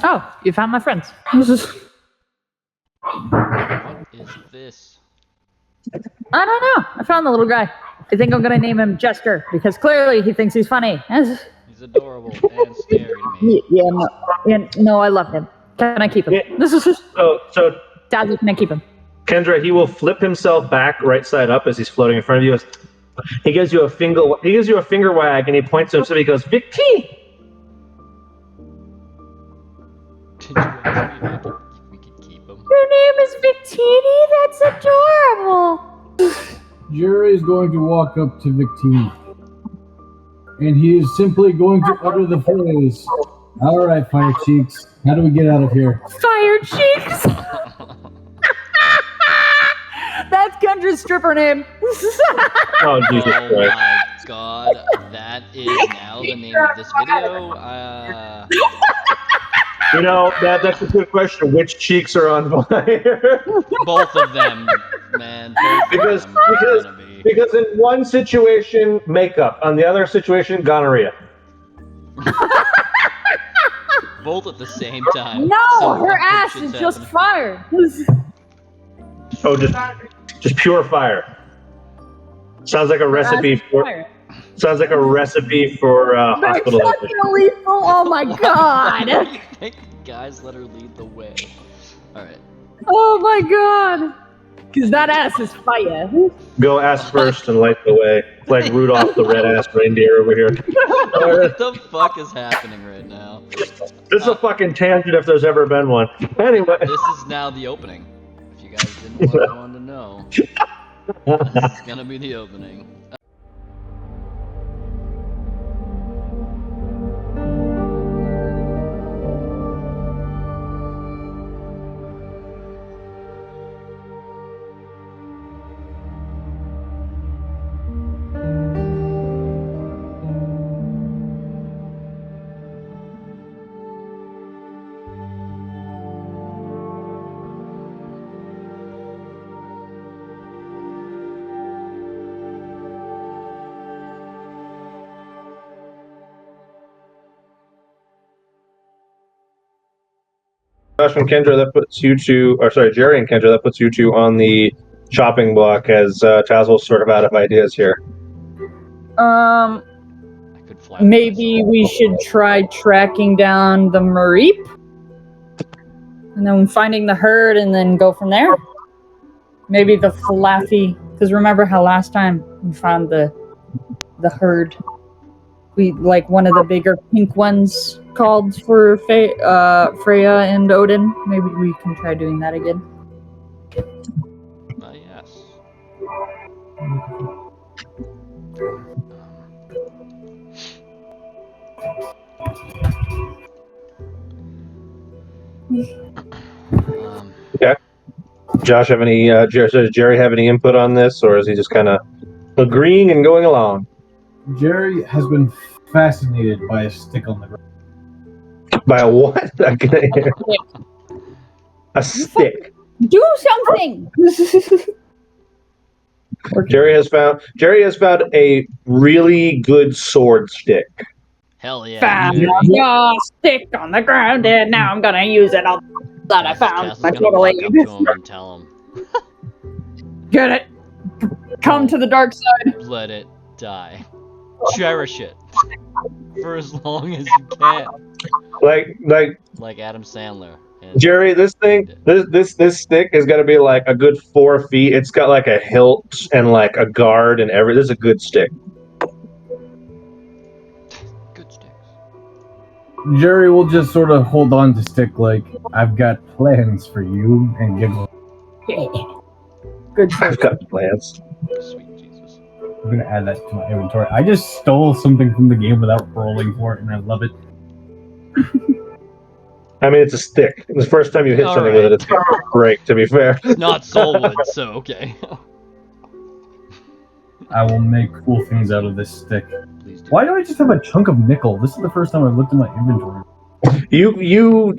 Oh, you found my friends. What is this? I don't know. I found the little guy. I think I'm gonna name him Jester because clearly he thinks he's funny. He's adorable and scary to me. No, I love him. Can I keep him? So Dazzy, can I keep him? Kendra, he will flip himself back right side up as he's floating in front of you. He gives you a finger wag and he points to himself. He goes, "Victini." Did you ask me if we could keep him? Your name is Victini? That's adorable. Jerry is going to walk up to Victini. And he is simply going to utter the phrase, "All right, Fire Cheeks, how do we get out of here?" Fire Cheeks. That's Kendra's stripper name. Oh, Jesus Oh Christ. my god, that is now the name of this video. You know, that's a good question. Which cheeks are on fire? Both of them, man. Because in one situation, makeup. On the other situation, gonorrhea. Both at the same time. No, Some her fucking ass shit's is just happening. fire. Oh, just pure fire. Sounds like a recipe for hospitalization. Oh my god. You think guys let her lead the way? Alright. Oh my god. Because that ass is fire. Go ass first and light the way. Like Rudolph the red-ass reindeer over here. What the fuck is happening right now? This is a fucking tangent if there's ever been one. Anyway. This is now the opening. If you guys didn't want to know. This is gonna be the opening. Josh and Kendra, that puts you two, or sorry, Jerry and Kendra, that puts you two on the chopping block as Tazzle's sort of out of ideas here. I could fly Maybe we should try tracking down the Mareep. And then finding the herd and then go from there. Maybe the Flaffy. Because remember how last time we found the herd? We like one of the bigger pink ones called for Freya and Odin. Maybe we can try doing that again. Yes. Okay. Josh, have any? Does Jerry have any input on this, or is he just kind of agreeing and going along? Jerry has been fascinated by a stick on the ground. By a what? A stick. Do something! Jerry has found a really good sword stick. Hell yeah. Found dude. your stick on the ground and now I'm gonna use it all that I found. Cass is gonna walk up to him and tell him, Get it! Come to the dark side. let it die. Cherish it. For as long as you can. Like Adam Sandler. And Jerry, this stick is gonna be like a good 4 feet. It's got like a hilt and like a guard and everything. This is a good stick. good sticks. Jerry will just sort of hold on to stick like, "I've got plans for you," and giggle. Good I've choice. got plans. Sweet Jesus. I'm gonna add that to my inventory. I just stole something from the game without rolling for it, and I love it. I mean, it's a stick. The first time you hit something with it, it's gonna break. To be fair. Not Soulwood, so okay. I will make cool things out of this stick. Please do. Why do I just have a chunk of nickel? This is the first time I've looked at my inventory. You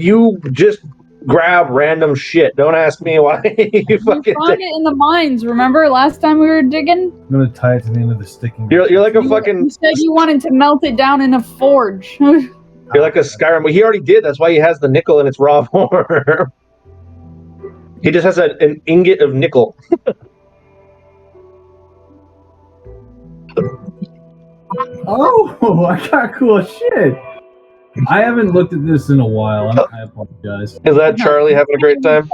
just grab random shit. Don't ask me why. You fucking. Found it in the mines, remember last time we were digging? I'm gonna tie it to the end of the stick. And You're like a fucking. You said you wanted to melt it down in a forge. You're like a Skyrim, but he already did. That's why he has the nickel in its raw form. He just has an ingot of nickel. Oh, I got cool shit. I haven't looked at this in a while. I apologize. Is that Charlie having a great time?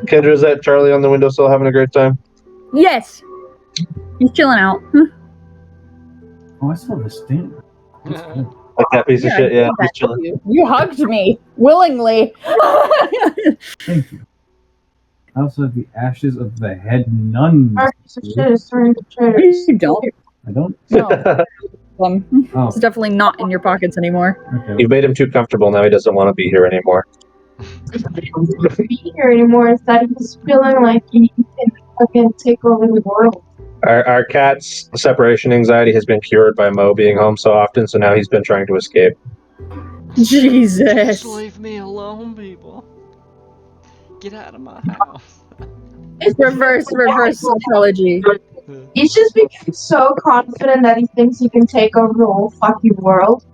Kendra, is that Charlie on the windowsill having a great time? Yes. He's chilling out. Oh, I saw the stamp. Like that piece of shit, yeah. He's chilling. You hugged me willingly. Thank you. I also have the ashes of the head nun. You don't. I don't? No. Oh, It's definitely not in your pockets anymore. okay. You've made him too comfortable. Now he doesn't want to be here anymore. Be here anymore. It's that he's feeling like he can fucking take over the world. Our cat's separation anxiety has been cured by Mo being home so often, so now he's been trying to escape. Jesus. Just leave me alone, people. Get out of my house. Reverse psychology. He's just become so confident that he thinks he can take over the whole fucking world.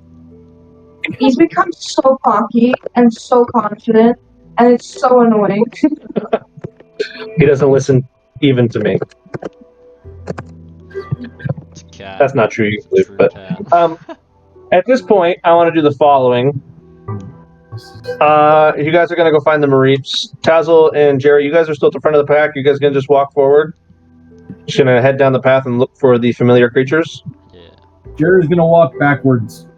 He's become so cocky and so confident, and it's so annoying. He doesn't listen even to me. It's a cat. That's not true, usually, True but cat. at this point, I want to do the following. You guys are gonna go find the Mareeps. Tazzle and Jerry, you guys are still at the front of the pack. You guys gonna just walk forward? Just gonna head down the path and look for the familiar creatures. Yeah. Jerry's gonna walk backwards.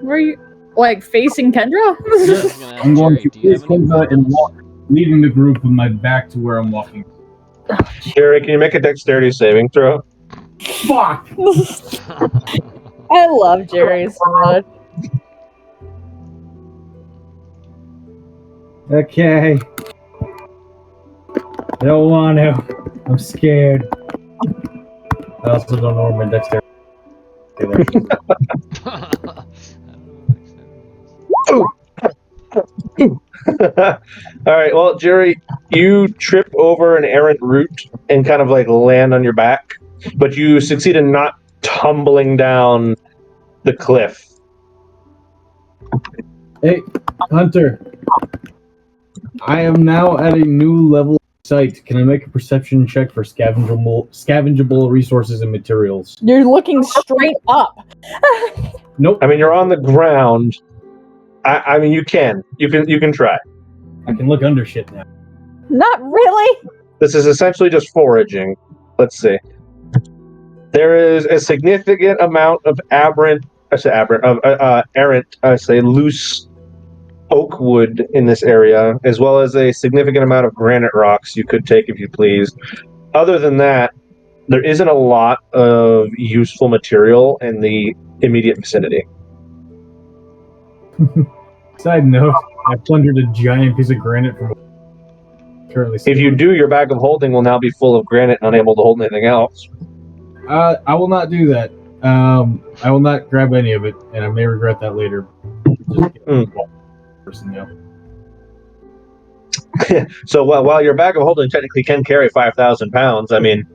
Were you like facing Kendra? I was gonna ask I'm going Jerry, to do you face have any Kendra and weapons? walk, leading the group with my back to where I'm walking. Jerry, can you make a dexterity saving throw? Fuck! I love Jerry so much. Okay. I don't want to. I'm scared. I also don't know where my dexterity is. All right. Well, Jerry, you trip over an errant root and kind of like land on your back, but you succeed in not tumbling down the cliff. Hey, Hunter. I am now at a new level of sight. Can I make a perception check for scavengeable resources and materials? You're looking straight up. Nope. I mean, you're on the ground. I mean, you can try. I can look under shit now. Not really. This is essentially just foraging. Let's see. There is a significant amount of errant, loose oak wood in this area, as well as a significant amount of granite rocks you could take if you please. Other than that, there isn't a lot of useful material in the immediate vicinity. Side note, I plundered a giant piece of granite from currently. If you do, your bag of holding will now be full of granite and unable to hold anything else. I will not do that. I will not grab any of it, and I may regret that later. So while your bag of holding technically can carry 5,000 pounds, I mean,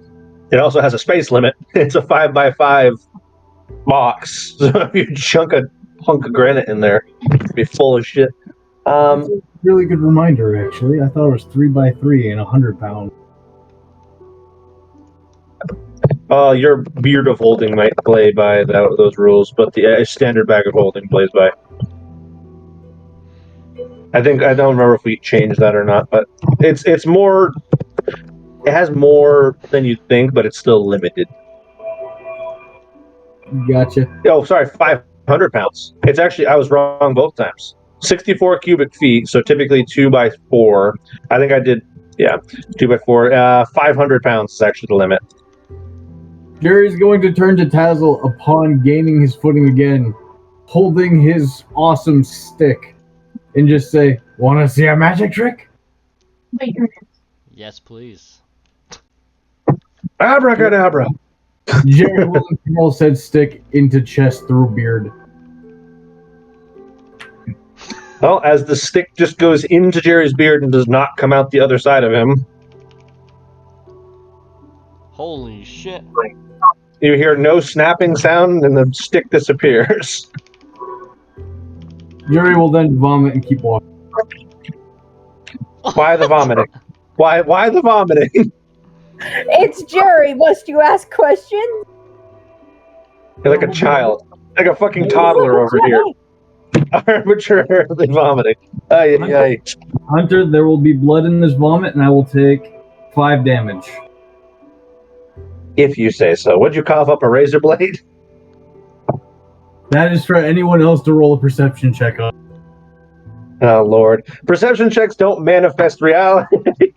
it also has a space limit. It's a 5x5 box, so if you chunk a hunk of granite in there, it'd be full of shit. Really good reminder, actually. I thought it was 3x3 and 100 pounds. Your beard of holding might play by those rules, but the standard bag of holding plays by. I don't remember if we changed that or not, but it's more. It has more than you think, but it's still limited. Gotcha. Oh, sorry, 500 pounds. It's actually, I was wrong both times. 64 cubic feet, so typically 2x4. I think I did, 2x4. 500 pounds is actually the limit. Jerry's going to turn to Tazzle upon gaining his footing again, holding his awesome stick, and just say, "Want to see a magic trick?" Wait, you're Yes, please. Abracadabra! Jerry will impale said stick into chest through beard. Well, as the stick just goes into Jerry's beard and does not come out the other side of him, Holy shit. You hear no snapping sound, and the stick disappears. Jerry will then vomit and keep walking. Why the vomiting? Why the vomiting? It's Jerry. Must you ask questions? You're like a child. Like a fucking toddler over here. Arbitrarily vomiting. Ay, ay, ay. Hunter, there will be blood in this vomit, and I will take 5 damage. If you say so. Would you cough up a razor blade? That is for anyone else to roll a perception check on. Oh, Lord. Perception checks don't manifest reality.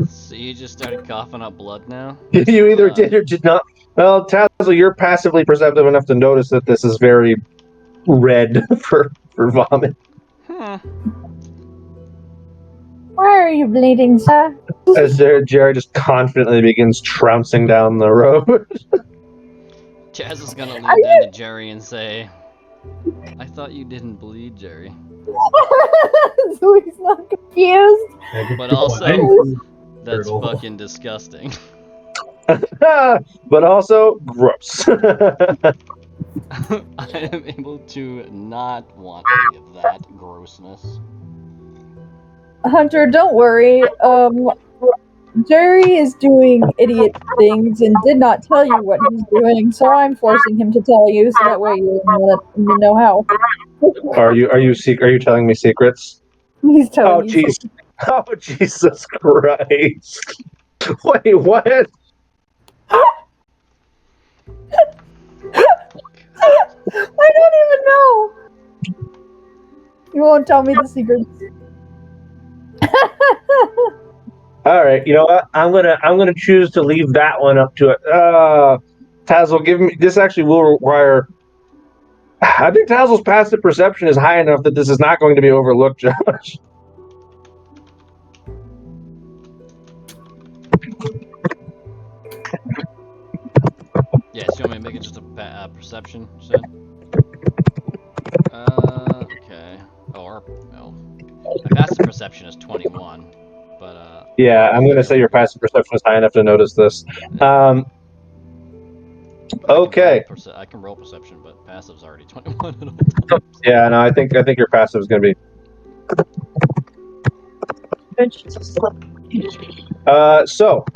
So you just started coughing up blood now? You either did or did not. Well, Tazzle, you're passively perceptive enough to notice that this is very red for vomit. Why are you bleeding, sir? As Jerry just confidently begins trouncing down the road. Chaz is gonna lean down to Jerry and say, I thought you didn't bleed, Jerry. So he's not confused. But also, that's fucking disgusting. But also, gross. I am able to not want any of that grossness. Hunter, don't worry. Jerry is doing idiot things and did not tell you what he's doing, so I'm forcing him to tell you, so that way you know how. Are you telling me secrets? He's telling Oh, you. jeez. Oh, Jesus Christ. Wait, what? I don't even know. You won't tell me the secrets. All right, you know what? I'm gonna choose to leave that one up to it. Tazzle, give me. This actually will require. I think Tazzle's passive perception is high enough that this is not going to be overlooked, Josh. Yeah, so you want me to make it just a perception, you said? Okay. Or, no. My passive perception is 21, but, Yeah, I'm going to say your passive perception is high enough to notice this. Okay. I can roll perception, but passive's already 21 at all times. Yeah, no, I think your passive is going to be. So,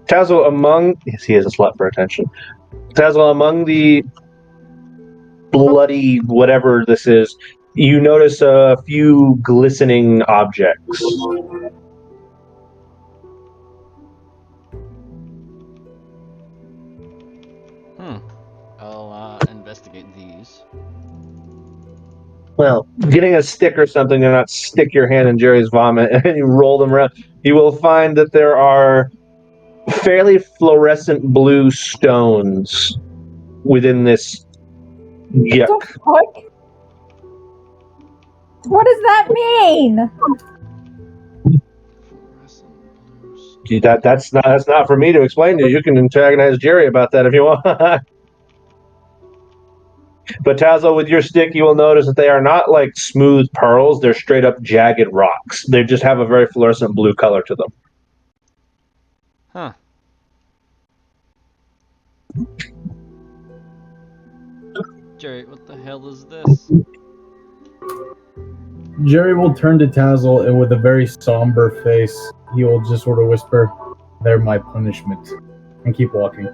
Tazzle yes, he is a slut for attention. Tazzle, among the bloody whatever this is, you notice a few glistening objects. I'll investigate these. Well, getting a stick or something to not stick your hand in Jerry's vomit and you roll them around, you will find that there are fairly fluorescent blue stones within this yuck. What the fuck? What does that mean? That's not for me to explain to you. You can antagonize Jerry about that if you want. But Tazzle, with your stick, you will notice that they are not like smooth pearls. They're straight up jagged rocks. They just have a very fluorescent blue color to them. Huh. Jerry, what the hell is this? Jerry will turn to Tazzle, and with a very somber face, he will just sort of whisper, "They're my punishment," and keep walking.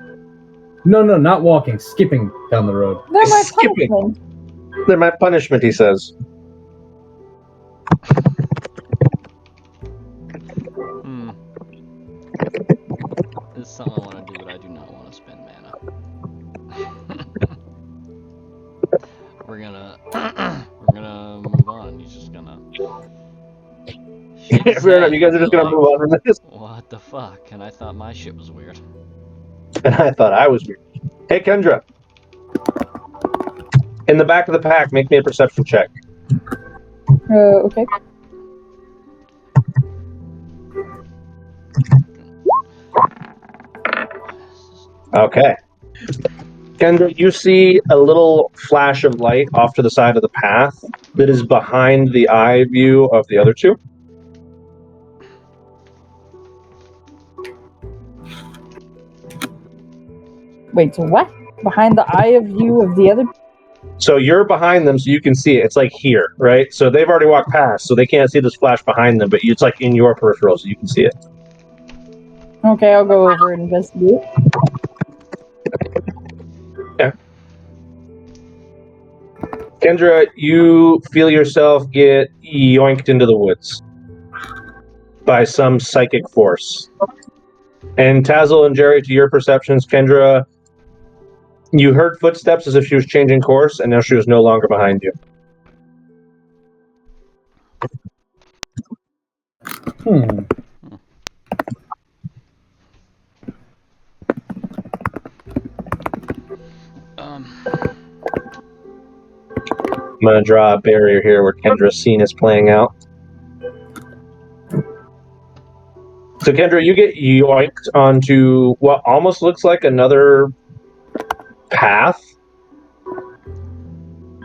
No, not walking, skipping down the road. They're my Skipping. punishment. They're my punishment, he says. This is something I want to do, but I do not want to spend mana. We're gonna move on. He's just gonna. Fair enough. You guys are just gonna move on from this. What the fuck? And I thought my shit was weird. And I thought I was weird. Hey, Kendra. In the back of the pack, make me a perception check. Okay. Okay. Kendra, you see a little flash of light off to the side of the path that is behind the eye view of the other two. Wait, so what? Behind the eye of you of the other? So you're behind them, so you can see it. It's like here, right? So they've already walked past, so they can't see this flash behind them, but it's like in your peripheral, so you can see it. Okay, I'll go over and investigate. Kendra, you feel yourself get yoinked into the woods by some psychic force. And Tazzle and Jerry, to your perceptions, Kendra, you heard footsteps as if she was changing course, and now she was no longer behind you. I'm going to draw a barrier here where Kendra's scene is playing out. So Kendra, you get yoinked onto what almost looks like another path,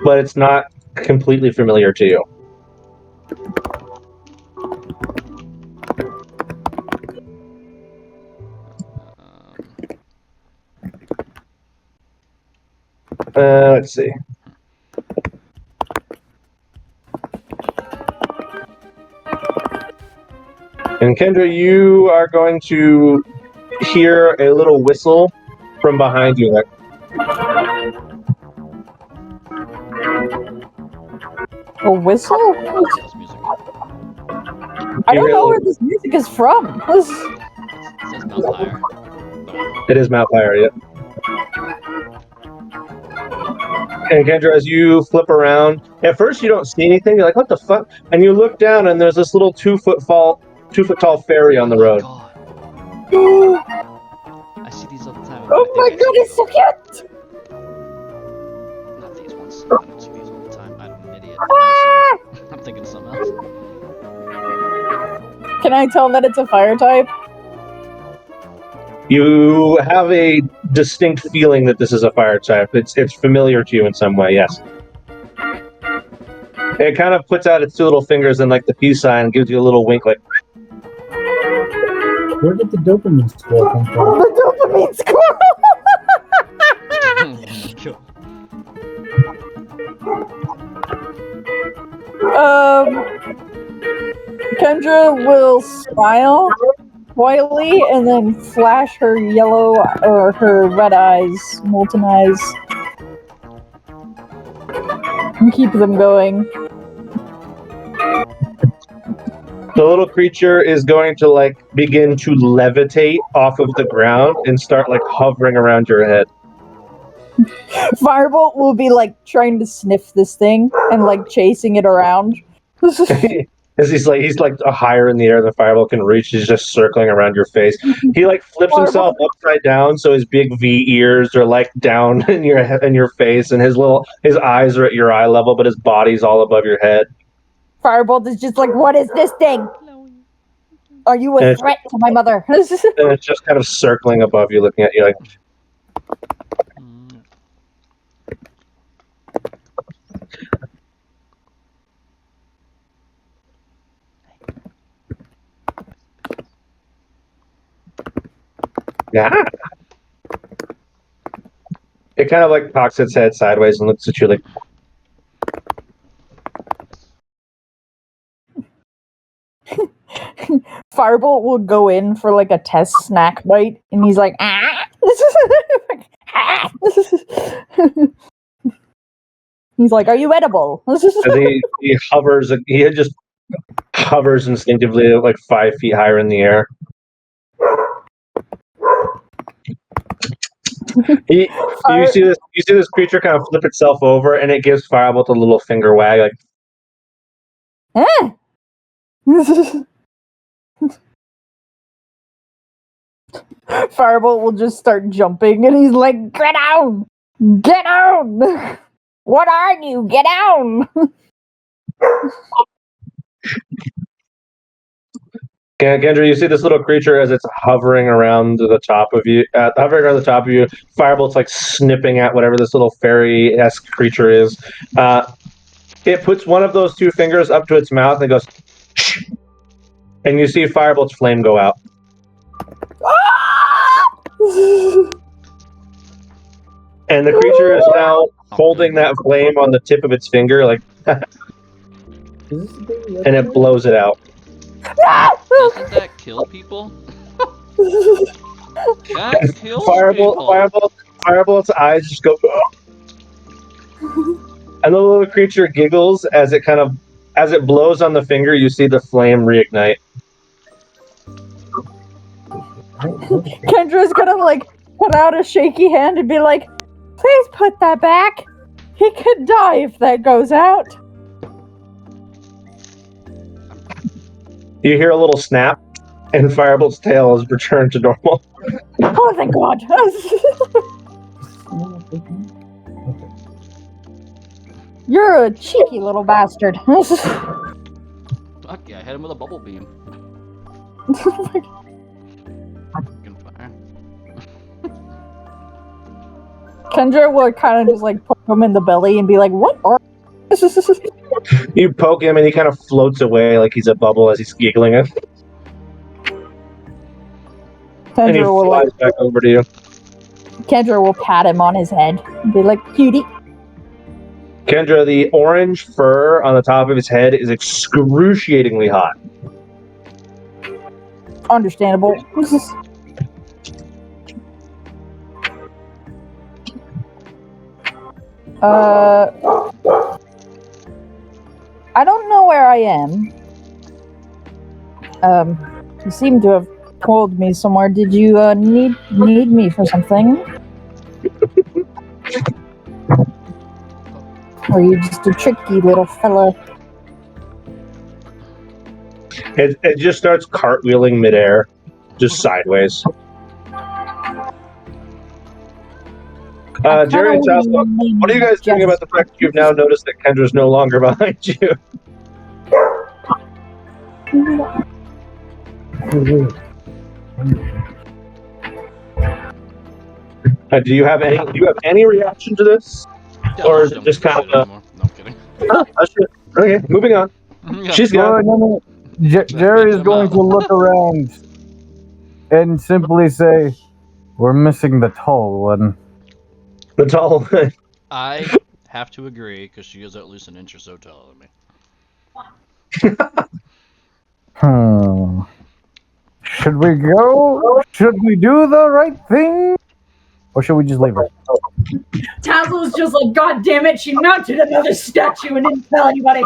but it's not completely familiar to you. Let's see. And Kendra, you are going to hear a little whistle from behind you. Like, A whistle? This music. I don't know where this music is from. It says Malfire. it is Malfire, yeah. And Kendra, as you flip around, at first you don't see anything. You're like, "What the fuck?" And you look down, and there's this little 2 foot tall fairy on the road. God. I see these all the time. Oh my god, it's so cute! Not these ones. I don't see these all the time. I'm an idiot. I'm thinking of something else. Can I tell that it's a fire type? You have a distinct feeling that this is a fire type. It's familiar to you in some way, yes. It kind of puts out its 2 little fingers in like the peace sign and gives you a little wink like, Where did the dopamine score come from? The dopamine squirrel! Kendra will smile quietly and then flash her yellow or her red eyes, molten eyes, and keep them going. the little creature is going to like begin to levitate off of the ground and start like hovering around your head. Firebolt will be like trying to sniff this thing and like chasing it around. As he's like higher in the air than Firebolt can reach, he's just circling around your face. He like flips himself upside down, so his big V ears are like down in your face, and his eyes are at your eye level, but his body's all above your head. Firebolt is just like, what is this thing? Are you a threat to my mother? And it's just kind of circling above you, looking at you like. Yeah. It kind of like cocks its head sideways and looks at you like. Firebolt will go in for like a test snack bite, and he's like, ah. He's like, are you edible? He hovers. He just hovers instinctively, like 5 feet higher in the air. You see this creature kind of flip itself over, and it gives Firebolt a little finger wag, like. Firebolt will just start jumping, and he's like, get down! Get down! What are you? Get down! Kendra, you see this little creature as it's hovering around the top of you. Firebolt's like snipping at whatever this little fairy-esque creature is. It puts one of those 2 fingers up to its mouth and goes, shh, and you see Firebolt's flame go out. And the creature is now holding that flame on the tip of its finger, like, and it blows it out. Doesn't that kill people? That kills people. Firebolt's eyes just go, and the little creature giggles as it blows on the finger. You see the flame reignite. Kendra's gonna like put out a shaky hand and be like, "Please put that back. He could die if that goes out." You hear a little snap, and Firebolt's tail has returned to normal. Oh, thank God. You're a cheeky little bastard. Fuck yeah, I hit him with a bubble beam. Fucking fire. Kendra will kind of just like poke him in the belly and be like, "What are?" You poke him, and he kind of floats away like he's a bubble as he's giggling it. And he Kendra will flies back over to you. Kendra will pat him on his head and be like, "Cutie." Kendra, the orange fur on the top of his head is excruciatingly hot. Understandable. I don't know where I am. You seem to have told me somewhere. Did you need me for something? Or are you just a tricky little fella? It just starts cartwheeling midair, just sideways. Jerry and Salsa, what are you guys doing about the fact that you've now noticed that Kendra's no longer behind you? Do you have any reaction to this? Or is it just kind of No, I'm kidding. Okay, moving on. Yeah. She's gone. No. Jerry is going to look around and simply say, "We're missing the tall one." The tall one. I have to agree, because she is at least an inch or so taller than me. Should we go? Should we do the right thing? Or should we just leave her? Tazzle was just like, "God damn it, she mounted another statue and didn't tell anybody."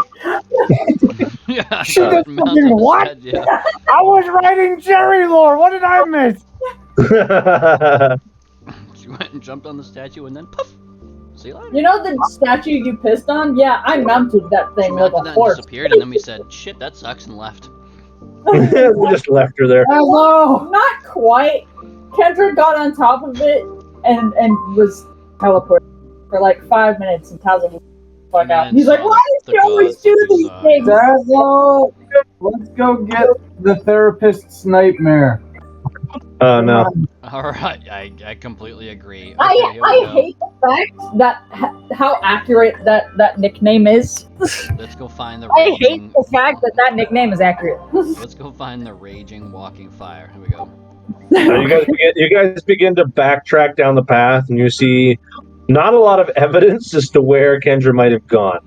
Yeah, She just mounted fucking the what? shed, yeah. I was writing Jerry lore. What did I miss? She went and jumped on the statue and then poof! See you later. You know the statue you pissed on? Yeah, I mounted that She thing like mounted a that and horse. disappeared, and then we said, "Shit, that sucks," and left. We just left her there. Hello! Not quite. Kendra got on top of it and was teleported for like 5 minutes and Tazzle was fuck out. And He's like, saw "Why does the she always gods do of these his things?" Dazzle, let's go get the therapist's nightmare. Oh, no. Alright, I completely agree. Okay, I here we go. hate the fact that how accurate that nickname is. Let's go find the I raging... hate the fact that nickname is accurate. Let's go find the raging walking fire. Here we go. You guys begin to backtrack down the path, and you see not a lot of evidence as to where Kendra might have gone.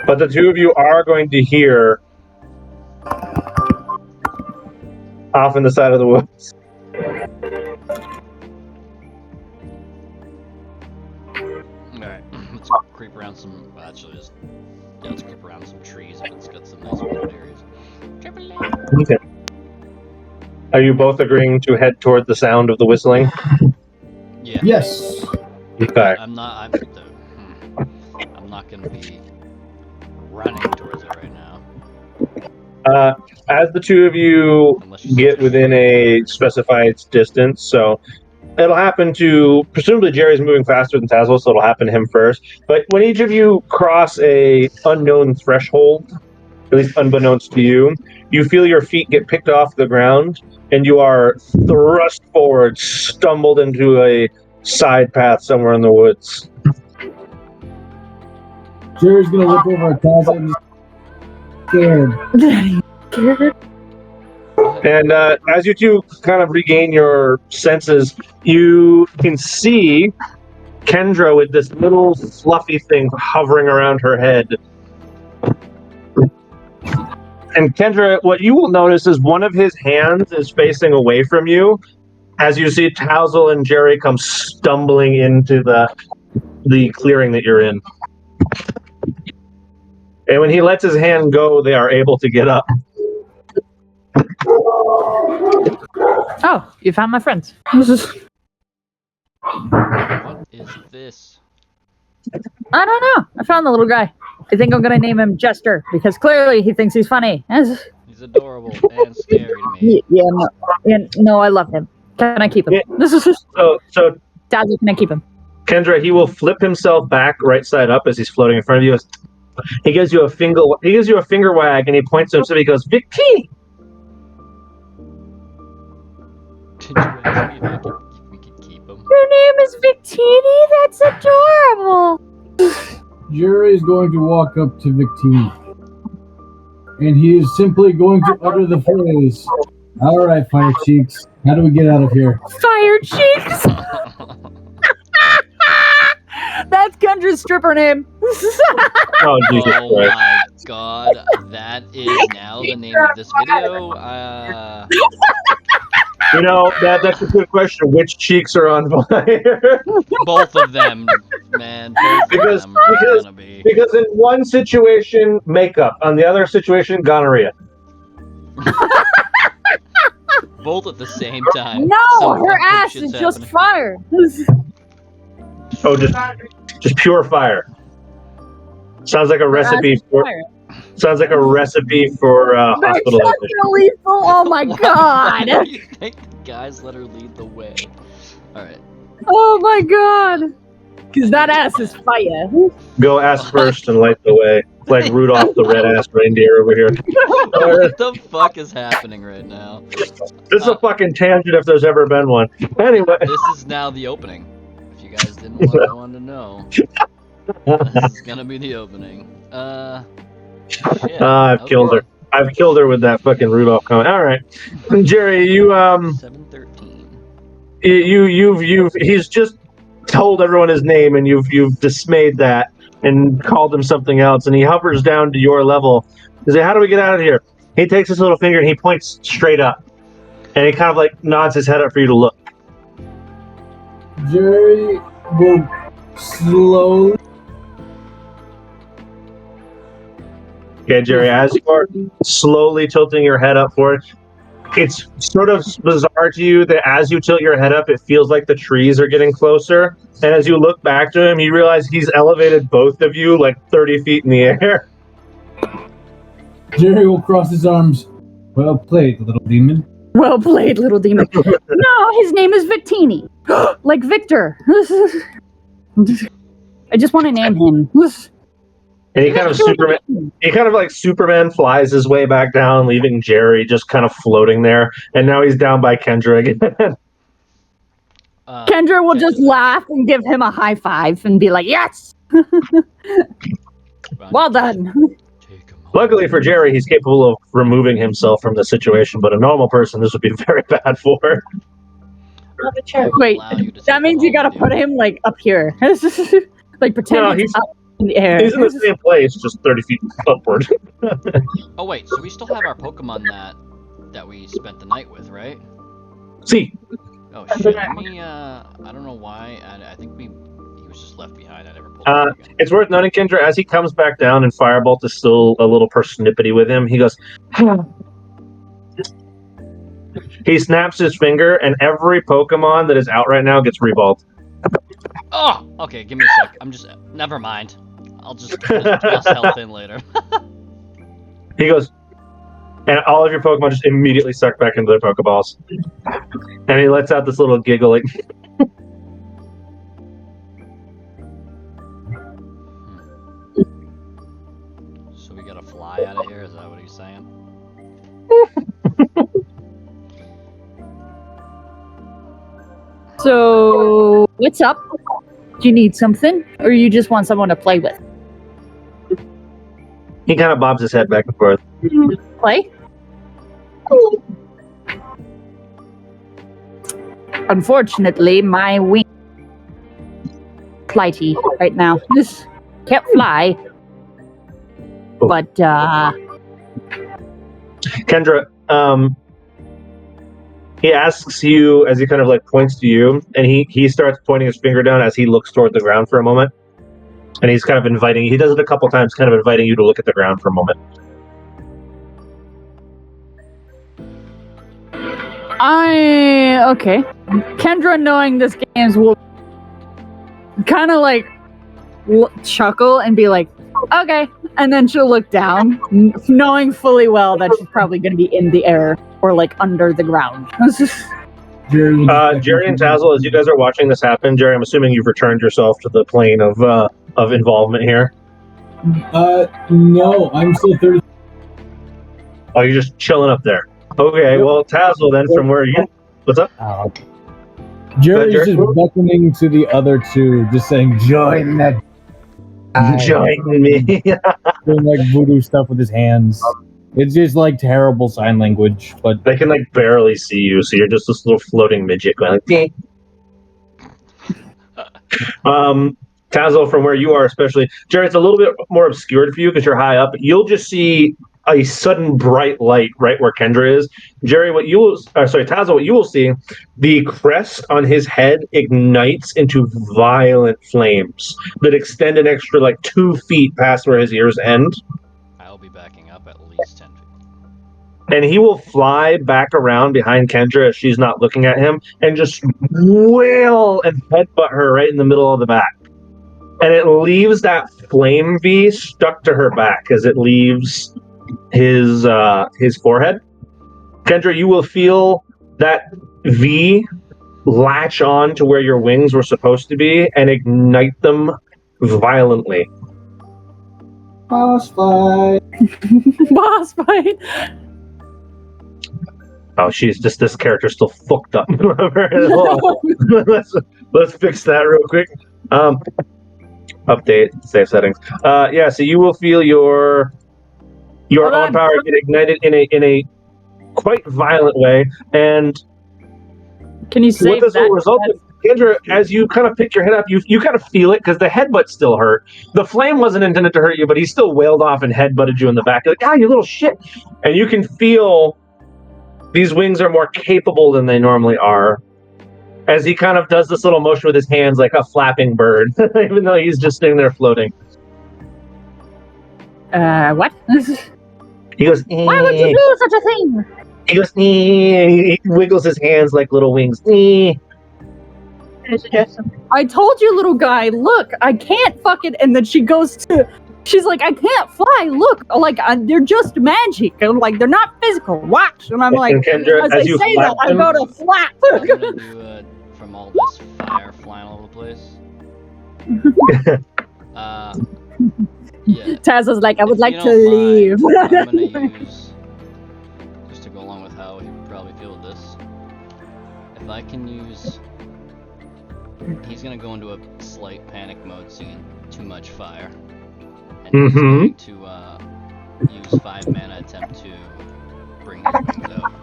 But the two of you are going to hear off in the side of the woods. Alright, let's creep around some... Actually, let's creep around some trees if it's got some nice wooded areas. Okay. Are you both agreeing to head toward the sound of the whistling? Yeah. Yes. Okay. I'm not gonna be running towards it right now. As the two of you Unless you get within a specified distance, so it'll happen to, presumably Jerry's moving faster than Tazzle, so it'll happen to him first. But when each of you cross a unknown threshold, at least unbeknownst to you, you feel your feet get picked off the ground, and you are thrust forward, stumbled into a side path somewhere in the woods. Jerry's gonna look over at Tazzle and just scared. What? And as you two kind of regain your senses, you can see Kendra with this little fluffy thing hovering around her head. And Kendra, what you will notice is one of his hands is facing away from you as you see Tousle and Jerry come stumbling into the clearing that you're in. And when he lets his hand go, they are able to get up. Oh, you found my friends. What is this? I don't know. I found the little guy. I think I'm gonna name him Jester because clearly he thinks he's funny. He's adorable and scary to me. No, I love him. Can I keep him? So Daddy, can I keep him? Kendra, he will flip himself back right side up as he's floating in front of you. He gives you a finger wag and he points to himself. He goes, "Victini." Did you ask me if we could keep him? Your name is Victini? That's adorable. Jerry is going to walk up to Victini. And he is simply going to utter the phrase, "All right, Fire Cheeks, how do we get out of here?" Fire Cheeks. That's Kendra's stripper name. Oh, Jesus Oh Christ. my god, that is now the name of this video. You know, that's a good question. Which cheeks are on fire? Both of them, man. Both Because- of them are gonna be. Because in one situation, makeup. On the other situation, gonorrhea. Both at the same time. No, Some her fucked up ass shit's is just happening. fire. Oh, just pure fire. Sounds like a recipe for hospitalization. Lethal. Oh my Why god. do you think the guys let her lead the way? Alright. Oh my god. Because that ass is fire. Go ass first and light the way. Like Rudolph the red-ass reindeer over here. What the fuck is happening right now? This is a fucking tangent if there's ever been one. Anyway. This is now the opening. If you guys didn't want to know. This is gonna be the opening. Shit. I've killed her. I've killed her with that fucking Rudolph comment. All right, Jerry, you 713. he's just told everyone his name, and you've dismayed that and called him something else, and he hovers down to your level. He says, "How do we get out of here?" He takes his little finger and he points straight up, and he kind of like nods his head up for you to look. Jerry will slowly. Okay, Jerry, as you are slowly tilting your head up for it, it's sort of bizarre to you that as you tilt your head up, it feels like the trees are getting closer. And as you look back to him, you realize he's elevated both of you like 30 feet in the air. Jerry will cross his arms. Well played, little demon. Well played, little demon. No, his name is Victini. Like Victor. I just want to name him. And he kind of like Superman flies his way back down, leaving Jerry just kind of floating there. And now he's down by Kendra again. Kendra will just laugh and give him a high five and be like, "Yes! Well done." Luckily for Jerry, he's capable of removing himself from the situation, but a normal person, this would be very bad for. Wait, that means you gotta put him like up here. Like pretend he's up in the air. He's in the same place, just 30 feet upward. Oh wait, so we still have our Pokemon that we spent the night with, right? See. Oh shit, let me, I don't know why, I think he was just left behind, I never pulled him again. It's worth noting, Kendra, as he comes back down and Firebolt is still a little persnippety with him, he goes, he snaps his finger, and every Pokemon that is out right now gets revolved. Oh! Okay, give me a sec, never mind. I'll just plus health in later. He goes, and all of your Pokemon just immediately suck back into their Pokeballs. And he lets out this little giggle like... So we gotta fly out of here, is that what he's saying? So, what's up? Do you need something? Or you just want someone to play with? He kind of bobs his head back and forth. Play? unfortunately, my wing flighty right now. This can't fly. But Kendra, he asks you as he kind of like points to you, and he starts pointing his finger down as he looks toward the ground for a moment. And he's kind of inviting, he does it a couple times, kind of inviting you to look at the ground for a moment. Okay. Kendra, knowing this games, will kind of like chuckle and be like, okay. And then she'll look down, knowing fully well that she's probably going to be in the air or like under the ground. Jerry and Tazzle, as you guys are watching this happen, Jerry, I'm assuming you've returned yourself to the plane of involvement here. No, I'm still 30. Oh, you're just chilling up there. Okay, well, Tazzle, then, from where you... What's up? Jerry's just beckoning to the other two, just saying, join that. Join me. Doing like voodoo stuff with his hands. It's just like terrible sign language, but they can like barely see you, so you're just this little floating midget going like, ding. Tazzle, from where you are, especially, Jerry, it's a little bit more obscured for you because you're high up. You'll just see a sudden bright light right where Kendra is. Jerry, Tazzle, what you will see, the crest on his head ignites into violent flames that extend an extra like 2 feet past where his ears end. I'll be backing up at least 10 feet. And he will fly back around behind Kendra as she's not looking at him and just wail and headbutt her right in the middle of the back. And it leaves that flame V stuck to her back as it leaves his forehead. Kendra, you will feel that V latch on to where your wings were supposed to be and ignite them violently. boss fight. Boss fight. Oh, she's just this character's still fucked up. let's fix that real quick. Update save settings. Yeah, so you will feel your own power get ignited in a quite violent way, and can you save what this that? will result in, Kendra, as you kind of pick your head up, you kind of feel it because the headbutt still hurt. The flame wasn't intended to hurt you, but he still wailed off and headbutted you in the back. You're like, you little shit. And you can feel these wings are more capable than they normally are. As he kind of does this little motion with his hands like a flapping bird, even though he's just sitting there floating. What? He goes, Why would you do such a thing? He goes, he wiggles his hands like little wings. I told you, little guy, look, I can't fucking... And then she's like, I can't fly, look, like, they're just magic. I'm like, they're not physical, watch. And I'm like, Kendra, as I say that, I go to flap. I'm gonna do from all this fire flying all over the place. Yeah. Taz was like, I would like to don't leave. mind, I'm gonna use, just to go along with how he would probably feel with this, if I can use, he's gonna go into a slight panic mode seeing too much fire, and he's going to use 5 mana attempt to bring his wings out.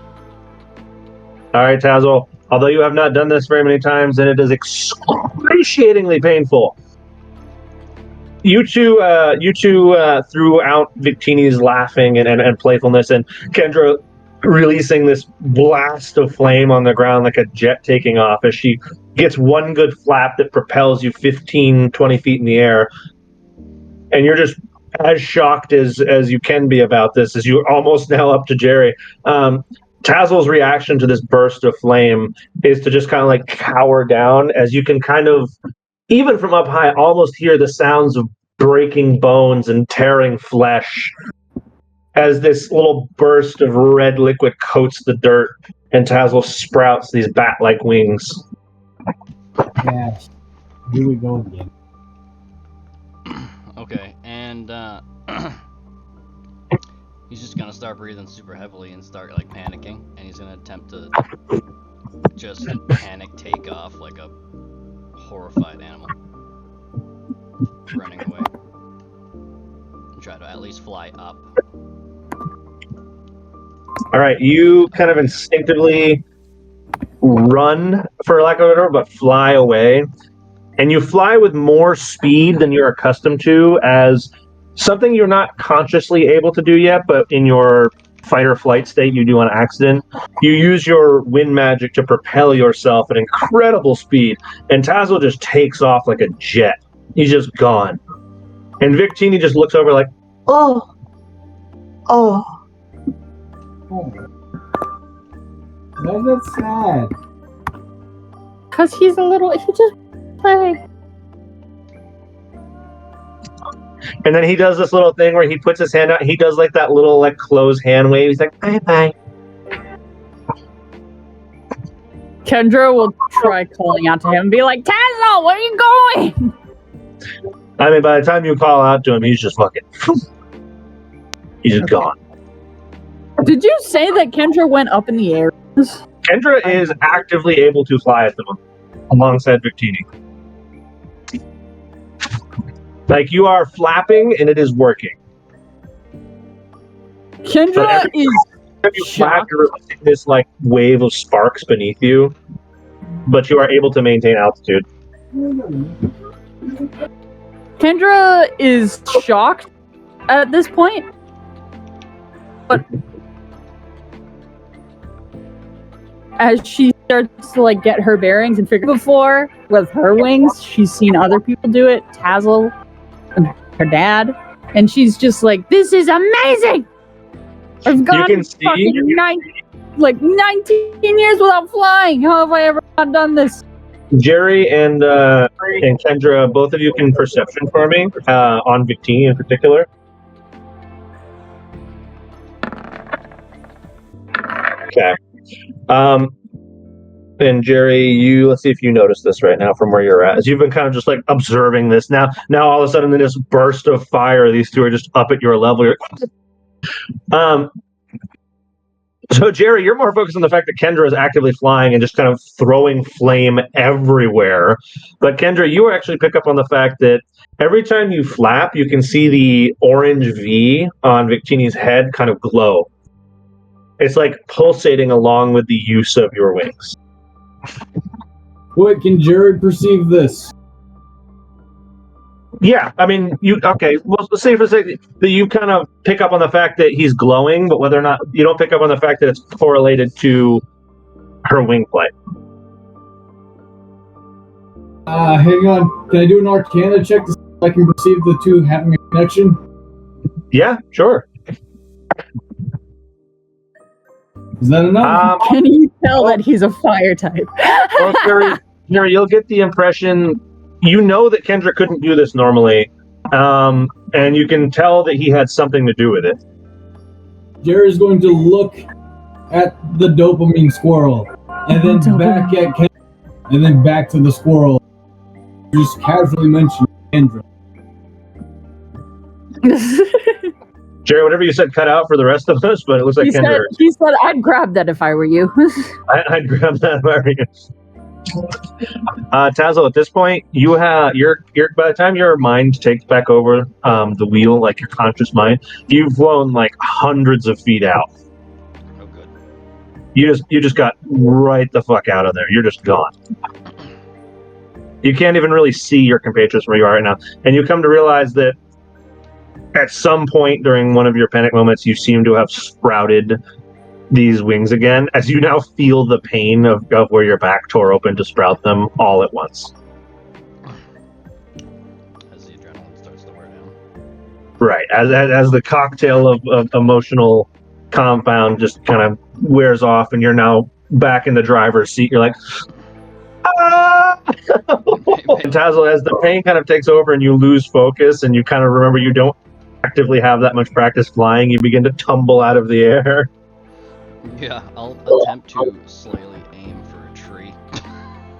Alright, Tazzle, although you have not done this very many times, and it is excruciatingly painful, you two throughout Victini's laughing and playfulness, and Kendra releasing this blast of flame on the ground like a jet taking off as she gets one good flap that propels you 15, 20 feet in the air. And you're just as shocked as you can be about this, as you're almost now up to Jerry. Tazzle's reaction to this burst of flame is to just kind of like cower down, as you can kind of, even from up high, almost hear the sounds of breaking bones and tearing flesh as this little burst of red liquid coats the dirt and Tazzle sprouts these bat-like wings. Yes. Here we go again. Okay, and he's just gonna start breathing super heavily and start like panicking, and he's gonna attempt to just panic take off like a horrified animal, running away, and try to at least fly up. All right, you kind of instinctively run, for lack of a term, but fly away. And you fly with more speed than you're accustomed to, as something you're not consciously able to do yet, but in your fight or flight state you do on accident. You use your wind magic to propel yourself at incredible speed, and Tazzle just takes off like a jet. He's just gone. And Victini just looks over like, Oh. Oh. Why is that sad? Because he's a little... He just play. and then he does this little thing where he puts his hand out. He does like that little like closed hand wave. He's like, bye. Kendra will try calling out to him and be like, Tazzle, where are you going? I mean, by the time you call out to him, he's just fucking... He's just gone. Did you say that Kendra went up in the air? Kendra is actively able to fly at the moment, alongside Victini. Like, you are flapping, and it is working. Kendra is If you flap, you're releasing this, like, wave of sparks beneath you, but you are able to maintain altitude. Kendra is shocked at this point. But as she starts to like get her bearings and figure before with her wings, she's seen other people do it, Tazzle and her dad, and she's just like, this is amazing! I've gone fucking 19 years without flying. How have I ever not done this? Jerry and Kendra, both of you can perception for me, on Victini in particular. Okay. And Jerry, let's see if you notice this right now from where you're at. As you've been kind of just like observing this. Now all of a sudden in this burst of fire, these two are just up at your level. So Jerry, you're more focused on the fact that Kendra is actively flying and just kind of throwing flame everywhere. But Kendra, you actually pick up on the fact that every time you flap, you can see the orange V on Victini's head kind of glow. It's like pulsating along with the use of your wings. Wait, can Jerry perceive this? Yeah, I mean, okay, well, let's say for a second that you kind of pick up on the fact that he's glowing, but whether or not you don't pick up on the fact that it's correlated to her wing play. Hang on. Can I do an Arcana check to see if I can perceive the two having a connection? Yeah, sure. Is that enough? Can you tell that he's a fire type? Well, Jerry, you'll get the impression, you know that Kendra couldn't do this normally, and you can tell that he had something to do with it. Jerry's going to look at the dopamine squirrel, and then back at Kendra, and then back to the squirrel. Just casually mention Kendra. Jerry, whatever you said cut out for the rest of us, but it looks like Kendra. He said, I'd grab that if I were you. I'd grab that if I were you. Tazzle, at this point, you have by the time your mind takes back over the wheel, like your conscious mind, you've flown like hundreds of feet out. Oh, good. You just got right the fuck out of there. You're just gone. You can't even really see your compatriots where you are right now, and you come to realize that at some point during one of your panic moments, you seem to have sprouted these wings again, as you now feel the pain of where your back tore open to sprout them all at once. As the adrenaline starts to wear down. Right, as the cocktail of emotional compound just kind of wears off, and you're now back in the driver's seat. You're like, ah! And Tazzle, as the pain kind of takes over and you lose focus, and you kind of remember you don't actively have that much practice flying, you begin to tumble out of the air. Yeah, I'll attempt to slyly aim for a tree.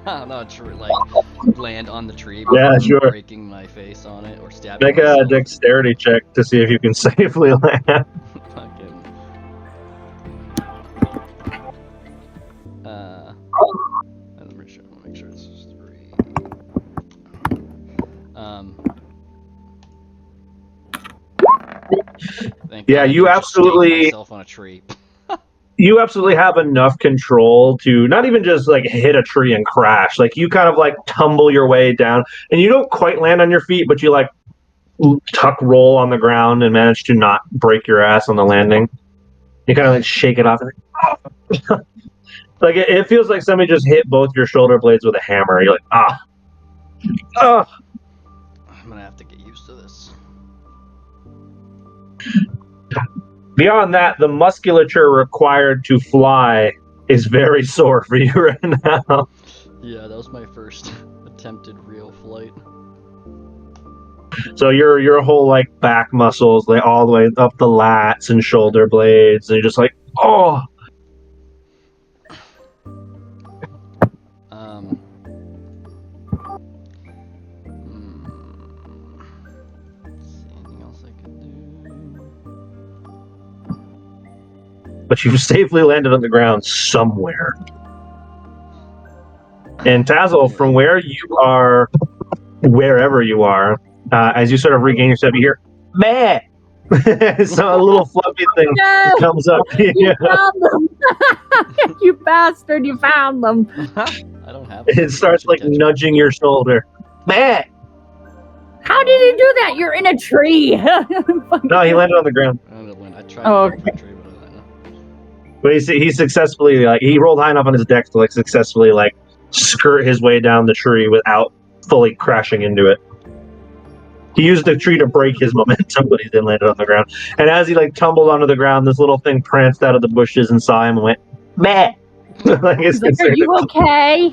Not a tree, like land on the tree Yeah, before sure. breaking my face on it or stabbing Make a myself. dexterity check to see if you can safely land. Fucking. I'll make sure it's 3. Thank Yeah, God I you didn't just absolutely- stake myself on a tree. you absolutely have enough control to not even just like hit a tree and crash. Like you kind of like tumble your way down, and you don't quite land on your feet, but you like tuck roll on the ground and manage to not break your ass on the landing. You kind of like shake it off. Like it feels like somebody just hit both your shoulder blades with a hammer. You're like, ah. I'm gonna have to get used to this. Beyond that, the musculature required to fly is very sore for you right now. Yeah, that was my first attempted real flight. So your whole like back muscles, like all the way up the lats and shoulder blades, and you're just like, oh. Anything else I could do? But you've safely landed on the ground somewhere. And Tazzle, from where you are, wherever you are, as you sort of regain yourself, you hear, meh! So a little fluffy thing No! comes up. You found them! You bastard, you found them! I don't have It starts like nudging your shoulder. Meh! How did you do that? You're in a tree! No, he landed on the ground. I tried Oh, to okay. tree, but I don't know. But he successfully, like, he rolled high enough on his deck to like successfully like skirt his way down the tree without fully crashing into it. He used the tree to break his momentum, but he then landed on the ground. And as he like tumbled onto the ground, this little thing pranced out of the bushes and saw him and went, meh! Like, it's He's like, are you okay?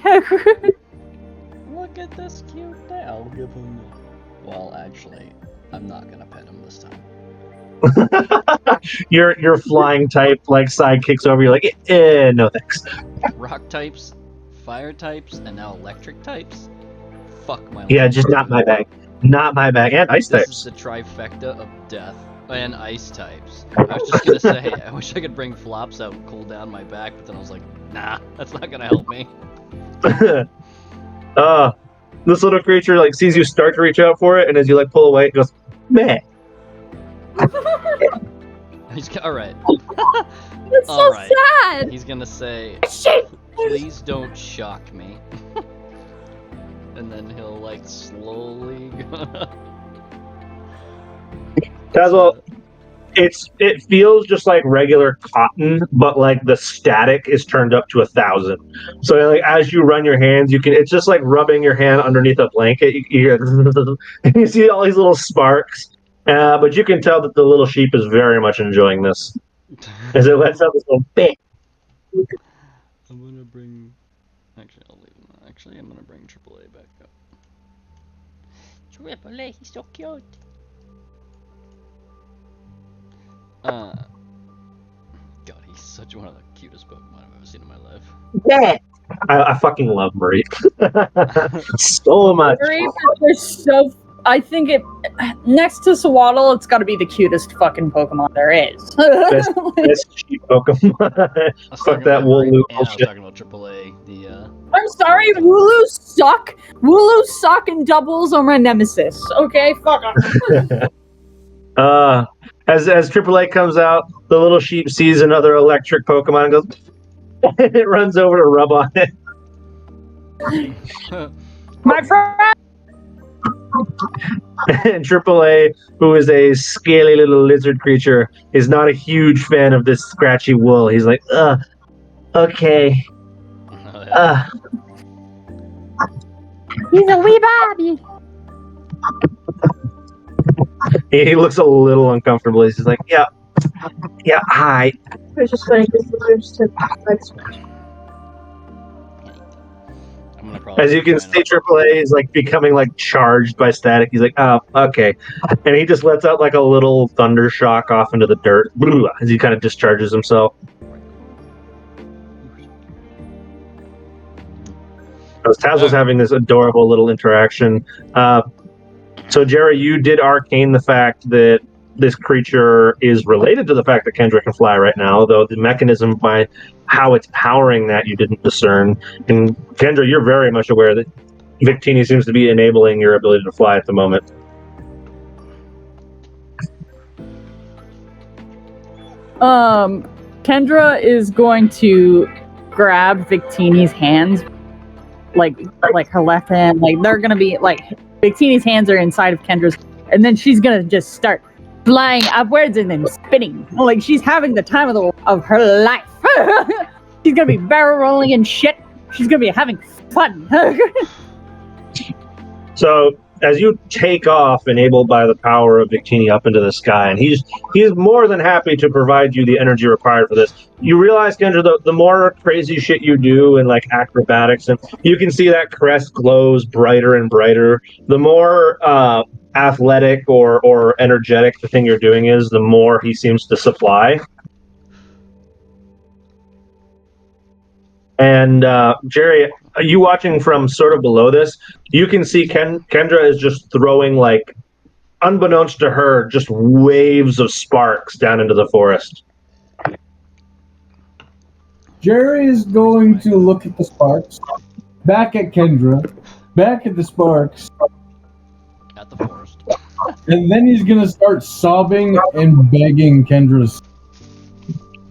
Look at this cute day. I'll give him. Well, actually, I'm not gonna pet him this time. your flying type like side kicks over. You're like, no thanks. Rock types, fire types, and now electric types. Fuck my life. Yeah, just not my bag. Not my bag. And ice This types. is the trifecta of death and ice types. I was just gonna say, I wish I could bring flops out and cool down my back, but then I was like, nah, that's not gonna help me. This little creature like sees you start to reach out for it, and as you like pull away, it goes, meh. All right. It's so All right. sad! He's gonna say, Shit! please don't shock me. And then he'll like slowly Tazzle, it feels just like regular cotton, but like the static is turned up to 1,000. So like as you run your hands, it's just like rubbing your hand underneath a blanket. You see all these little sparks, but you can tell that the little sheep is very much enjoying this as it lets out this little bit. I'm gonna bring. Actually, I'll leave him. Actually, I'm gonna bring AAA back up. AAA, he's so cute. God, he's such one of the cutest Pokemon I've ever seen in my life. Yeah. I fucking love Marie. So much. They're so. I think it. Next to Swaddle, it's got to be the cutest fucking Pokemon there is. Best cheap Pokemon. Fuck that Wooloo Yeah, I was bullshit. talking about AAA. I'm sorry, Wooloos suck. Wooloos suck, and doubles are my nemesis. Okay, fuck off. As AAA comes out, the little sheep sees another electric Pokemon and goes. It runs over to rub on it. My friend. And AAA, who is a scaly little lizard creature, is not a huge fan of this scratchy wool. He's like, okay. He's a wee Bobby. He looks a little uncomfortable. He's just like, yeah, hi. It's just funny because the lizards to like As you can see, AAA is like becoming like charged by static. He's like, oh, okay. And he just lets out like a little thunder shock off into the dirt as he kind of discharges himself. As Taz was having this adorable little interaction. So, Jerry, you did arcane the fact that this creature is related to the fact that Kendra can fly right now, though the mechanism by how it's powering that you didn't discern. And Kendra, you're very much aware that Victini seems to be enabling your ability to fly at the moment. Kendra is going to grab Victini's hands, like her left hand. Like they're gonna be like Victini's hands are inside of Kendra's, and then she's gonna just start flying upwards and then spinning. Like she's having the time of her life. She's gonna be barrel rolling and shit. She's gonna be having fun. So as you take off, enabled by the power of Victini up into the sky, and he's more than happy to provide you the energy required for this. You realize, Kendra, the more crazy shit you do and like acrobatics, and you can see that crest glows brighter and brighter. The more athletic or energetic the thing you're doing is, the more he seems to supply. And Jerry, you watching from sort of below this, you can see Kendra is just throwing, like, unbeknownst to her, just waves of sparks down into the forest. Jerry is going to look at the sparks, back at Kendra, back at the sparks, At the forest. and then he's going to start sobbing and begging Kendra's.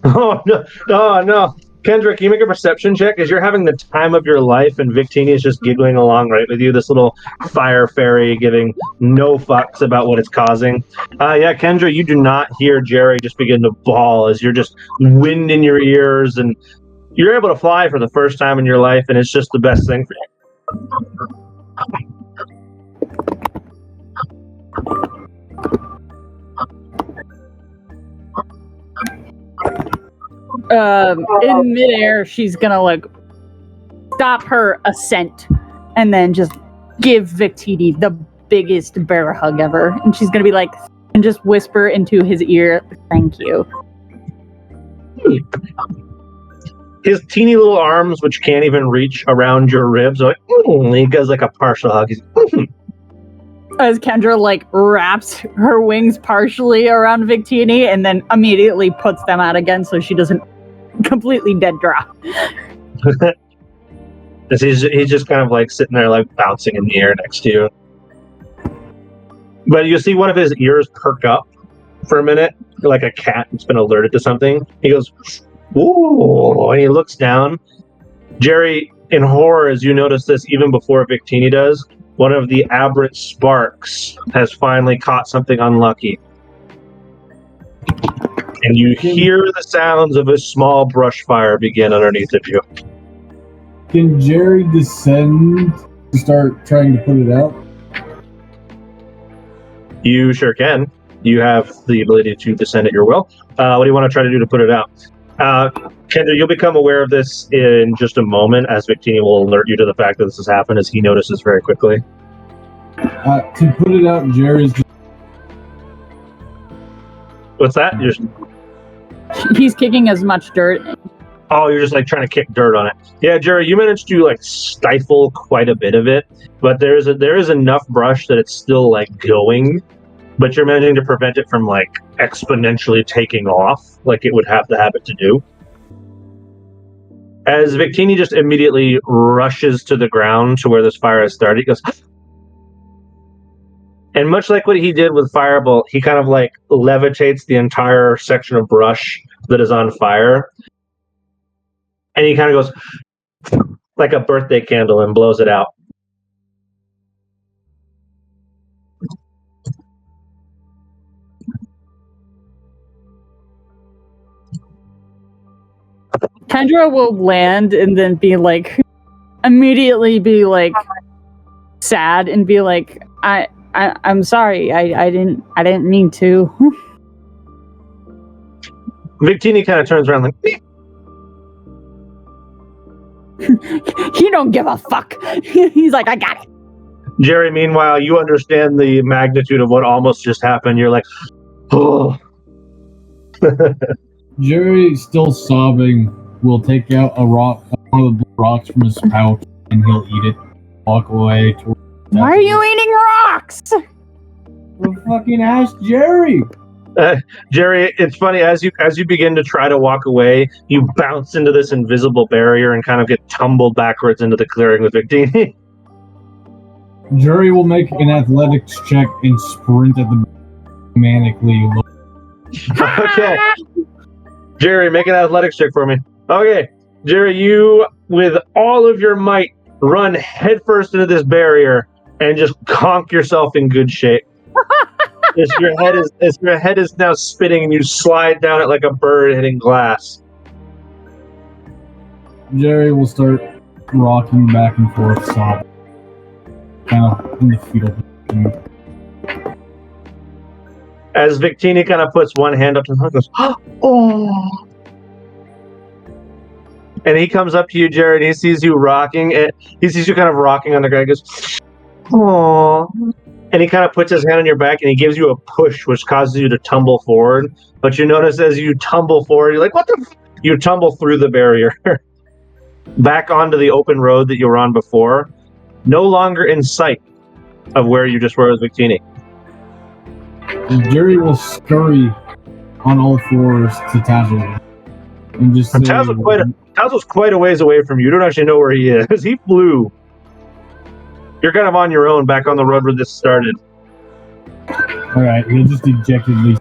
Oh, no. Kendra, can you make a perception check? As you're having the time of your life and Victini is just giggling along right with you, this little fire fairy giving no fucks about what it's causing. Yeah, Kendra, you do not hear Jerry just begin to bawl as you're just wind in your ears, and you're able to fly for the first time in your life, and it's just the best thing for you. In midair, she's gonna like stop her ascent and then just give Victini the biggest bear hug ever, and she's gonna be like, and just whisper into his ear, "Thank you." His teeny little arms, which can't even reach around your ribs, are like, he does like a partial hug. He's, As Kendra like wraps her wings partially around Victini and then immediately puts them out again so she doesn't completely dead drop. he's just kind of like sitting there like bouncing in the air next to you. But you see one of his ears perk up for a minute, like a cat that's been alerted to something. He goes, ooh, and he looks down. Jerry, in horror, as you notice this even before Victini does, one of the aberrant sparks has finally caught something unlucky. And you hear the sounds of a small brush fire begin underneath of you. Can Jerry descend to start trying to put it out? You sure can. You have the ability to descend at your will. What do you want to try to do to put it out? Kendra, you'll become aware of this in just a moment, as Victini will alert you to the fact that this has happened, as he notices very quickly. To put it out, Jerry's just... What's that? He's kicking as much dirt. Oh, you're just like trying to kick dirt on it. Yeah, Jerry, you managed to like stifle quite a bit of it, but there is enough brush that it's still like going, but you're managing to prevent it from like exponentially taking off like it would have the habit to do. As Victini just immediately rushes to the ground to where this fire has started, he goes, and much like what he did with Firebolt, he kind of like levitates the entire section of brush that is on fire. And he kind of goes like a birthday candle and blows it out. Kendra will land and then be like, immediately be like sad and be like, I'm sorry, I didn't mean to. Victini kind of turns around like, He don't give a fuck. He's like, I got it. Jerry, meanwhile, you understand the magnitude of what almost just happened. You're like, oh. Jerry, still sobbing, will take out a rock, one of the rocks from his pouch, and he'll eat it. Walk away. Why are you eating rocks? Well, fucking ask Jerry. Jerry, it's funny, as you begin to try to walk away, you bounce into this invisible barrier and kind of get tumbled backwards into the clearing with Victini. Jerry will make an athletics check and sprint at the manically. Okay. Jerry, make an athletics check for me. Okay, Jerry, you, with all of your might, run headfirst into this barrier and just conk yourself in good shape. As your head is now spinning and you slide down it like a bird hitting glass. Jerry will start rocking back and forth, sobbing, kind of in the fetal position. As Victini kind of puts one hand up to him and goes, oh. And he comes up to you, Jared, and he sees you rocking, and he sees you kind of rocking on the ground. He goes, oh. And he kind of puts his hand on your back and he gives you a push, which causes you to tumble forward. But you notice as you tumble forward, you're like, what the? You tumble through the barrier back onto the open road that you were on before, no longer in sight of where you just were with Victini. Jerry will scurry on all fours to Tazzle and just say, Tazzle's quite a ways away from you. You don't actually know where he is. He flew. You're kind of on your own back on the road where this started. Alright, he'll just dejectedly.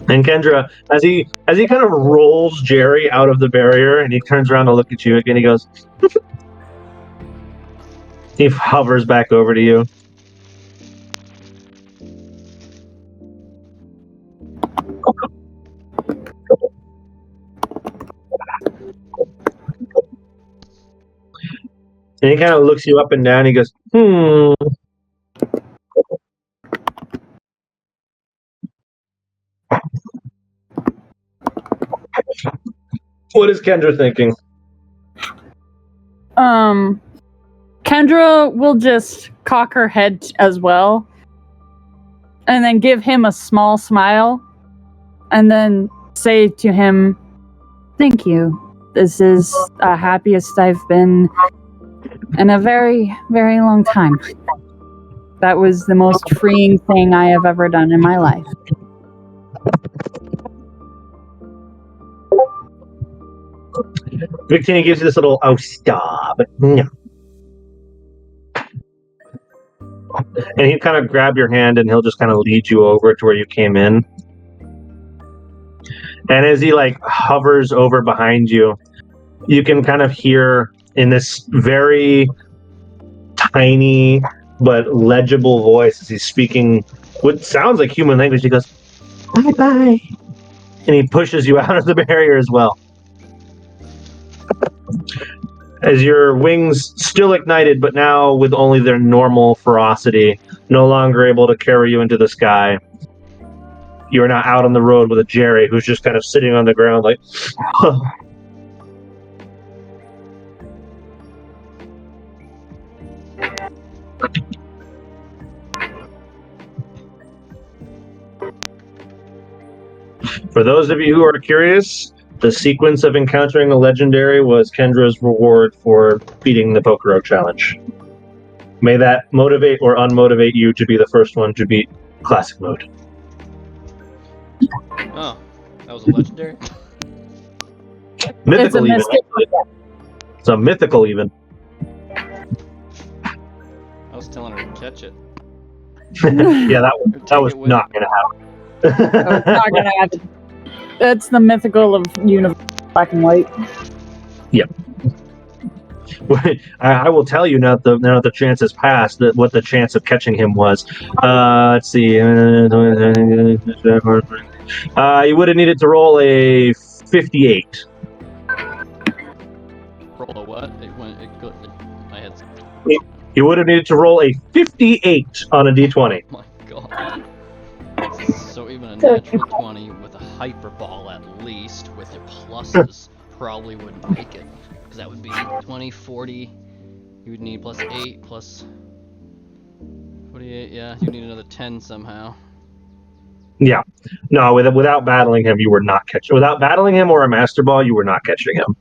And Kendra, as he kind of rolls Jerry out of the barrier and he turns around to look at you again, he goes, he hovers back over to you. And he kind of looks you up and down. He goes, What is Kendra thinking? Kendra will just cock her head as well, and then give him a small smile, and then say to him, "Thank you. This is the happiest I've been in a very, very long time. That was the most freeing thing I have ever done in my life." Victini gives you this little, oh, stop. No. And he'll kind of grab your hand and he'll just kind of lead you over to where you came in. And as he like hovers over behind you, you can kind of hear in this very tiny but legible voice as he's speaking what sounds like human language. He goes, bye-bye. And he pushes you out of the barrier as well. As your wings still ignited, but now with only their normal ferocity, no longer able to carry you into the sky. You are now out on the road with a Jerry who's just kind of sitting on the ground like, For those of you who are curious, the sequence of encountering a legendary was Kendra's reward for beating the Pokero challenge. May that motivate or unmotivate you to be the first one to beat Classic Mode. Oh, that was a legendary? Mythical even. It's a mythical even. I was telling her to catch it. Yeah, that was not going to happen. It's not gonna happen. That's the mythical of universe black and white. Yep. I will tell you now that the chance has passed that what the chance of catching him was. Let's see. You would have needed to roll a 58. Roll a what? My head's... You would have needed to roll a 58 on a d20. Oh my god. So even a natural 20 with a hyperball at least, with your pluses, probably wouldn't make it. Because that would be 20, 40. You would need plus 8, plus 48. Yeah, you need another 10 somehow. Yeah. No, without battling him, you were not catching. Without battling him or a Master Ball, you were not catching him.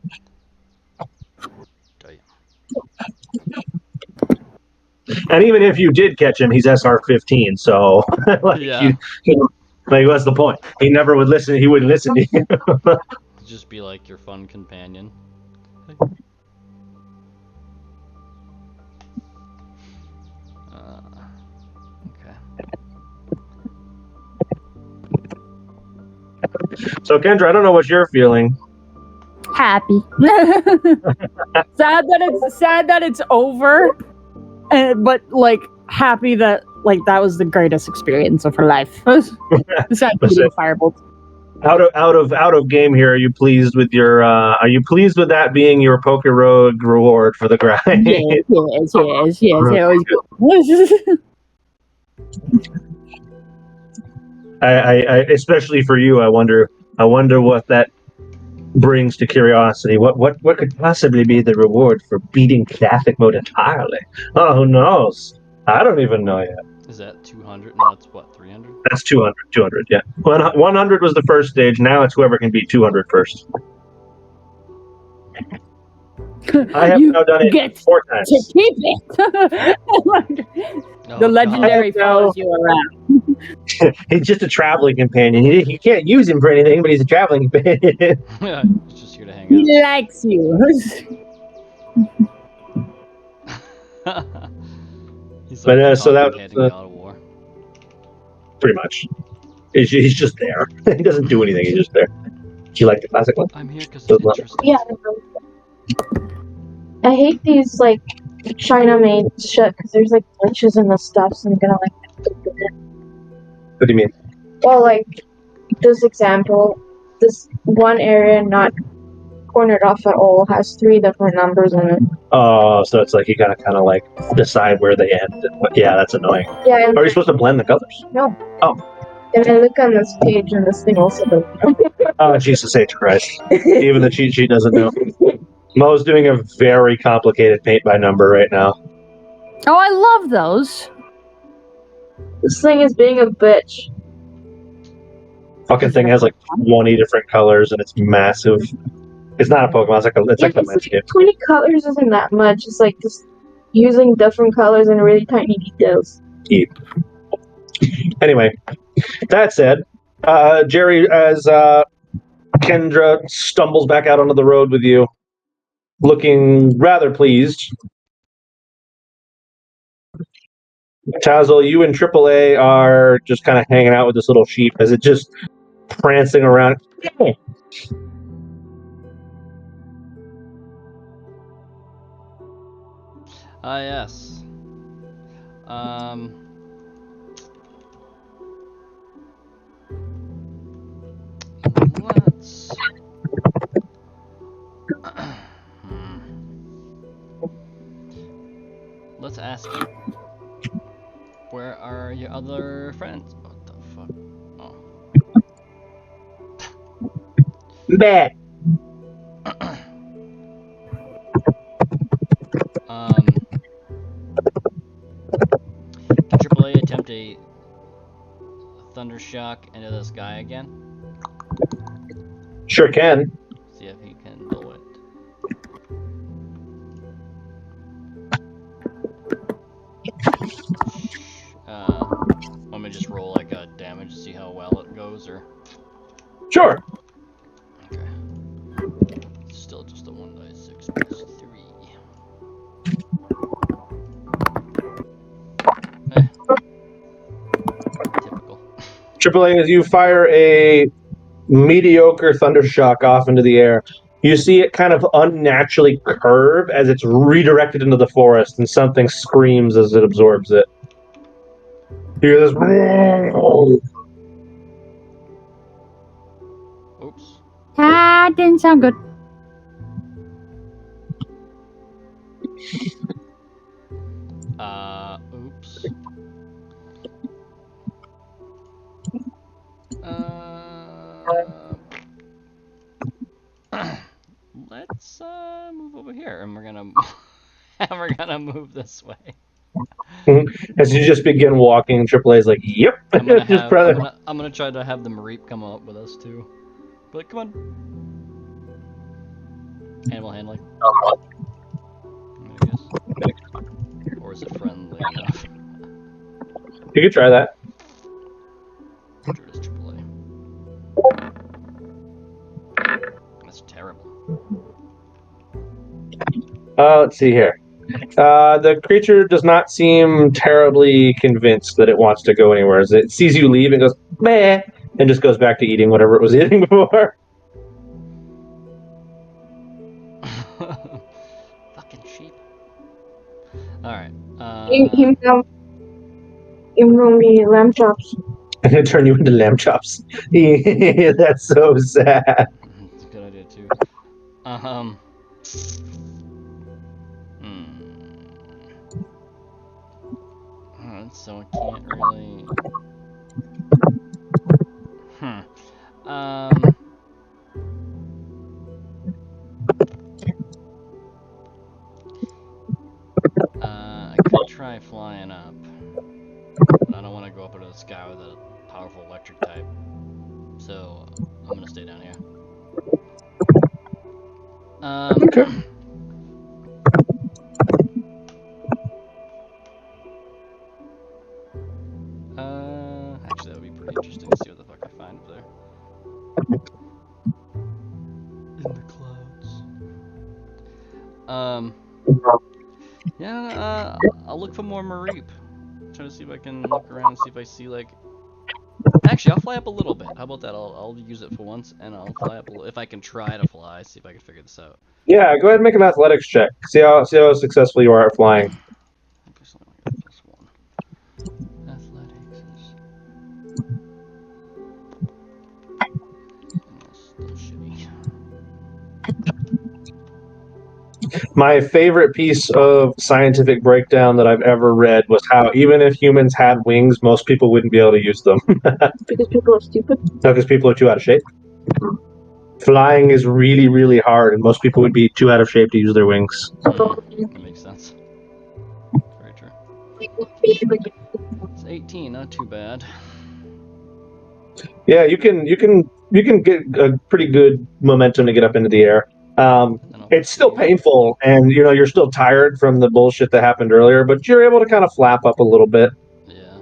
And even if you did catch him, he's SR-15, so like, yeah. Like, what's the point? He never would listen. He wouldn't listen to you. Just be like your fun companion. Okay. So Kendra, I don't know what you're feeling. Happy. sad that it's over, but like happy that like that was the greatest experience of her life. Besides Listen. eating firebolts. Out of game here. Are you pleased with your? Are you pleased with that being your Poke Road reward for the grind? Yes. It was good. I especially for you. I wonder what that brings to curiosity. What could possibly be the reward for beating classic mode entirely? Oh, who knows? I don't even know yet. Is that 200? No, it's what, 300? That's 200. 200, yeah. 100 was the first stage. Now it's whoever can beat 200 first. I have now done it get 4 times. to keep it. The legendary follows you around. He's just a traveling companion. He can't use him for anything, but he's a traveling companion. Yeah, he's just here to hang out. He likes you. He's But, like so that complicating was, God of War. Pretty much. He's just there. He doesn't do anything. He's just there. Do you like the classic one? I'm here because Does it's not- interesting. Yeah. I hate these like China made shit because there's like glitches in the stuff, so I'm gonna like. What do you mean? Well, like this example, this one area not cornered off at all has 3 different numbers in it. Oh, so it's like you gotta kind of like decide where they end. Yeah, that's annoying. Yeah, and, Are you supposed to blend the colors? and I look on this page and this thing also doesn't. Oh, Jesus H. Christ. Even the cheat sheet doesn't know. Mo's doing a very complicated paint by number right now. Oh, I love those. This thing is being a bitch. Fucking thing has like 20 different colors and it's massive. It's not a Pokemon, it's like a It's landscape. like 20 colors isn't that much. It's like just using different colors and really tiny details. Anyway, that said, Jerry, as Kendra stumbles back out onto the road with you, looking rather pleased. Tazzle, you and AAA are just kind of hanging out with this little sheep as it just prancing around. Ah, yes. Let's. Let's ask you. Where are your other friends? What the fuck? Oh. Bad. Can AAA attempt a thunder shock into this guy again? Sure can. See if he can do it. Let me just roll like a damage to see how well it goes, or Sure. okay. Still just a 1d6 plus 3. Typical. AAA, as you fire a mediocre thunder shock off into the air, you see it kind of unnaturally curve as it's redirected into the forest, and something screams as it absorbs it. You hear this. Oops. Ah, didn't sound good. Oops. Let's move over here, and we're gonna move this way. As you just begin walking, AAA's like, "Yep." I'm gonna, Just have, brother. I'm gonna try to have the Mareep come up with us too. But come on. Animal handling. I guess. Or is it friendly enough? You could try that. Sure it is AAA. That's terrible. Let's see here. The creature does not seem terribly convinced that it wants to go anywhere. As it sees you leave, it goes, meh, and just goes back to eating whatever it was eating before. Fucking sheep. Alright. He me lamb chops. And it turn you into lamb chops. That's so sad. It's a good idea too. Alright, so I can't really. I could try flying up, but I don't want to go up into the sky with a powerful electric type. So I'm gonna stay down here. Okay. Actually, that would be pretty interesting to see what the fuck I find up there. In the clouds. Yeah, I'll look for more Mareep. Try to see if I can look around and see if I see, like... Actually, I'll fly up a little bit. How about that? I'll use it for once, and I'll fly up a little... If I can try to fly, see if I can figure this out. Yeah, go ahead and make an athletics check. See how successful you are at flying. +1. Athletics is... Still shitty. My favorite piece of scientific breakdown that I've ever read was how even if humans had wings, most people wouldn't be able to use them. Because people are stupid. No, because people are too out of shape. Flying is really, really hard, and most people would be too out of shape to use their wings. That makes sense. Very true. It's 18, not too bad. Yeah, you can get a pretty good momentum to get up into the air. It's still painful, and you're still tired from the bullshit that happened earlier, but you're able to kind of flap up a little bit. Yeah.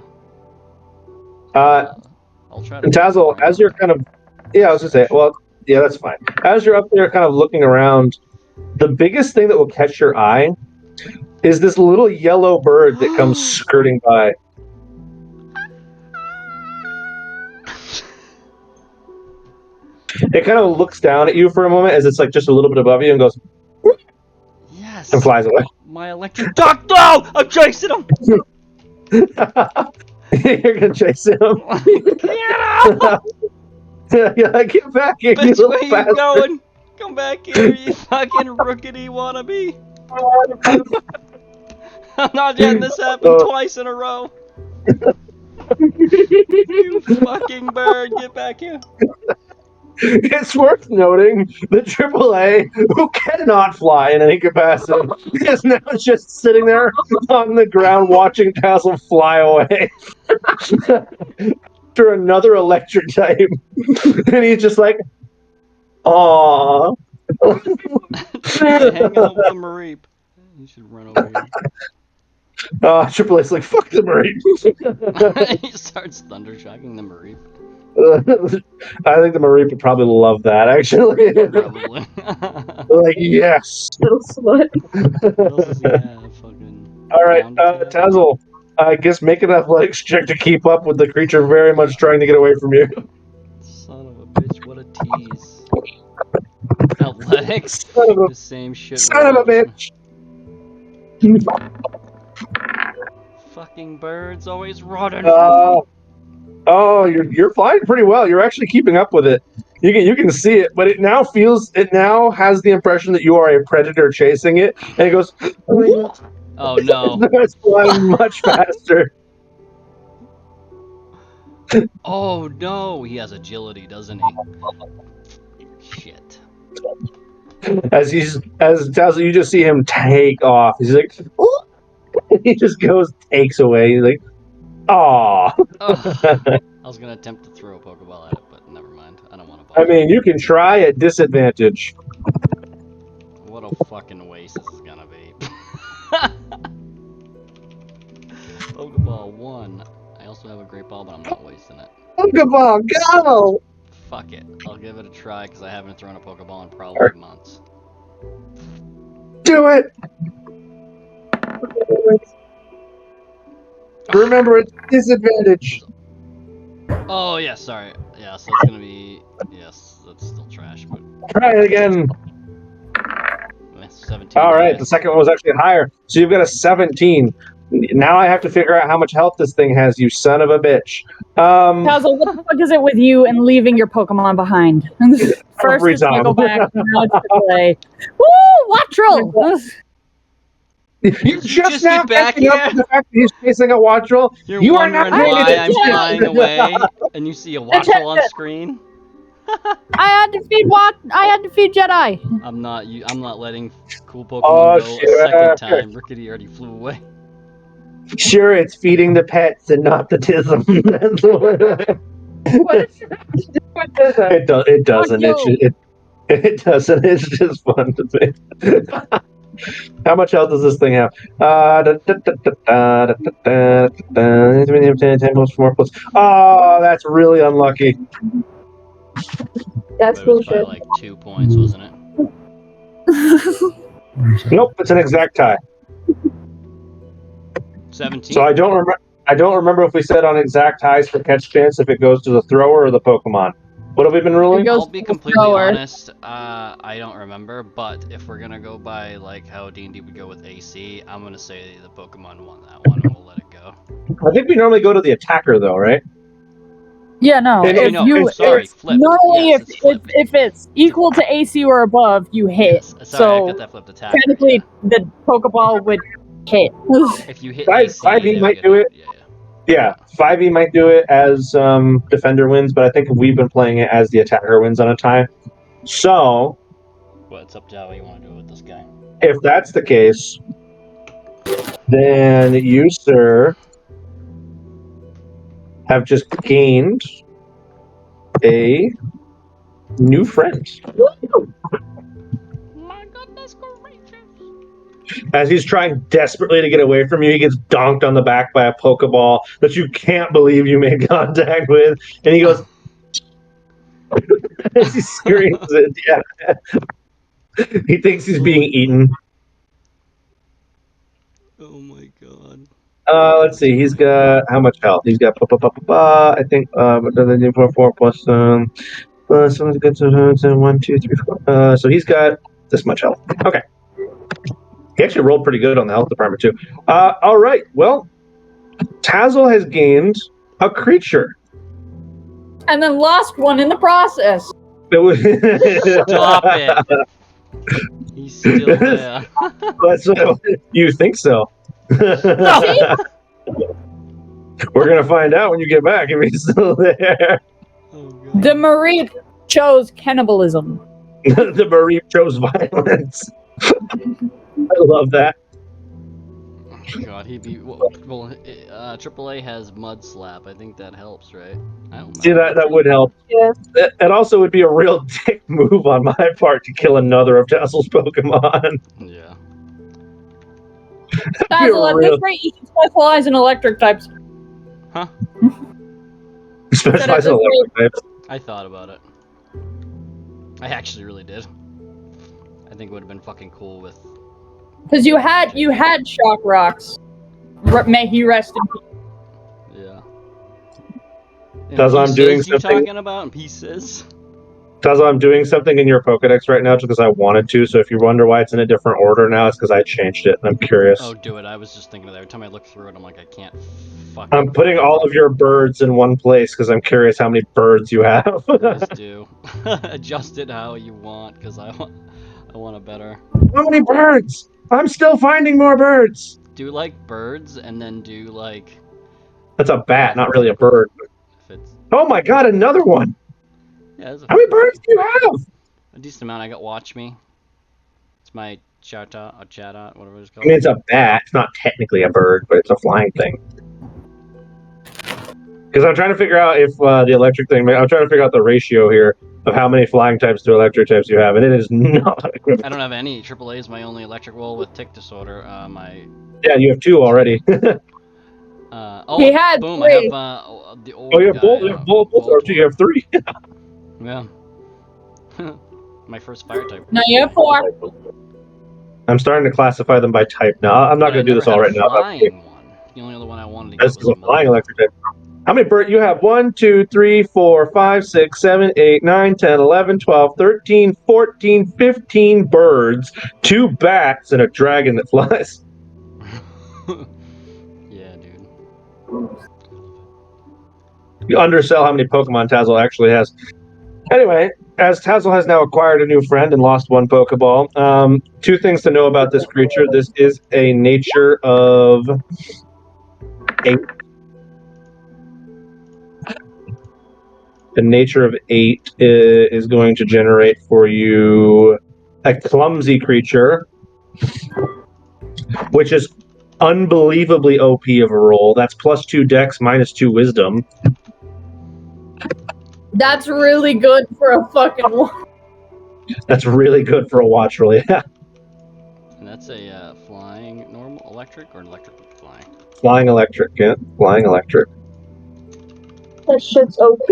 I'll try to. And Tazzle, as you're kind of, I was gonna say, well, yeah, that's fine. As you're up there, kind of looking around, the biggest thing that will catch your eye is this little yellow bird that comes skirting by. It kind of looks down at you for a moment as it's like just a little bit above you and goes, yes, and flies away. My electric duck! No! I'm chasing him! You're gonna chase him? Get out! Yeah, get back here, Bitch, you where you bastard. going? Come back here, you fucking rookity wannabe! I'm not letting this happen twice in a row! You fucking bird, get back here! It's worth noting that AAA, who cannot fly in any capacity, is now just sitting there on the ground watching Tazzle fly away after another electric type. And he's just like, aww. Hang out with the Mareep. You should run over here. AAA's like, fuck the Marine. He starts thundershocking the Mareep. I think the Marine would probably love that, actually. Probably. Like, yes. Little slut. What else does he have? Fucking. Alright, Tazzle, I guess make an athletics check to keep up with the creature very much trying to get away from you. Son of a bitch, what a tease. Athletics? The same shit. Son of a bitch! Fucking birds always running. Oh, you're flying pretty well. You're actually keeping up with it. You can see it, but it now has the impression that you are a predator chasing it, and it goes. Oh no! It's flying much faster. Oh no! He has agility, doesn't he? Shit. As Tazzle, you just see him take off. He's like, he just takes away. He's like, aw. I was gonna attempt to throw a Pokeball at it, but never mind. I don't want to. I mean, you can try at disadvantage. What a fucking waste this is gonna be. Pokeball 1. I also have a Great Ball, but I'm not wasting it. Pokeball, go! Fuck it. I'll give it a try because I haven't thrown a Pokeball in probably months. Do it! Remember, it's disadvantage. Oh, yeah, sorry. Yeah, so it's gonna be yes, that's still trash, but Try it again. 17. All right, the second one was actually higher. So you've got a 17. Now I have to figure out how much health this thing has, you son of a bitch. Tazzle, what the fuck is it with you and leaving your Pokemon behind? First Every it's Nickelback, time. now it's AAA. Woo! Wattrel! You Did you just just now get back catching up here? to the fact that he's chasing a Wattrel. You're You are wondering not paying why I'm attention. flying away and you see a Wattrel on screen? I had to feed Jedi. I'm not letting cool Pokemon Oh, go shit. a second time. Rickety already flew away. Sure, it's feeding the pets and not the tism. That's what What does it have to do with this? it doesn't. It doesn't. It's just fun to think. How much health does this thing have? 10 plus 4 plus. Oh, that's really unlucky. That's But it was by bullshit. like 2 points, wasn't it? Nope, it's an exact tie. 17. So I don't remember if we said on exact ties for catch chance if it goes to the thrower or the Pokemon. What have we been ruling? It goes I'll be to the completely thrower. honest. I don't remember, but if we're gonna go by like how D&D would go with AC, I'm gonna say the Pokemon won that one, and we'll let it go. I think we normally go to the attacker though, right? Yeah, no. Hey, If no, you sorry, flipped. normally Yes, it's flipped. if it's equal to AC or above, you hit. Yes, sorry, I So got that flipped attack. technically, the Pokeball would hit. If you hit 5e AC, might do it. Yeah. Yeah, 5e might do it as defender wins, but I think we've been playing it as the attacker wins on a tie. So, Well, it's up to how you want to do it with this guy. if that's the case, then you, sir, have just gained a new friend. My goodness gracious. As he's trying desperately to get away from you, he gets donked on the back by a Pokeball that you can't believe you made contact with, and he goes as he screams it. Yeah. He thinks he's being eaten. Oh my god. Let's see. He's got how much health? He's got I think 4 plus someone's got 1, 2, 3, 4. So he's got this much health. Okay. He actually rolled pretty good on the health department too. All right. Well, Tazzle has gained a creature. And then lost one in the process. Stop it. He's still there. That's what you think so. See? We're gonna find out when you get back if he's still there. Oh god. The Marie chose cannibalism. The Marie chose violence. I love that. Oh god, he'd be well. AAA has Mud Slap. I think that helps, right? I don't know. See, that would help. Yeah. That also would be a real dick move on my part to kill another of Tazzle's Pokemon. Yeah. Tazzle, at this rate, you can specialize in electric types. Huh? Specialize in electric types. I thought about it. I actually really did. I think it would have been fucking cool with. Because you had shock rocks. May he rest in peace. Yeah. Tazzle, I'm doing You something. talking about in pieces? Tazzle, I'm doing something in your Pokedex right now just because I wanted to. So if you wonder why it's in a different order now, it's because I changed it, and I'm curious. Oh, do it. I was just thinking of that. Every time I look through it, I'm like, I can't. Fuck. I'm putting all of your birds in one place because I'm curious how many birds you have. Please do. Adjust it how you want, because I want a better. How many birds? I'm still finding more birds. Do like birds, and then do like. That's a bat, not really a bird. If it's. Oh my god, another one! Yeah, How many birds do you have? a decent amount. I got Watch Me. It's my Chata, whatever it's I called. mean, it's a bat. It's not technically a bird, but it's a flying thing. Because I'm trying to figure out if the electric thing. I'm trying to figure out the ratio here of how many flying types to electric types you have, and it is not equivalent. I don't have any. AAA is my only electric roll with tick disorder. Yeah, you have 2 already. He had boom! 3. I have the old. Oh, you have guy, both. You have both, or do you have 3? Yeah. My first fire type. No, you have 4. I'm starting to classify them by type now. I'm not going to do this all right now. Flying one. The only other one I wanted to get This was is a flying electric type. How many birds? You have 1, 2, 3, 4, 5, 6, 7, 8, 9, 10, 11, 12, 13, 14, 15 birds, 2 bats, and a dragon that flies. Yeah, dude. You undersell how many Pokemon Tazzle actually has. Anyway, as Tazzle has now acquired a new friend and lost 1 Pokeball, 2 things to know about this creature. This is a nature of 8. The nature of 8 is going to generate for you a clumsy creature, which is unbelievably OP of a roll. That's +2 Dex, -2 Wisdom. That's really good for a fucking one. That's really good for a watch roll. Yeah, And that's a flying normal electric or electric flying? flying electric. Yeah, flying electric. That shit's OP.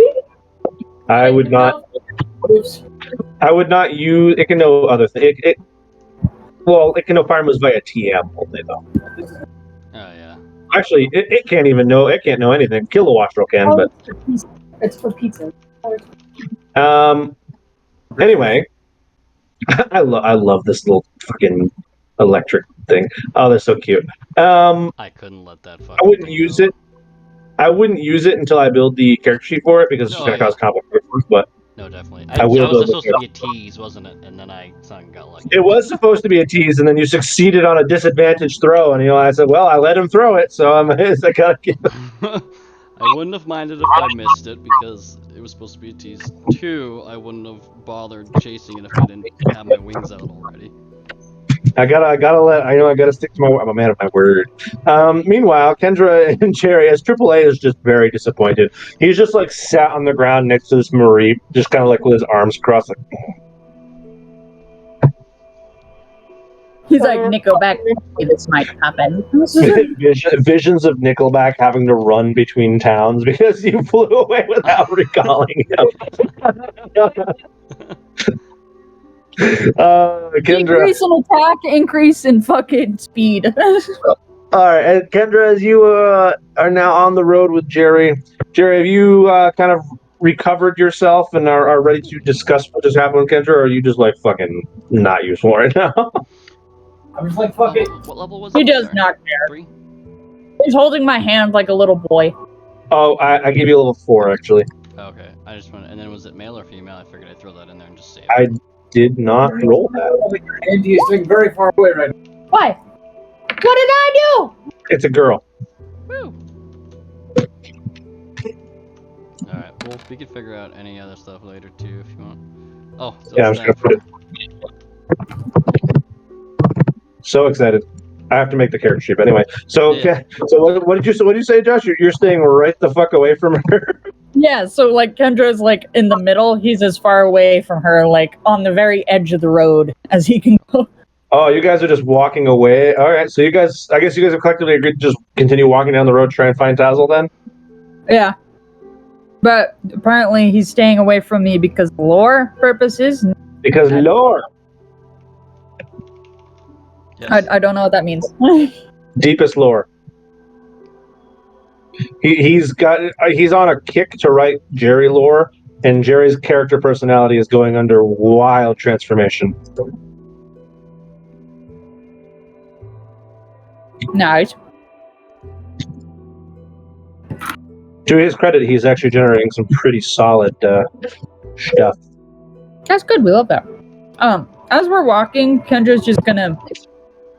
I would not. I would not use. It can know other things. Well, it can know fire moves via TM only though. Oh yeah. Actually, it can't even know. It can't know anything. Kilowattrel can, but It's for pizza. Anyway, I love this little fucking electric thing. Oh, they're so cute. I couldn't let that fucking I wouldn't thing use go. it. I wouldn't use it until I build the character sheet for it because it's No, going to yeah. cause complications. But No, definitely. I will That was build supposed to it. be a tease, wasn't it? And then I got lucky. It was supposed to be a tease, and then you succeeded on a disadvantaged throw, and I said, "Well, I let him throw it, so I gotta get." I wouldn't have minded if I missed it because it was supposed to be a tease. 2, I wouldn't have bothered chasing it if I didn't have my wings out already. I gotta stick to I'm a man of my word. Meanwhile, Kendra and Cherry, as AAA is just very disappointed. He's just like sat on the ground next to this Marie, just kind of like with his arms crossed. Like, He's like, Nickelback, this might happen. visions of Nickelback having to run between towns because you flew away without recalling him. Kendra. Decrease in attack, increase in fucking speed. All right, and Kendra, as you are now on the road with Jerry, have you kind of recovered yourself and are ready to discuss what just happened with Kendra, or are you just like fucking not useful right now? I'm just like, fuck it. What level was He it? does Sorry. not care. 3? He's holding my hand like a little boy. Oh, I gave you a level 4 actually. Okay. I just wanted. And then was it male or female? I figured I'd throw that in there and just say it. I did not roll that. Andy is sitting very far away right now. Why? What did I do? It's a girl. Woo! Alright, well, we can figure out any other stuff later too if you want. Oh, so Yeah, I'm just gonna put it. So excited! I have to make the character sheet anyway. So, Yeah. so what did you say, Josh? You're staying right the fuck away from her. Yeah, so like Kendra's like in the middle. He's as far away from her, like on the very edge of the road as he can go. Oh, you guys are just walking away. All right, so I guess you guys have collectively agreed to just continue walking down the road, try and find Tazzle then? Yeah. But apparently he's staying away from me because of lore purposes. Because lore. Yes. I don't know what that means. Deepest lore. He's on a kick to write Jerry lore, and Jerry's character personality is going under wild transformation. Nice. To his credit, he's actually generating some pretty solid stuff. That's good. We love that. As we're walking, Kendra's just gonna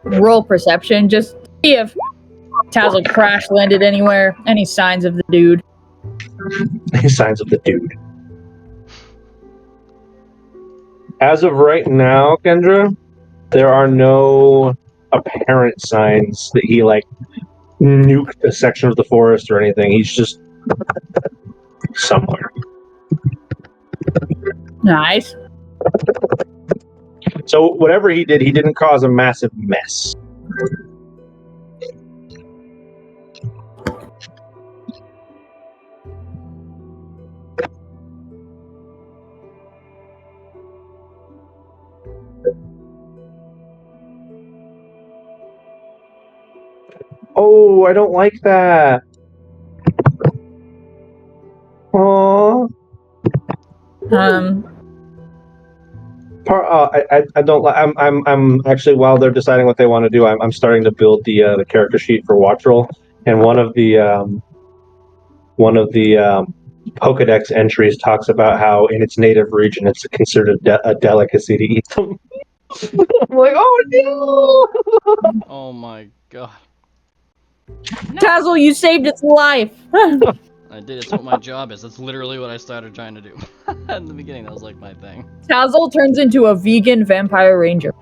roll perception, just see if Tazzle crash landed anywhere. Any signs of the dude? Any signs of the dude? As of right now, Kendra, there are no apparent signs that he like nuked a section of the forest or anything. He's just somewhere. Nice. So whatever he did, he didn't cause a massive mess. Oh, I don't like that. I don't. I'm actually, while they're deciding what they want to do, I'm starting to build the character sheet for Watch Roll, and one of the Pokedex entries talks about how in its native region it's considered a delicacy to eat them. I'm like, oh no! Oh my god. Tazzle, you saved its life. I did. It's what my job is. That's literally what I started trying to do. In the beginning, that was like my thing. Tazzle turns into a vegan vampire ranger.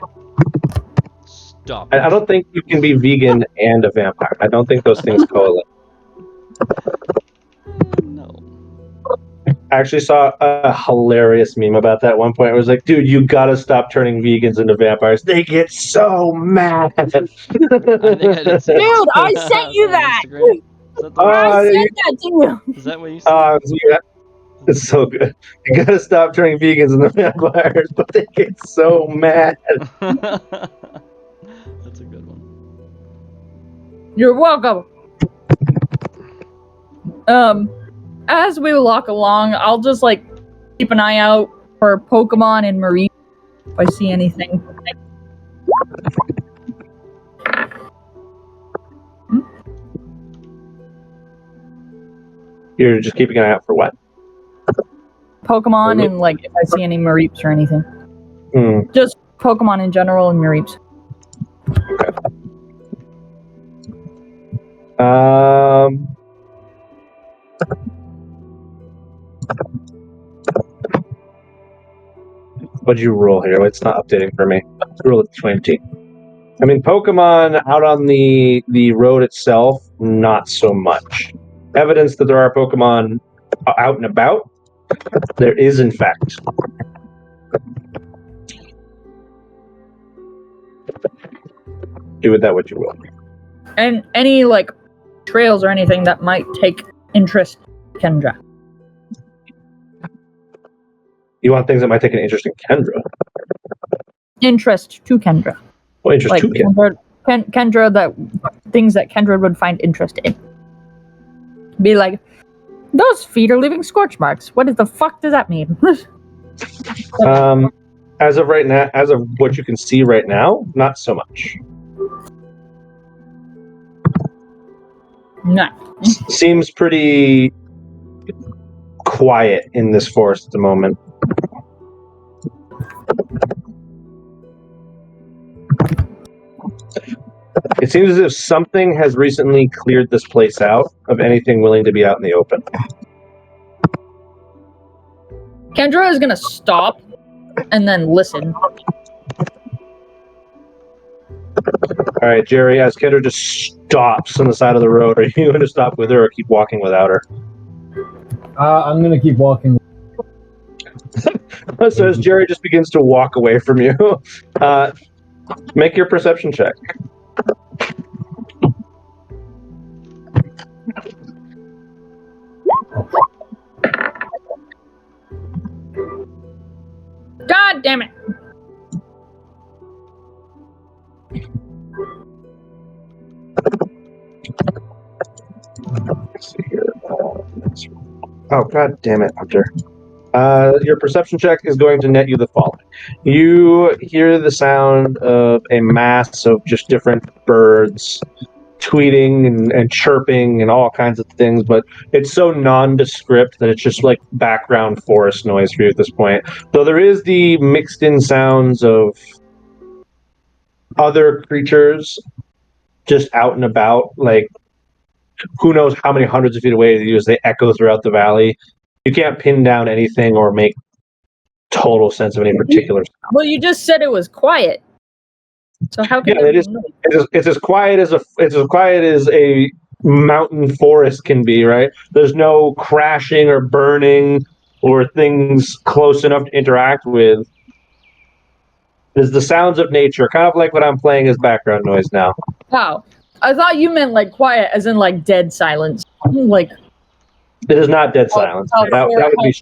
Stop. I don't think you can be vegan and a vampire. I don't think those things coalesce. No. I actually saw a hilarious meme about that at one point. It was like, dude, you gotta stop turning vegans into vampires. They get so mad. I think I did see Dude, I sent you on that. Instagram. Is that the I sent that to you. Is that what you said? Yeah, it's so good. You gotta stop turning vegans into vampires, but they get so mad. That's a good one. You're welcome. As we walk along, I'll just like keep an eye out for Pokemon and Marine if I see anything. You're just keeping an eye out for what? Pokemon and like if I see any Mareeps or anything. Just Pokemon in general and Mareeps. What'd you roll here? It's not updating for me. Roll at 20. I mean, Pokemon out on the road itself, not so much. Evidence that there are Pokemon out and about, there is in fact. Do with that what you will. And any like trails or anything that might take interest in Kendra. You want things that might take an interest in Kendra? Interest to Kendra. Well, interest Like to Kendra. Kendra, that things that Kendra would find interest in. Be like, those feet are leaving scorch marks. What the fuck does that mean? As of right now, as of what you can see right now, not so much. No. Seems pretty quiet in this forest at the moment. It seems as if something has recently cleared this place out of anything willing to be out in the open. Kendra is gonna stop and then listen. All right, Jerry, as Kendra just stops on the side of the road, are you going to stop with her or keep walking without her? I'm gonna keep walking. So as Jerry just begins to walk away from you, make your perception check. God damn it. Let's see here. Oh, god damn it, Hunter. Your perception check is going to net you the following. You hear the sound of a mass of just different birds tweeting and chirping and all kinds of things, but it's so nondescript that it's just like background forest noise for you at this point. Though there is the mixed in sounds of other creatures just out and about, like who knows how many hundreds of feet away as they echo throughout the valley. You can't pin down anything or make total sense of any particular sound. Well, you just said it was quiet. So how can it is? It's as quiet as a mountain forest can be, right? There's no crashing or burning or things close enough to interact with. There's the sounds of nature, kind of like what I'm playing as background noise now. Wow. I thought you meant like quiet as in like dead silence. Like it is not dead silence. That would be.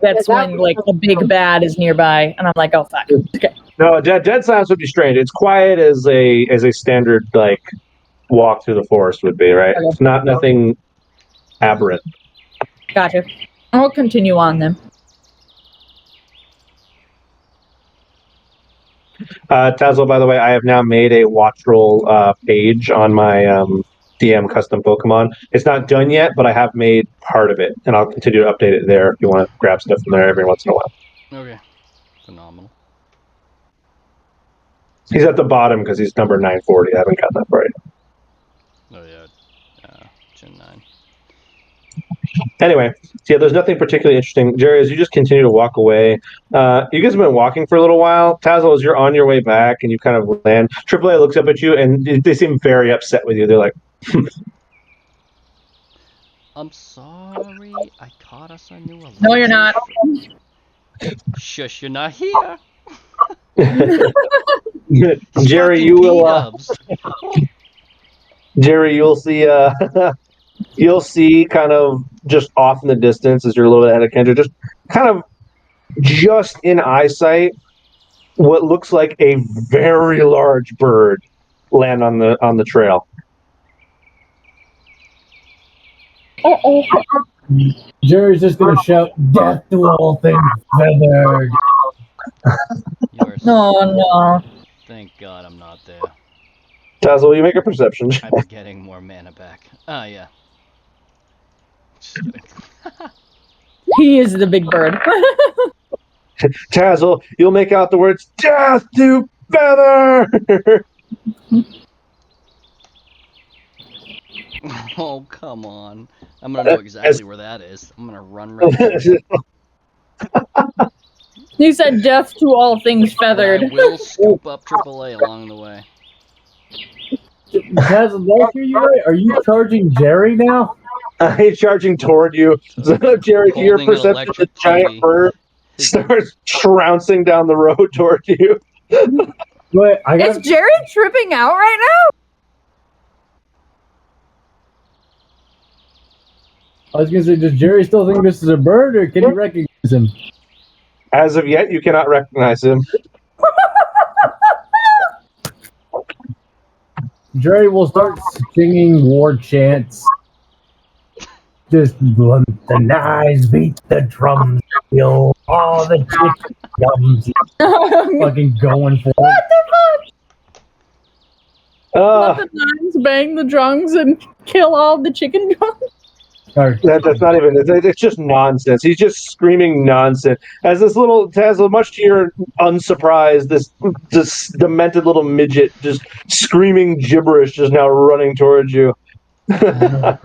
That's when like a big bad is nearby, and I'm like, oh fuck. Okay. No, dead silence would be strange. It's quiet as a standard like walk through the forest would be, right? Okay. It's not nothing aberrant. Gotcha. I'll continue on then. Tazzle, by the way, I have now made a watch roll page on my DM custom Pokemon. It's not done yet, but I have made part of it, and I'll continue to update it there if you want to grab stuff from there every once in a while. Okay. Phenomenal. He's at the bottom because he's number 940. I haven't got that right. Oh yeah. Gen 9. Anyway, so yeah, there's nothing particularly interesting. Jerry, as you just continue to walk away, you guys have been walking for a little while. Tazzle, as you're on your way back and you kind of land, AAA looks up at you and they seem very upset with you. They're like, I'm sorry. I caught us a new No, you're not. Shush, you're not here. Jerry, you will. Jerry, you'll see. You'll see, kind of just off in the distance as you're a little bit ahead of Kendra, just in eyesight, what looks like a very large bird land on the trail. Uh-oh. Jerry's just gonna shout, "Death to all things feathered!" You are No. Thank God I'm not there. Tazzle, you make a perception. I'd be getting more mana back. Ah, yeah. Just kidding. He is the big bird. Tazzle, you'll make out the words "Death to Feather." Oh, come on. I'm gonna know exactly where that is. I'm gonna run right there. You said death to all things feathered. I will scoop up AAA along the way. Tazzle, did I hear you right? Are you charging Jerry now? He's charging toward you. So, Jerry, to your Holding an perception, the electric giant TV. bird starts trouncing down the road toward you. Wait, I Is got. Jerry tripping out right now? I was gonna say, does Jerry still think this is a bird, or can he recognize him? As of yet, you cannot recognize him. Jerry will start singing war chants. Just blunt the knives, beat the drums, kill all the chicken yums. Fucking going for it. What the fuck? Let the knives bang the drums and kill all the chicken drums? That's not even. It's just nonsense. He's just screaming nonsense. As this little Tesla, much to your unsurprise, this demented little midget just screaming gibberish, just now running towards you. I'm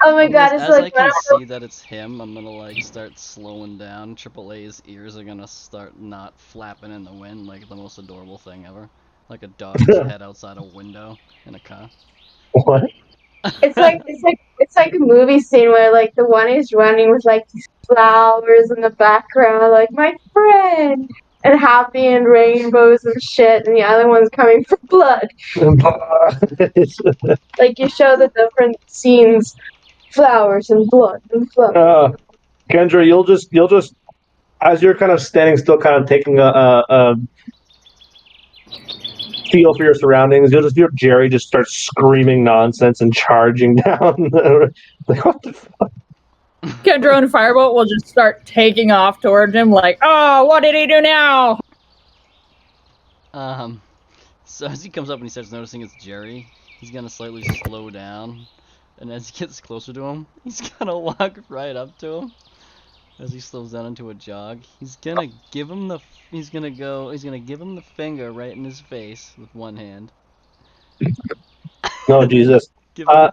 Oh my god, it's as like I can see that it's him, I'm gonna like start slowing down. AAA's ears are gonna start not flapping in the wind like the most adorable thing ever. Like a dog's head outside a window in a car. What? it's like a movie scene where like the one is running with like these flowers in the background, like my friend, and happy and rainbows and shit, and the other one's coming for blood. Like you show the different scenes, flowers and blood and flowers. Kendra, you'll just as you're kind of standing still, kind of taking a feel for your surroundings, you'll just hear Jerry just start screaming nonsense and charging down. Like, what the fuck? Kendra and Firebolt will just start taking off towards him like, oh, what did he do now? So as he comes up and he starts noticing it's Jerry, he's gonna slightly slow down, and as he gets closer to him, he's gonna walk right up to him. As he slows down into a jog, he's gonna give him the finger right in his face with one hand. Oh Jesus! Give him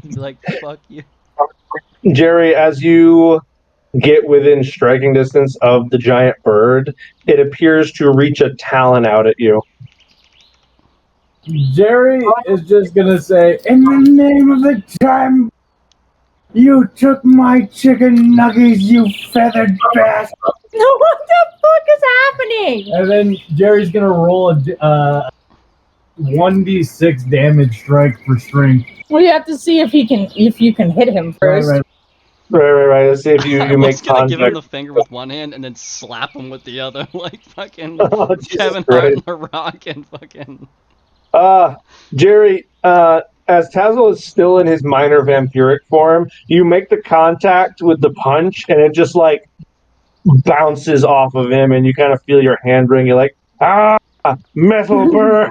be like, fuck you. Jerry, as you get within striking distance of the giant bird, it appears to reach a talon out at you. Jerry is just gonna say, "In the name of the time you took my chicken nuggets, you feathered bastard!" What the fuck is happening? And then Jerry's gonna roll a 1d6 damage strike for strength. We have to see if you can hit him first. Right. Let's see if you I make was gonna give him the contact. finger with one hand and then slap him with the other, like fucking Oh, Jesus Kevin Hart Christ. and The Rock and fucking. Jerry, as Tazzle is still in his minor vampiric form, you make the contact with the punch, and it just like bounces off of him, and you kind of feel your hand ring. You're like, ah, metal bird.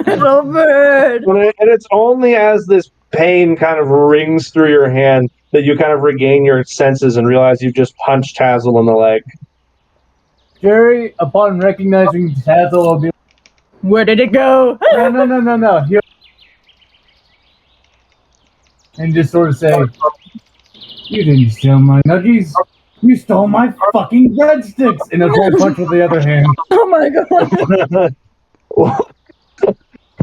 Little bird. And it's only as this pain kind of rings through your hand that you kind of regain your senses and realize you've just punched Tazzle in the leg. Jerry, upon recognizing Tazzle, will be Where did it go? no. And just sort of say, "You didn't steal my nuggies. You stole my fucking breadsticks." And a cold punch with the other hand. Oh my god.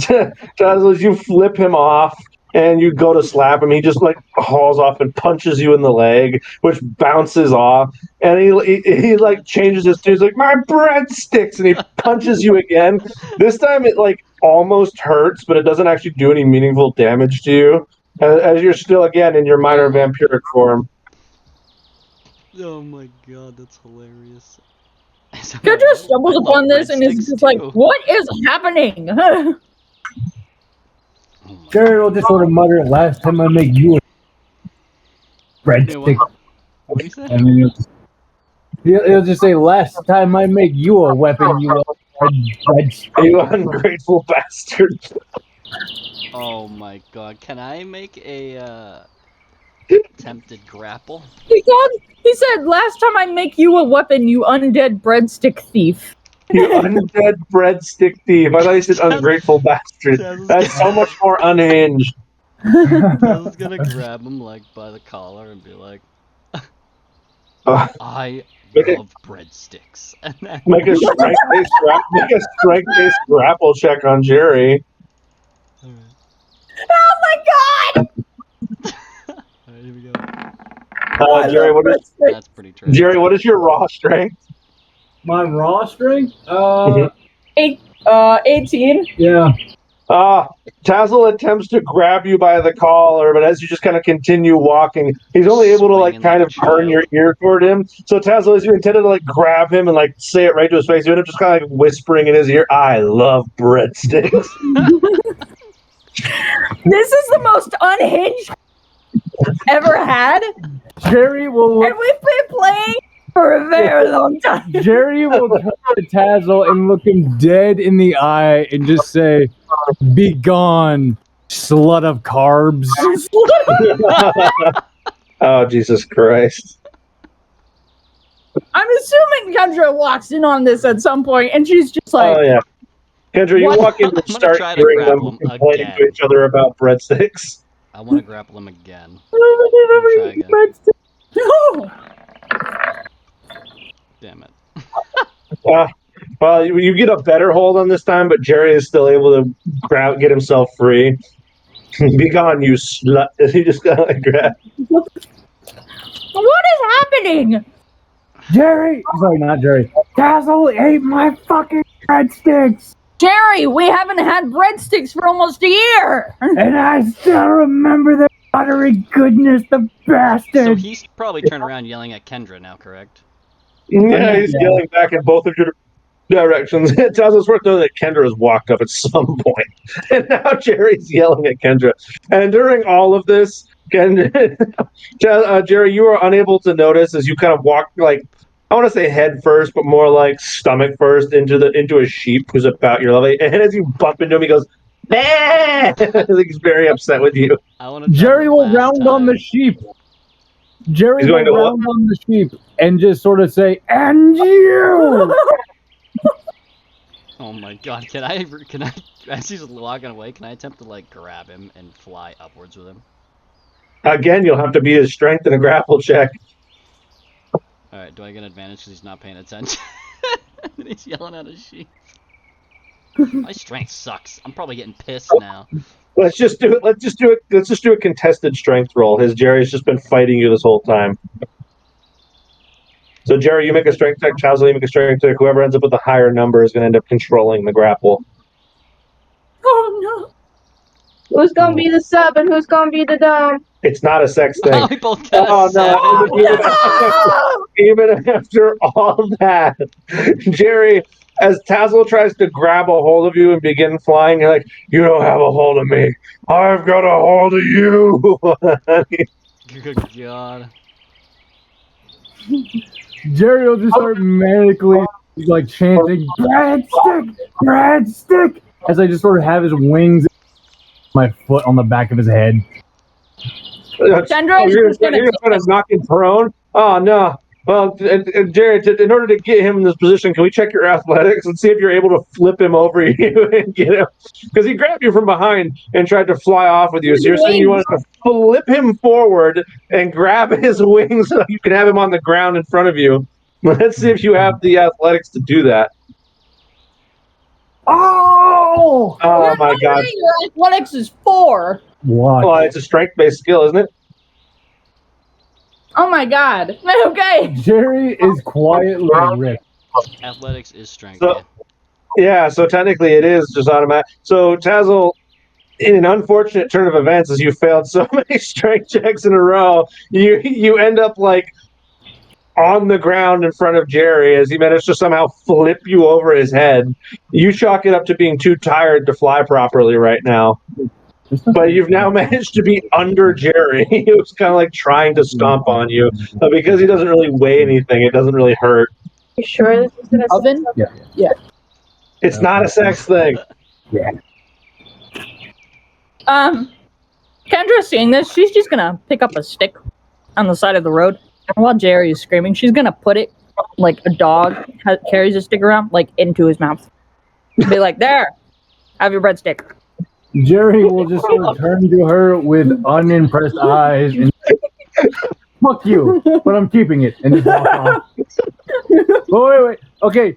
Tazzle, as you flip him off and you go to slap him, he just like hauls off and punches you in the leg, which bounces off. And he like changes his tune. He's like, my breadsticks, and he punches you again. This time it like almost hurts, but it doesn't actually do any meaningful damage to you. As you're still again in your minor vampiric form. Oh my god, that's hilarious. Kendra stumbles upon this and is just like, what is happening? Jerry will just sort of mutter, "Last time I make you a breadstick." What do you say? And then he'll just say, "Last time I make you a weapon, you breadstick." You ungrateful bastard. Oh my god, can I make a attempted grapple? He said, last time I make you a weapon, you undead breadstick thief. You undead breadstick thief. I thought you said ungrateful bastard. That's so much more unhinged. I was gonna grab him like by the collar and be like, I love breadsticks. And then Make a strength-based grapple check on Jerry. Oh my god! Alright, here we go. Jerry, That's pretty true. Jerry, what is your raw strength? My raw strength? 18. Yeah. Tazzle attempts to grab you by the collar, but as you just kind of continue walking, he's only able to like kind of turn your ear toward him. So Tazzle, as you intended to like grab him and like say it right to his face, you end up just kind of like whispering in his ear, I love breadsticks. This is the most unhinged ever had. Jerry will And we've been playing for a very long time. Jerry will turn to Tazzle and look him dead in the eye and just say, "Be gone, slut of carbs." Oh, Jesus Christ. I'm assuming Kendra walks in on this at some point, and she's just like, Oh, yeah. Kendra, you What? walk in and I'm gonna start try to hearing grab them him complaining again. to each other about breadsticks. I want to grapple him again. "Oh, Try again. no." Damn it. Well, you get a better hold on this time, but Jerry is still able to get himself free. Be gone, you slut. He just kind of like grab. What is happening? Jerry! Sorry, not Jerry. Tazzle ate my fucking breadsticks! Jerry, we haven't had breadsticks for almost a year. And I still remember the buttery goodness, the bastard! So he's probably turned around yelling at Kendra now, correct? Yeah, he's yelling back in both of your directions. It tells us worth knowing that Kendra has walked up at some point. And now Jerry's yelling at Kendra. And during all of this, Jerry, you are unable to notice as you kind of walk, like, I want to say head first, but more like stomach first into a sheep who's about your level. And as you bump into him, he goes, "Nah!" He's very upset with you. Jerry will round on the sheep. Jerry He's will going to round on the sheep and just sort of say, "And you!" Oh my god, can I, as he's walking away, can I attempt to, like, grab him and fly upwards with him? Again, you'll have to beat his strength in a grapple check. Alright, do I get an advantage because he's not paying attention? And he's yelling at his sheep. My strength sucks. I'm probably getting pissed now. Let's just do it. Let's just do a contested strength roll. Jerry's just been fighting you this whole time. So Jerry, you make a strength check. Tazzle, you make a strength check. Whoever ends up with the higher number is going to end up controlling the grapple. Oh no. Who's gonna be the sub and who's gonna be the dom? It's not a sex thing. Oh, we both got a 7. Even after all that, Jerry, as Tazzle tries to grab a hold of you and begin flying, you're like, "You don't have a hold of me. I've got a hold of you." Good god. Jerry will just start manically like chanting bread stick, as I just sort of have his wings, my foot on the back of his head. Kendra is you're just gonna going to knock him prone? Oh, no. Well, Jared, in order to get him in this position, can we check your athletics and see if you're able to flip him over you and get him? Because he grabbed you from behind and tried to fly off with you. So you're saying you wanted to flip him forward and grab his wings so you can have him on the ground in front of you. Let's see if you have the athletics to do that. Oh! Oh, my God. Your athletics is 4. What? Well, it's a strength-based skill, isn't it? Oh my god. Okay. Jerry is quietly ripped. Athletics is strength. So, yeah, so technically it is just automatic. So, Tazzle, in an unfortunate turn of events, as you failed so many strength checks in a row, you end up like on the ground in front of Jerry as he managed to somehow flip you over his head. You chalk it up to being too tired to fly properly right now. But you've now managed to be under Jerry. He was kind of like trying to stomp on you. But because he doesn't really weigh anything, it doesn't really hurt. You sure this is gonna Oven? Yeah. It's not a sex thing. Yeah. Kendra seeing this, she's just gonna pick up a stick on the side of the road. And while Jerry is screaming, she's gonna put it like a dog carries a stick around, like into his mouth. Be like, there, have your breadstick. Jerry will just sort of turn to her with unimpressed eyes and fuck you, but I'm keeping it, and just walk off. Wait. Okay.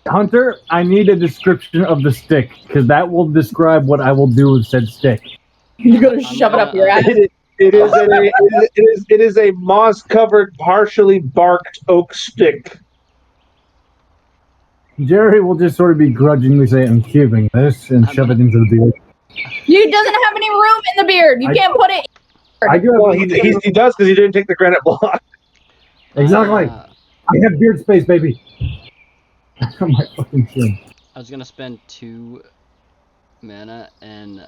Hunter, I need a description of the stick, because that will describe what I will do with said stick. You're gonna shove it up your ass. It is a moss-covered, partially barked oak stick. Jerry will just sort of begrudgingly say, I'm keeping this, and shove it into the beard. You doesn't have any room in the beard. You can't put it. I do have Well, he does because he didn't take the granite block. Exactly. I have beard space, baby. On my fucking chin. I was gonna spend 2 mana and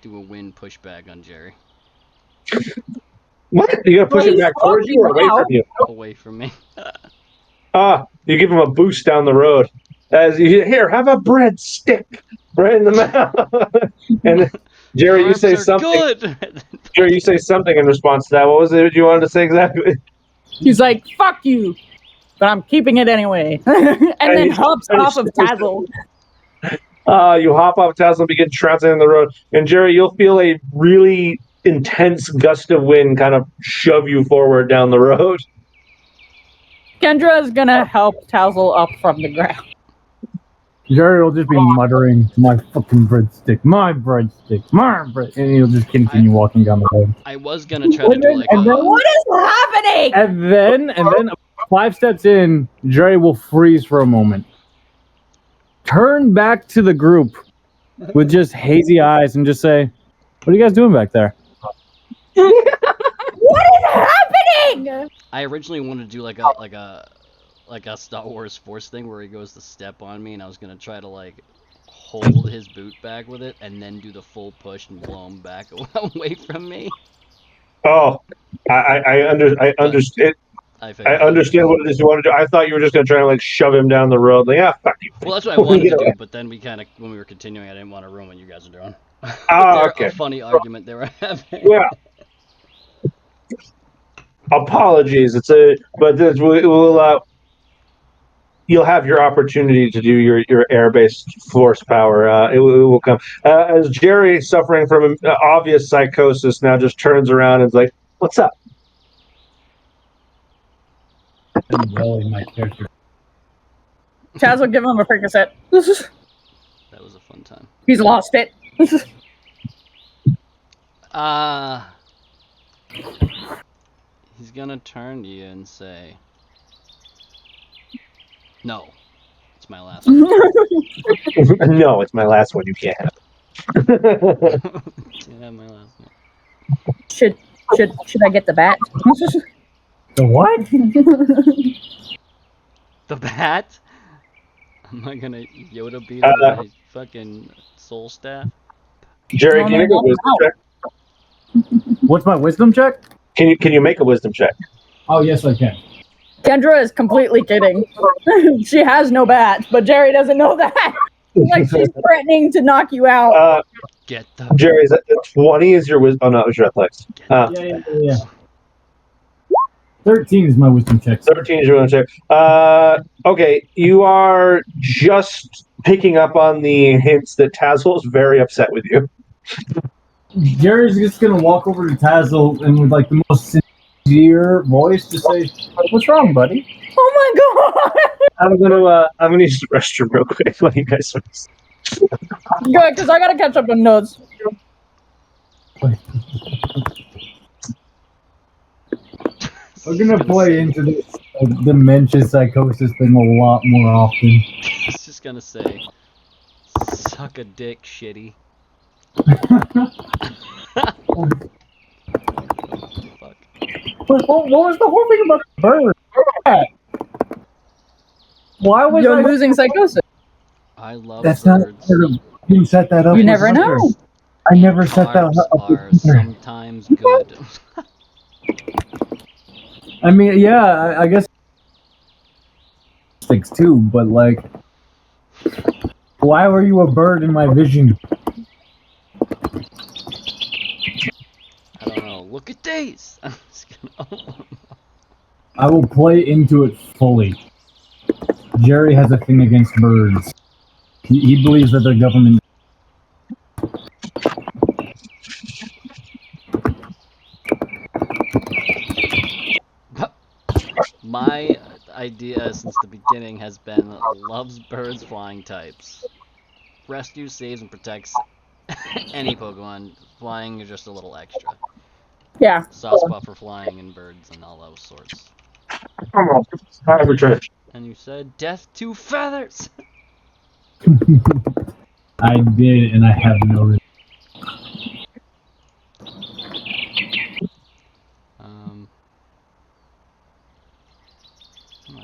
do a wind pushback on Jerry. What? You gonna push it back towards you or away from you? Away from me. You give him a boost down the road. As you here, have a bread stick right in the mouth. And Jerry, you say something. Good. Jerry, you say something in response to that. What was it you wanted to say exactly? He's like, fuck you. But I'm keeping it anyway. and then hops off of Tazzle. You hop off Tazzle and begin trouncing in the road. And Jerry, you'll feel a really intense gust of wind kind of shove you forward down the road. Kendra is gonna help Tazzle up from the ground. Jerry will just be muttering, my fucking breadstick, my breadstick, my bread, and he'll just continue walking down the road. I was gonna try to do like What is happening? And then 5 steps in, Jerry will freeze for a moment. Turn back to the group with just hazy eyes and just say, what are you guys doing back there? What is happening? I originally wanted to do like a Star Wars Force thing where he goes to step on me, and I was gonna try to like hold his boot back with it, and then do the full push and blow him back away from me. Oh, I understand. I understand what it is you want to do. I thought you were just gonna try to like shove him down the road. Like, fuck you. Well, that's what I wanted to do, but then when we were continuing, I didn't want to ruin what you guys are doing. Okay. A funny argument they were having. Yeah. Apologies. You'll have your opportunity to do your air-based force power. It will come. As Jerry, suffering from obvious psychosis, now just turns around and is like, "What's up?" I'm yelling my character. Tazzle, give him a Percocet. That was a fun time. He's lost it. He's gonna turn to you and say, "No, it's my last one." No, it's my last one. You can't have it. Can't have my last one. Should I get the bat? The what? The bat? Am I gonna Yoda beat him with my fucking soul staff? Jerry, can you make a wisdom check? What's my wisdom check? Can you make a wisdom check? Oh, yes, I can. Kendra is completely kidding. She has no bat, but Jerry doesn't know that. Like she's threatening to knock you out. Get the Jerry, is that 20 is your wisdom? Oh, no, it was your athletics. Yeah. 13 is my wisdom check. 13 is your wisdom check. Okay, you are just picking up on the hints that Tazzel's very upset with you. Jerry's just gonna walk over to Tazzle and with like the most sincere voice to say, "What's wrong, buddy?" Oh my god! I'm gonna use the restroom real quick while you guys finish. Good, because I gotta catch up on notes. We're gonna play into this dementia psychosis thing a lot more often. I was just gonna say, suck a dick, shitty. Fuck. What was the whole thing about the bird? Why was You're I losing psychosis. I love That's birds. not you set that up. You with never Hunter. know. I never set that Carbs up. with are Hunter. sometimes good. I mean, yeah, I guess sticks too, but like, why were you a bird in my vision? I don't know. Look at these. I'm just gonna I will play into it fully. Jerry has a thing against birds. He believes that their government. My idea since the beginning has been loves birds flying types. Rescues, saves, and protects any Pokemon. Flying is just a little extra. Yeah. Soft spot for flying and birds and all those sorts. Come on, I have a chance. And you said death to feathers! I did, and I have no reason.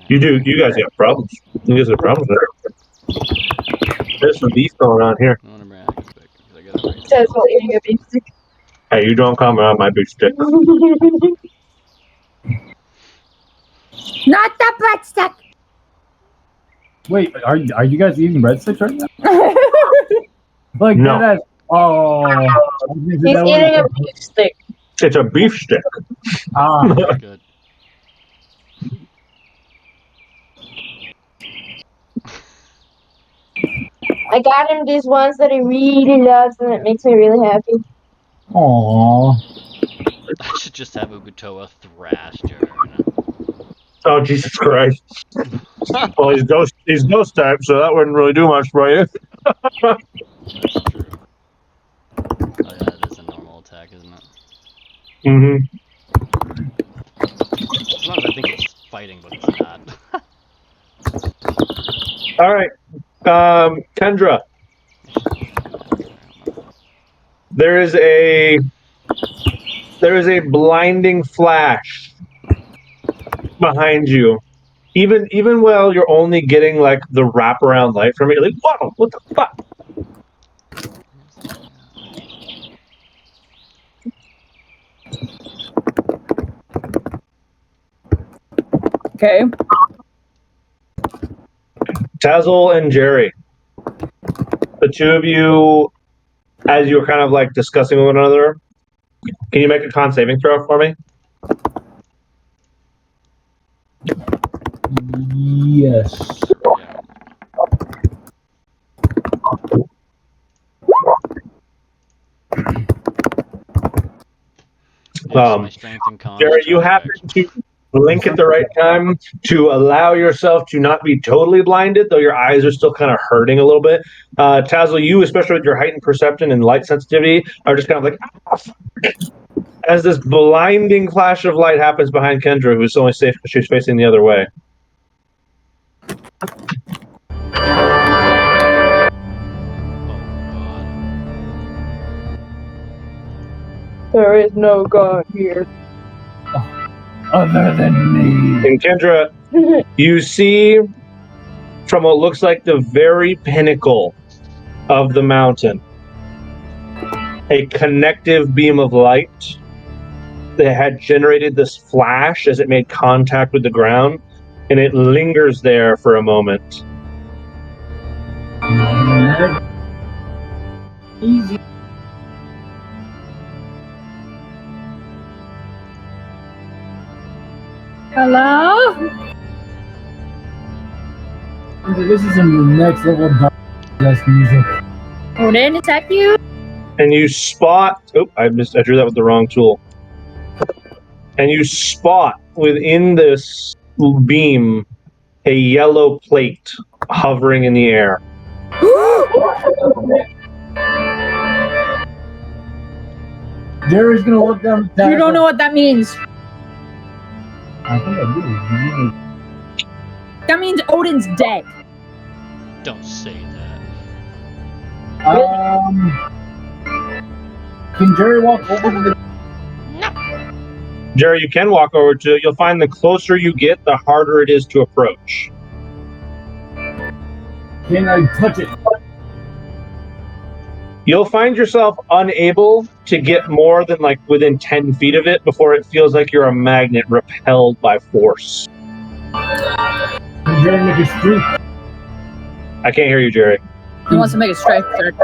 You do. You guys got problems. You guys have problems there. There's some beef going on here. I want to bring Agus back because I got it right. Tazzle eating a beef stick. Hey, you don't comment on my beef stick. Not the breadstick. Wait, are you guys eating breadsticks right now? Like No. that? Oh, He's eating a beef stick. It's a beef stick. Good. I got him these ones that he really loves, and it makes me really happy. Aww. I should just have Ugutoa thrash Jerry. Oh, Jesus Christ. Well, he's ghost type, so that wouldn't really do much for you. That's true. Oh yeah, that is a normal attack, isn't it? Mm-hmm. Sometimes I think it's fighting, but it's not. All right. Kendra. There is a blinding flash behind you. Even while you're only getting like the wraparound light from it, you're like, whoa, what the fuck? Okay. Tazzle and Jerry. The two of you, as you were kind of like discussing with one another, can you make a con saving throw for me? Yes. My strength and con. Jerry, you happen to blink at the right time to allow yourself to not be totally blinded, though your eyes are still kind of hurting a little bit. Tazzle, you, especially with your heightened perception and light sensitivity, are just kind of like, ah, as this blinding flash of light happens behind Kendra, who's only safe because she's facing the other way. There is no God here. Other than me. And Kendra, you see from what looks like the very pinnacle of the mountain a connective beam of light that had generated this flash as it made contact with the ground, and it lingers there for a moment. Easy. Hello? This is some next level dark music. Odin, is that you? And you spot. Oh, I drew that with the wrong tool. And you spot within this beam a yellow plate hovering in the air. Jerry's gonna look down. You don't know what that means. I think I do. That means Odin's dead. Don't say that. Can Jerry walk over to the? Jerry, you can walk over to it. You'll find the closer you get, the harder it is to approach. Can I touch it? You'll find yourself unable to get more than like within 10 feet of it before it feels like you're a magnet repelled by force. Can Jerry make a streak? I can't hear you, Jerry. He wants to make a strike check.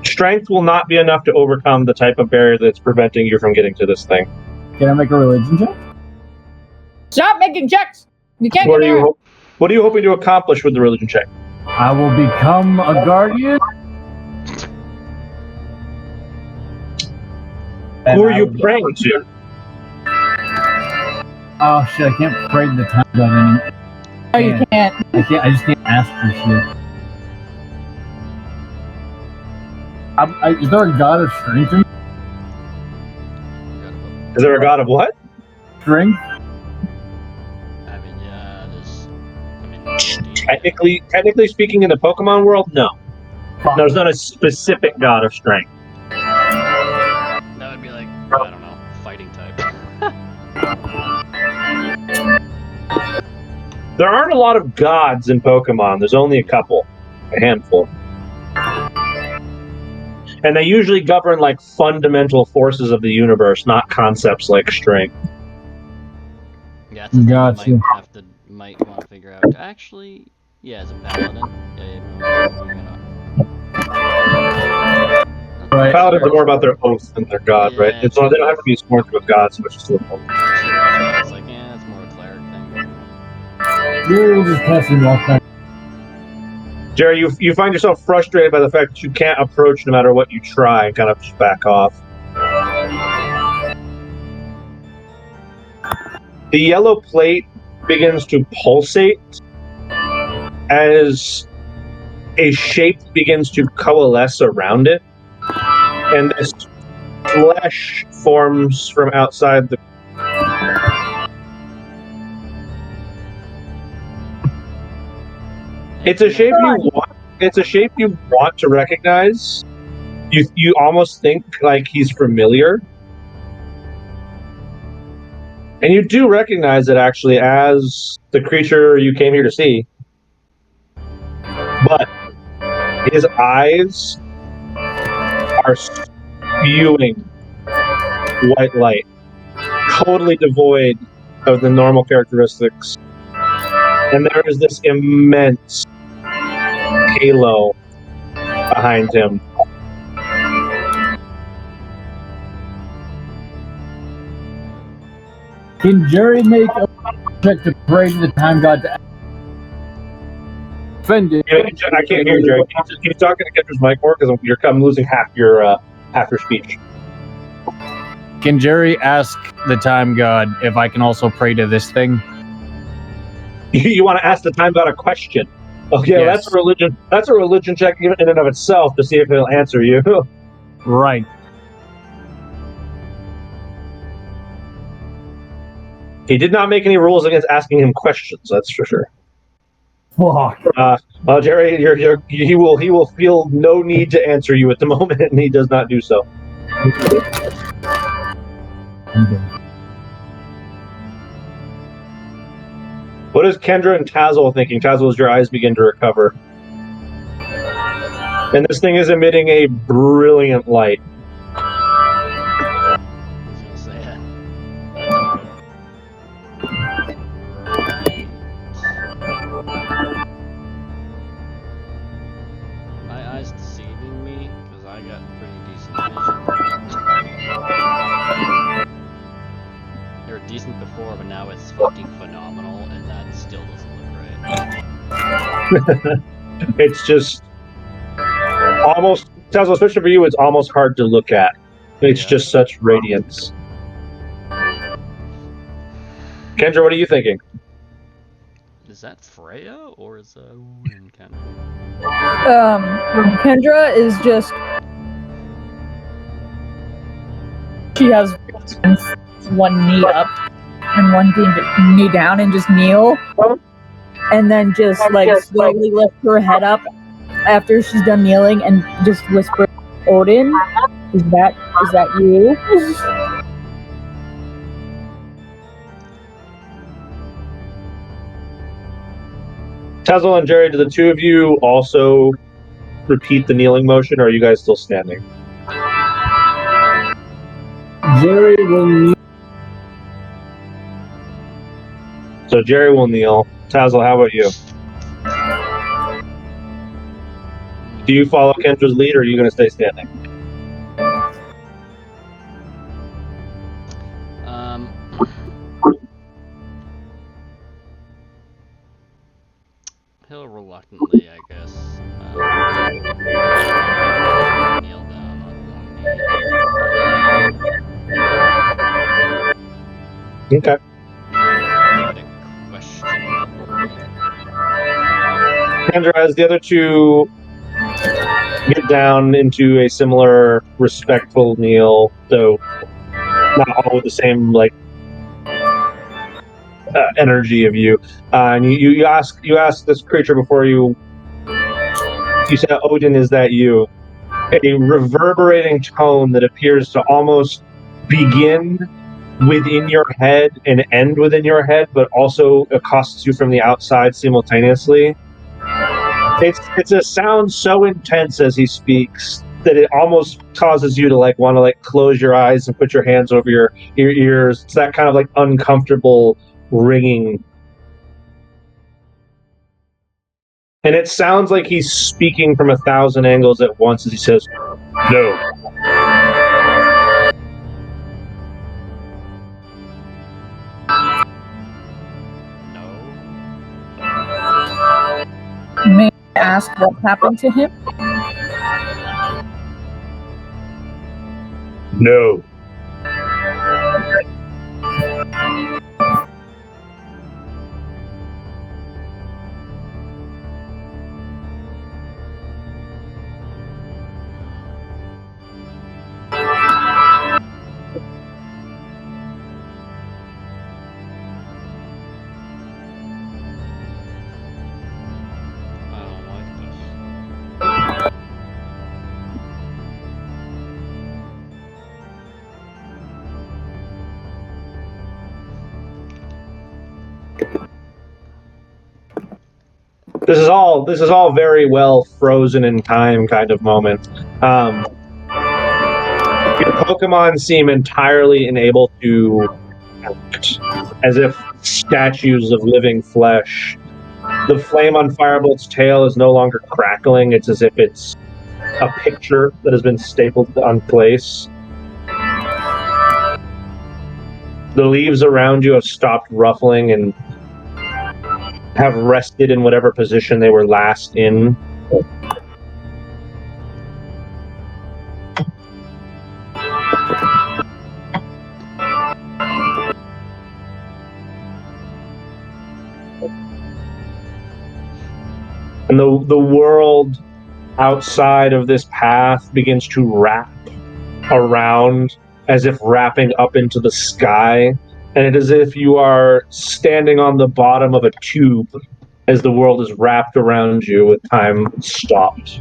Strength will not be enough to overcome the type of barrier that's preventing you from getting to this thing. Can I make a religion check? Stop making checks! You can't What get are there. you hoping to accomplish with the religion check? I will become a guardian. Who are you praying to? Oh shit! I can't pray to the time god anymore. No, you can't. I can't. I just can't ask for shit. Is there a god of strength? Is there a god of what? Strength? I mean, yeah, there's. I mean, Technically speaking, in the Pokemon world, no. Fuck. There's not a specific god of strength. that would be like, I don't know, fighting type. There aren't a lot of gods in Pokemon. There's only a couple, a handful. And they usually govern like fundamental forces of the universe, not concepts like strength. Yeah, it's a thing Gotcha. you might want to figure out. Actually, yeah, as a paladin, Right. Paladins are more about their oath than their god, right? Yeah, It's not, they don't have to be sworn to a god, so much as to a oath. It's like, yeah, it's more a cleric thing. Jerry will just pass and walk back. Jerry, you find yourself frustrated by the fact that you can't approach no matter what you try and kind of just back off. The yellow plate begins to pulsate as a shape begins to coalesce around it, and this flesh forms from outside the. It's a shape you want. It's a shape you want to recognize. You almost think like he's familiar, and you do recognize it actually as the creature you came here to see. But his eyes are spewing white light, totally devoid of the normal characteristics. And there is this immense halo behind him. Can Jerry make a check to pray to the time god to offend it? I can't hear you, Jerry. Can you talk into Kendra's mic more? Because I'm losing half your speech. Can Jerry ask the time god if I can also pray to this thing? You want to ask the time god a question? Okay, Yes. that's a religion. That's a religion check in and of itself to see if he'll answer you. Right. He did not make any rules against asking him questions. That's for sure. Fuck. Well, Jerry, he will feel no need to answer you at the moment, and he does not do so. What is Kendra and Tazzle thinking? Tazzle, as your eyes begin to recover. And this thing is emitting a brilliant light. I was gonna say it. before, but now it's fucking phenomenal, and that still doesn't look right. It's just almost, especially for you, it's almost hard to look at. It's just such radiance. Kendra, what are you thinking? Is that Freya, or is that Odin, Kendra? Kendra is just... She has one knee up and one knee down and just kneel. And then just, like, slowly lift her head up after she's done kneeling and just whisper, Odin, is that you? Tazzle and Jerry, do the two of you also repeat the kneeling motion, or are you guys still standing? Jerry will kneel. So Jerry will kneel. Tazzle, how about you? Do you follow Kendra's lead, or are you going to stay standing? He'll reluctantly, I guess, kneel down on one knee. Okay. Kendra, as the other two get down into a similar respectful kneel, so not all with the same energy of you, and you ask this creature before you said, Odin, is that you? A reverberating tone that appears to almost begin within your head and end within your head, but also accosts you from the outside simultaneously. It's a sound so intense as he speaks that it almost causes you to want to close your eyes and put your hands over your ears. It's that kind of uncomfortable ringing. And it sounds like he's speaking from 1,000 angles at once as he says, no. May I ask what happened to him? No. This is all very well frozen in time kind of moment. Your Pokemon seem entirely unable to act, as if statues of living flesh. The flame on Firebolt's tail is no longer crackling. It's as if it's a picture that has been stapled on place. The leaves around you have stopped ruffling and have rested in whatever position they were last in. And the world outside of this path begins to wrap around, as if wrapping up into the sky. And it is as if you are standing on the bottom of a tube as the world is wrapped around you with time stopped.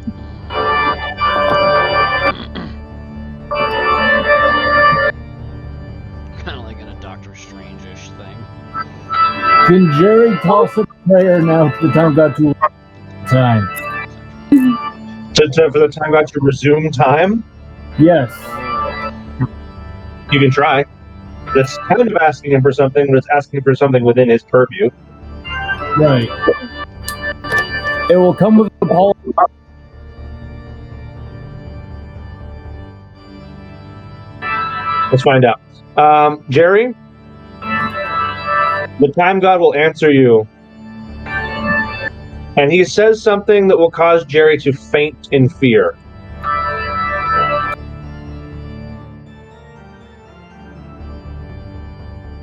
Kind of like in a Doctor Strange-ish thing. Can Jerry toss a prayer now for the time got to time? For the time got to resume time? Yes. You can try. That's kind of asking him for something, but it's asking for something within his purview. Right. It will come with the apology. Let's find out. Jerry, The time god will answer you. And he says something that will cause Jerry to faint in fear.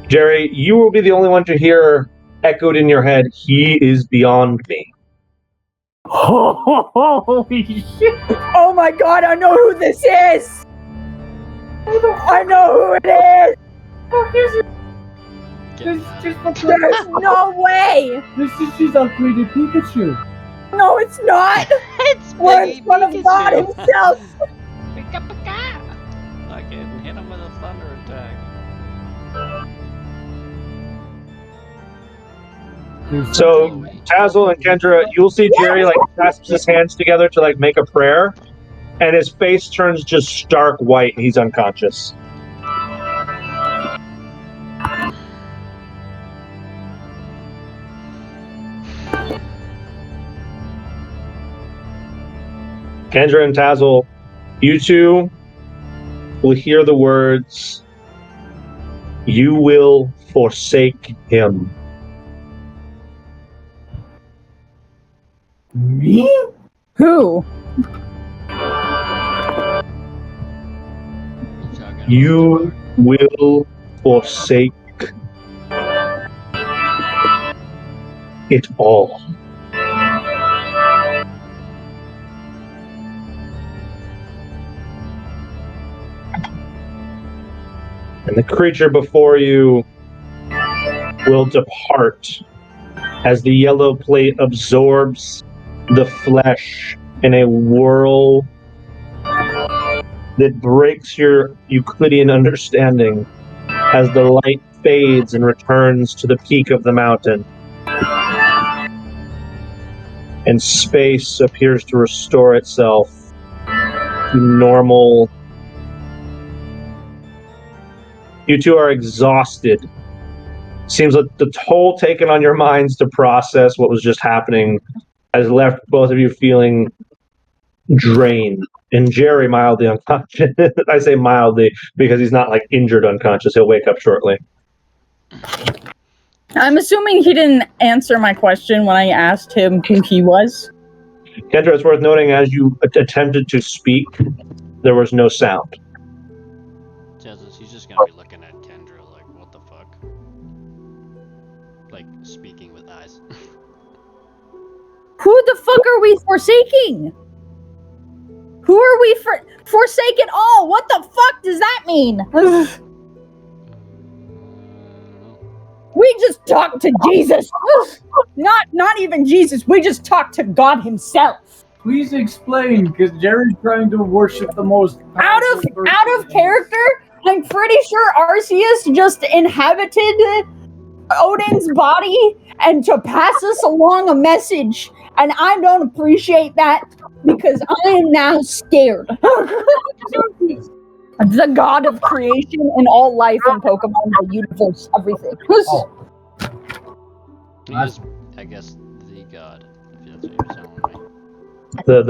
Jerry, you will be the only one to hear echoed in your head, "He is beyond me." Holy shit! Oh my god, I know who this is! I know who it is! There's no way! This is just upgraded Pikachu. No, it's not! It's We're Piggy in front of God Pikachu. himself! Pika pika! I can hit him with a thunder attack. So, Tazzle and Kendra, you'll see Jerry like clasps his hands together to like make a prayer, and his face turns just stark white and he's unconscious. Kendra and Tazzle, you two will hear the words, "You will forsake him." Me? Who? You will forsake it all. And the creature before you will depart as the yellow plate absorbs the flesh in a whirl that breaks your Euclidean understanding as the light fades and returns to the peak of the mountain. And space appears to restore itself to normal. You two are exhausted. Seems like the toll taken on your minds to process what was just happening has left both of you feeling drained. And Jerry mildly unconscious. I say mildly because he's not like injured unconscious. He'll wake up shortly. I'm assuming he didn't answer my question when I asked him who he was. Kendra, it's worth noting as you attempted to speak, there was no sound. Jesus, he's just gonna be looking at Kendra like, what the fuck? Like, speaking with eyes. Who the fuck are we forsaking? Who are we forsake it all? What the fuck does that mean? We just talked to Jesus. Not even Jesus. We just talked to God himself. Please explain, because Jerry's trying to worship the most Out of character, I'm pretty sure Arceus just inhabited Odin's body and to pass us along a message. And I don't appreciate that because I am now scared. The god of creation and all life in Pokemon, the universe, everything. Oh. He is, I guess, the god, if that's what you're telling me.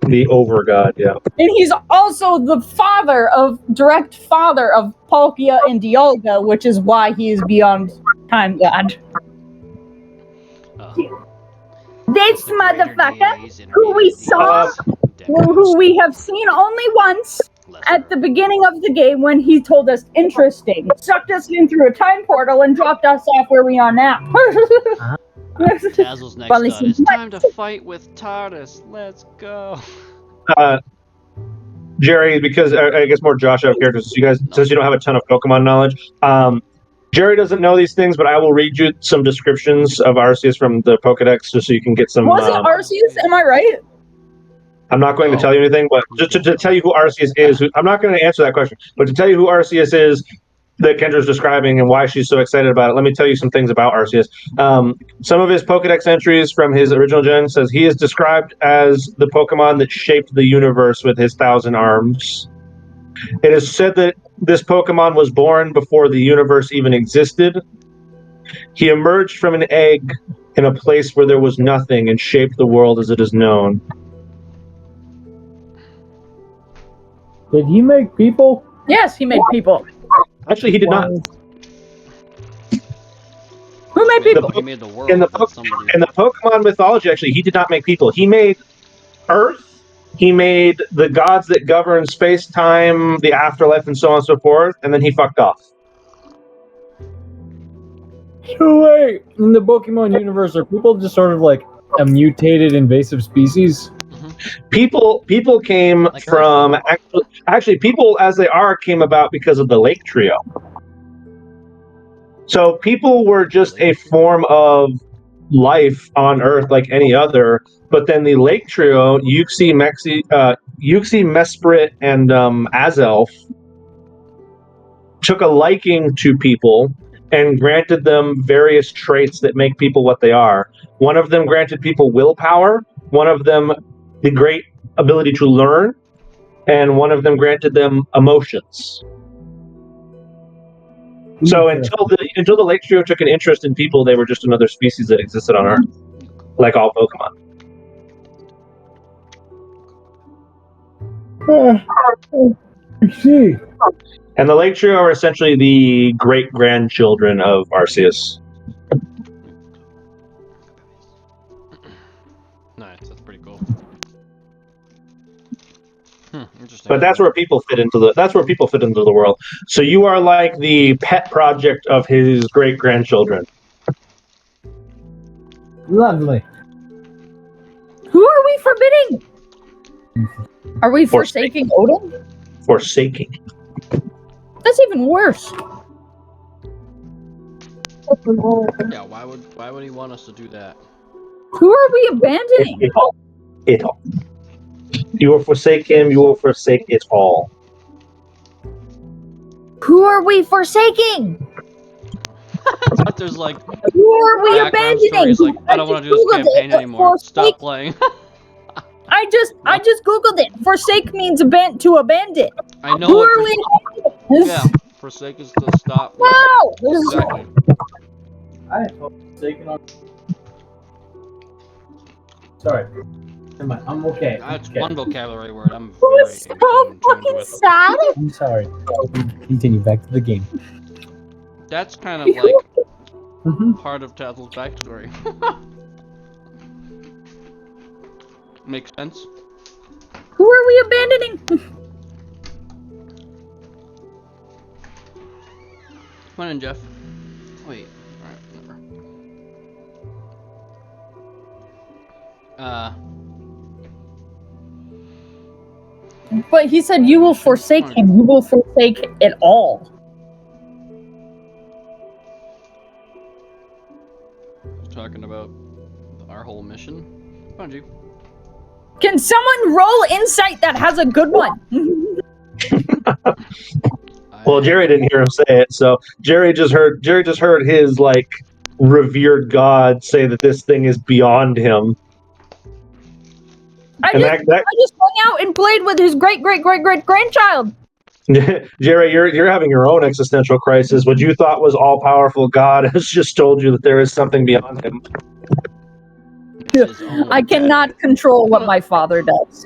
The over god, yeah. And he's also the direct father of Palkia and Dialga, which is why he is beyond time god. This motherfucker, who we saw, who we have seen only once at the beginning of the game when he told us interesting, sucked us in through a time portal and dropped us off where we are now. Tazzle's next thought is time to fight with TARDIS. Let's go. Jerry, because I guess more Josh out of characters, you guys, since you don't have a ton of Pokemon knowledge, Jerry doesn't know these things, but I will read you some descriptions of Arceus from the Pokedex just so you can get some. Was it Arceus? Am I right? I'm not going to tell you anything, but just to tell you who Arceus is, I'm not going to answer that question, but to tell you who Arceus is that Kendra's describing and why she's so excited about it, let me tell you some things about Arceus. Some of his Pokedex entries from his original gen says he is described as the Pokemon that shaped the universe with his 1,000 arms. It is said that this Pokemon was born before the universe even existed. He emerged from an egg in a place where there was nothing and shaped the world as it is known. Did he make people? Yes, he made people. Actually, he did not. Who made people? He made the world. In the but somebody... in the Pokemon mythology, actually, he did not make people. He made Earth. He made the gods that govern space, time, the afterlife, and so on and so forth, and then he fucked off. So wait, in the Pokemon universe, are people just sort of like a mutated invasive species? People came Like from actually people as they are came about because of the Lake Trio. So people were just a form of life on Earth like any other, but then the Lake Trio, Uxie, Mesprit, and Azelf, took a liking to people and granted them various traits that make people what they are. One of them granted people willpower, one of them the great ability to learn, and one of them granted them emotions. So until the Lake Trio took an interest in people, they were just another species that existed on Earth, like all Pokemon. I see. And the Lake Trio are essentially the great-grandchildren of Arceus. Nice, that's pretty cool. Interesting. But that's where people fit into the world. So you are like the pet project of his great-grandchildren. Lovely. Who are we forbidding? Are we forsaking Odin? Forsaking. That's even worse. Yeah, why would he want us to do that? Who are we abandoning? It all. You will forsake him, you will forsake it all. Who are we forsaking? But there's like Who are we background abandoning? stories like, I don't want to do this campaign anymore. Stop playing. I just googled it. Forsake means to abandon. I know. Who are we? Yeah, forsake is to stop. No. Exactly. I am forsaken on. Sorry. Never mind, I'm okay. That's one vocabulary word I'm Who very is so tuned fucking with. sad? I'm sorry. Continue back to the game. That's kind of like Mm-hmm. part of Tazzle's backstory. Makes sense. Who are we abandoning? Come on in, Jeff. Wait. Alright, whatever. But he said you will forsake him. You will forsake it all. Talking about our whole mission. Come on, G. Can someone roll insight that has a good one? Well, Jerry didn't hear him say it, so Jerry just heard his like revered god say that this thing is beyond him. I just hung out and played with his great grandchild. Jerry, you're having your own existential crisis. What you thought was all powerful God has just told you that there is something beyond him. I cannot control what my father does.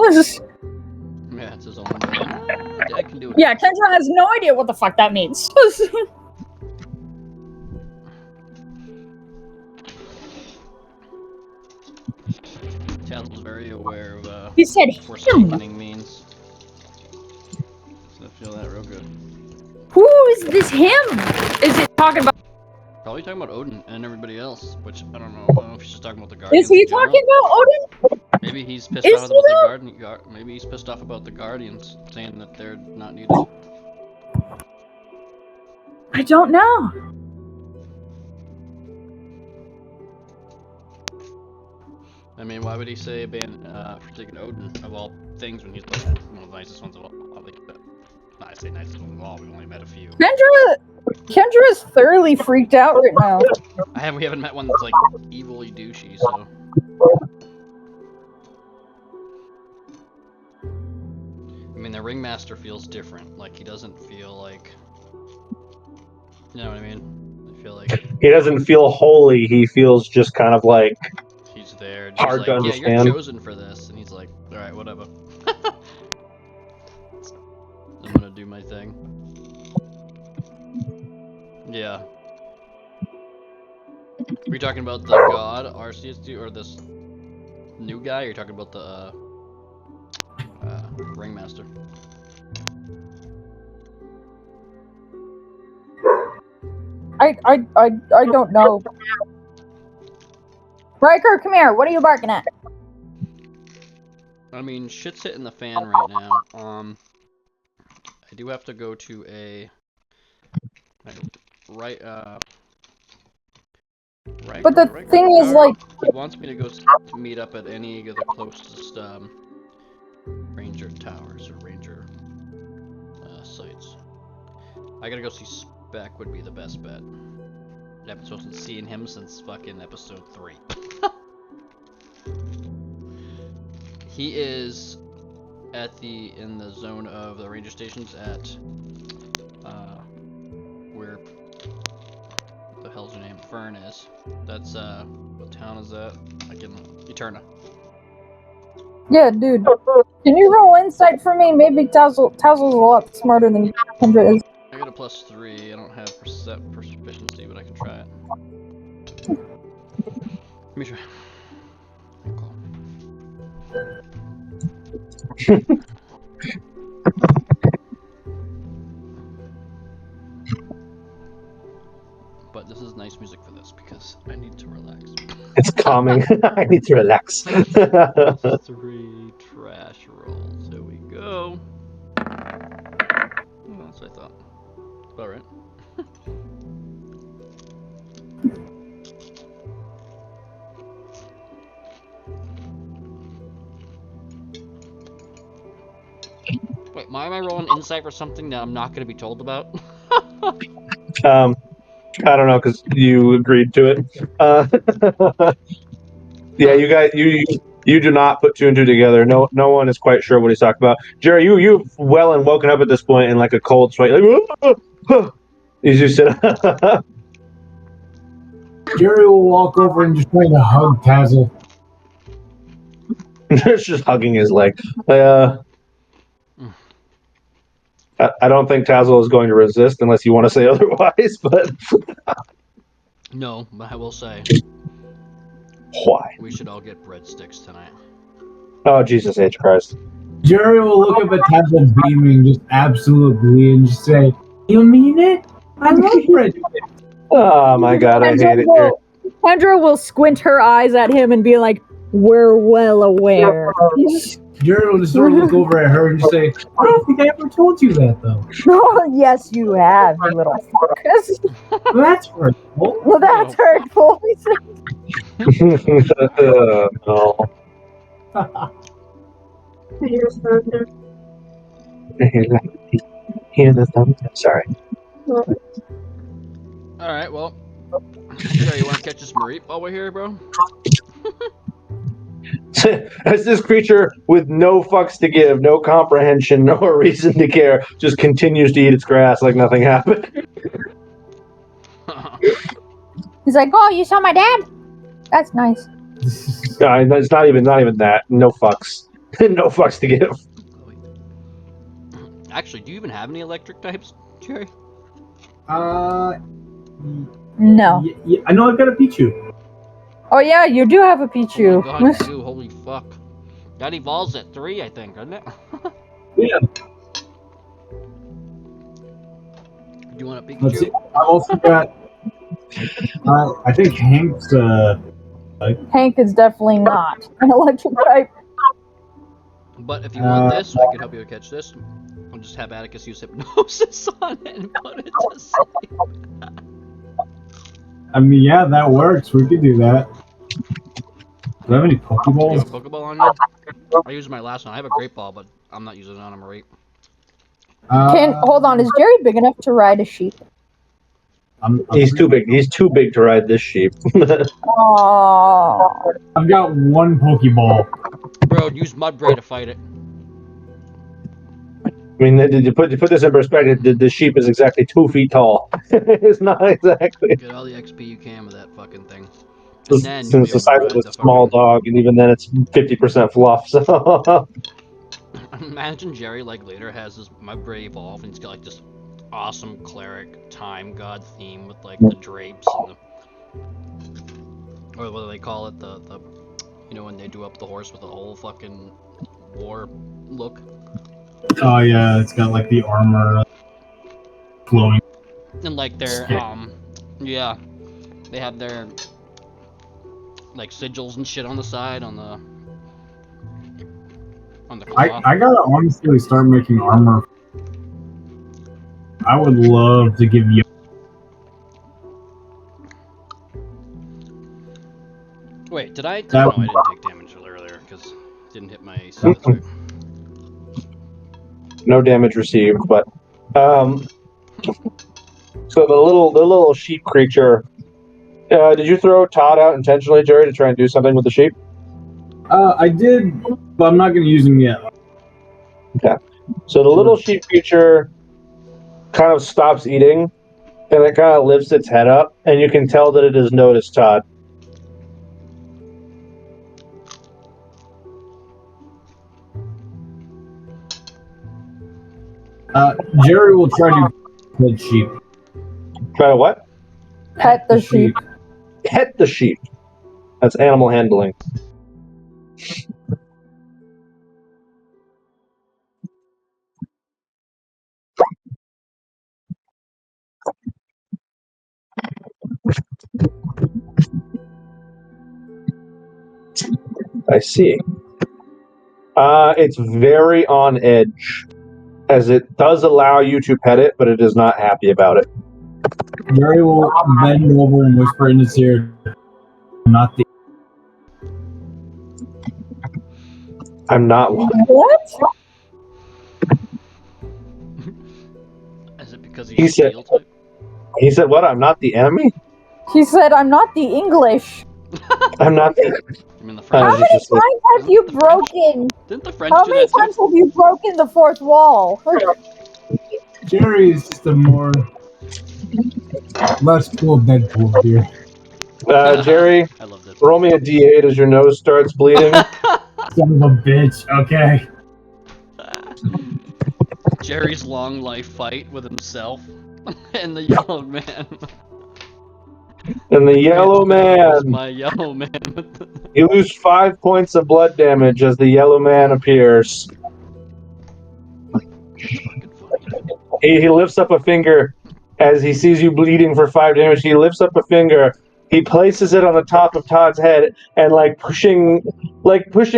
Yeah, it's his own dad. Dad can do it. Yeah, Kendra has no idea what the fuck that means. Tazzle's very aware of He said forsakening means. So I feel that real good. Who is this him? Is it talking about? Probably talking about Odin and everybody else, which I don't know. I don't know if he's just talking about the Guardians. Is he in general. talking about Odin? Maybe he's pissed off about the Maybe he's pissed off about the Guardians, saying that they're not needed. I don't know. I mean, why would he say forsaking Odin of all things when he's like one of the nicest ones of all? I say nicest ones of all. We've only met a few. Kendra is thoroughly freaked out right now. We haven't met one that's like evilly douchey, so. I mean, the Ringmaster feels different. Like he doesn't feel like. You know what I mean? I feel like he doesn't feel holy. He feels just kind of like he's there. Just hard like, to understand. Yeah, you're chosen for this, and he's like, all right, whatever. I'm gonna do my thing. Yeah. you talking about the god RCSD or this new guy? Or are you talking about the ringmaster? I don't know. Riker, come here. What are you barking at? I mean, shit's hitting the fan right now. I do have to go to a right. But the thing is, like, he wants me to go to meet up at any of the closest ranger towers or ranger sites. I gotta go see Spec would be the best bet. I haven't supposed to seeing him since fucking episode 3. He is in the zone of the ranger stations at where the hell's your name? Fern is. That's what town is that? Eterna. yeah, dude. Can you roll insight for me? Maybe Towsel's a lot smarter than Kendra is. I got a +3. I don't have proficiency, but I can try it. Let me try. But this is nice music for this because I need to relax. It's calming. I need to relax. 3 trash rolls. Here we go. Well, that's what I thought. All right. Wait, why am I rolling insight for something that I'm not going to be told about? I don't know because you agreed to it. Yeah, you guys, you do not put 2 and 2 together. No one is quite sure what he's talking about. Jerry, you've well and woken up at this point in like a cold sweat, like as you said. Jerry will walk over and just try to hug Tazzle. It's just hugging his leg. I don't think Tazzle is going to resist unless you want to say otherwise, but No, but I will say why? we should all get breadsticks tonight. Oh, Jesus H. Christ. Jerry will look up at Tazzle beaming, just absolute glee, and just say, "You mean it? I love bread." Oh my God, I hate it here. Kendra will squint her eyes at him and be like, "We're well aware." Jerry will just sort of look over at her and just say, "I don't think I ever told you that, though." Oh, yes, you have, you little fuck. Well, that's hurtful. Well, that's hurtful. No. Hear the thunder. Sorry. Alright, well. Jerry, you want to catch this Mareep while we're here, bro? As this creature with no fucks to give, no comprehension, no reason to care, just continues to eat its grass like nothing happened. He's like, "Oh, you saw my dad? That's nice." No, it's not even that. No fucks. No fucks to give. Actually, do you even have any electric types, Jerry? No. Yeah, I know I've got a Pichu. Oh yeah, you do have a Pichu. Oh my God, you do. Holy fuck. That evolves at 3, I think, doesn't it? Yeah. Do you want a Let's see. Pikachu? I've also got. I think Hank's. Hank is definitely not an electric type. But if you want this, I can help you catch this. I'll just have Atticus use hypnosis on it and put it to sleep. I mean, yeah, that works. We could do that. Do I have any You have Pokeballs? a Pokeball on you? I used my last one. I have a Great Ball, but I'm not using it on a Mareep. Hold on, is Jerry big enough to ride a sheep? He's too big. He's too big to ride this sheep. Oh. I've got one Pokeball. Bro, use Mudbray to fight it. I mean, to put this in perspective, the sheep is exactly 2 feet tall. It's not exactly. Get all the XP you can with that fucking thing. And then Since the size of a small dog, and even then it's 50% fluff. So Imagine Jerry like later has his Mudbray evolve and he's got like this awesome cleric time god theme with like the drapes and the or what do they call it? The you know when they do up the horse with the whole fucking war look. Oh yeah, it's got like the armor flowing. And like their Stick. yeah, they have their like sigils and shit on the side on the cloth. I gotta honestly start making armor. I would love to give you. Wait, did I? That No, I would- didn't take damage earlier because it didn't hit my AC. That's right. No damage received, but so the little sheep creature. Did you throw Todd out intentionally, Jerry, to try and do something with the sheep? I did, but I'm not gonna use him yet. Okay. So the little sheep creature kind of stops eating, and it kind of lifts its head up, and you can tell that it has noticed Todd. Jerry will try to pet sheep. Try to what? Pet the sheep. Pet the sheep. That's animal handling. I see. It's very on edge, as it does allow you to pet it, but it is not happy about it. Jerry will bend over and whisper in his ear, "Not the." I'm not. What? Is it because He he's said- steel type? He said, "What? I'm not the enemy. He said, I'm not the English. I'm not the." I mean the Uh, French. How just- many just like- times have you broken? Didn't the French How do many that times too? have you broken the fourth wall? Jerry is just a more less cool Deadpool here. Jerry, I loved it. roll me a D8 as your nose starts bleeding. Son of a bitch. Okay. Jerry's long life fight with himself and the yellow man. And the yellow It's man, my yellow man. you lose 5 points of blood damage as the yellow man appears. Fucking funny, dude. He lifts up a finger as he sees you bleeding for 5 damage. He lifts up a finger. He places it on the top of Todd's head and pushing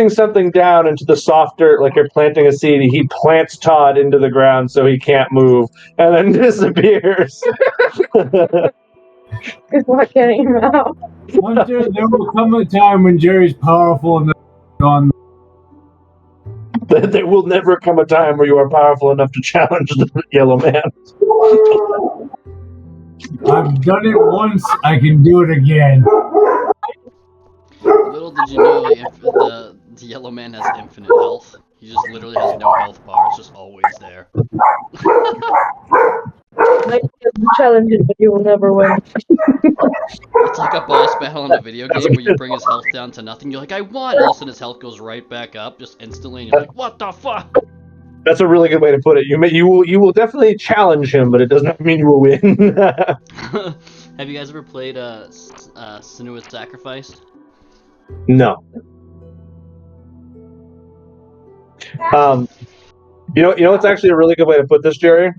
something down into the soft dirt, like you're planting a seed. He plants Todd into the ground so he can't move, and then disappears. Good luck getting him out. Hunter, there will come a time when Jerry's powerful enough to go on. There will never come a time where you are powerful enough to challenge the yellow man. I've done it once. I can do it again. Little did you know the yellow man has infinite health. He just literally has no health bar. It's just always there. Like, challenge it, but you will never win. It's like a boss battle in a video game where you bring his health down to nothing. You're like, I won! All of a sudden his health goes right back up just instantly, and you're like, what the fuck? That's a really good way to put it. You will definitely challenge him, but it does not mean you will win. Have you guys ever played Senua's Sacrifice? No. You know what's actually a really good way to put this, Jerry?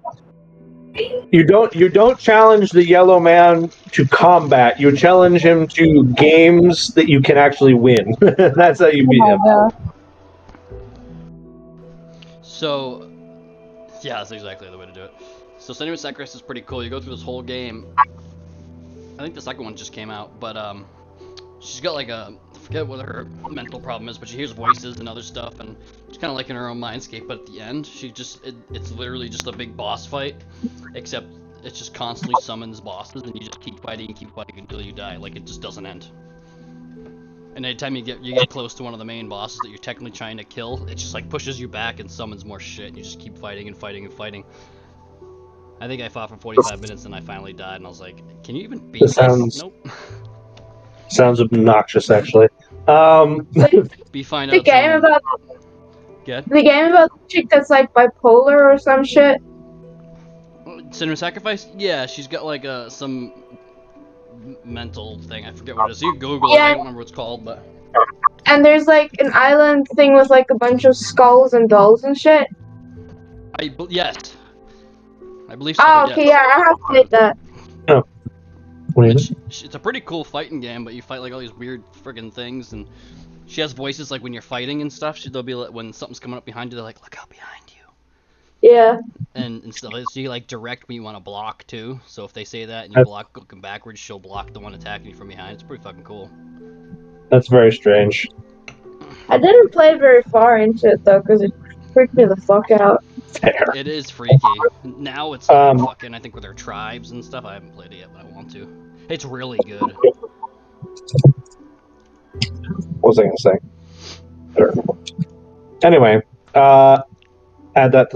You don't challenge the yellow man to combat. You challenge him to games that you can actually win. That's how you beat him. So, yeah, that's exactly the way to do it. So Senua's Sacrifice is pretty cool. You go through this whole game. I think the second one just came out, but she's got like I forget what her mental problem is, but she hears voices and other stuff, and she's kind of like in her own mindscape. But at the end, it's literally just a big boss fight, except it just constantly summons bosses, and you just keep fighting until you die. Like it just doesn't end. And anytime you get close to one of the main bosses that you're technically trying to kill, it just like pushes you back and summons more shit, and you just keep fighting and fighting and fighting. I think I fought for 45 minutes and I finally died, and I was like, can you even beat this? Nope. Sounds obnoxious, actually. Be fine The out game some- about Good. the game about the chick that's like bipolar or some shit. Senua's Sacrifice? Yeah, she's got like some mental thing. I forget what it is. You can Google it. Yeah. I don't remember what it's called, but And there's like an island thing with like a bunch of skulls and dolls and shit. yes, I believe so. Oh, but okay, yes. yeah, I have played that. What do you mean? It's a pretty cool fighting game, but you fight like all these weird friggin' things, and she has voices like when you're fighting and stuff. They'll be like when something's coming up behind you, they're like, "Look out behind you," Yeah. and stuff. So you like direct when you want to block too. So if they say that and you block looking backwards, she'll block the one attacking you from behind. It's pretty fucking cool. That's very strange. I didn't play very far into it though, because it freaked me the fuck out. Fair. It is freaky. Now it's like fucking. I think with their tribes and stuff. I haven't played it yet, but I want to. It's really good. What was I gonna say? Sure. Anyway, add that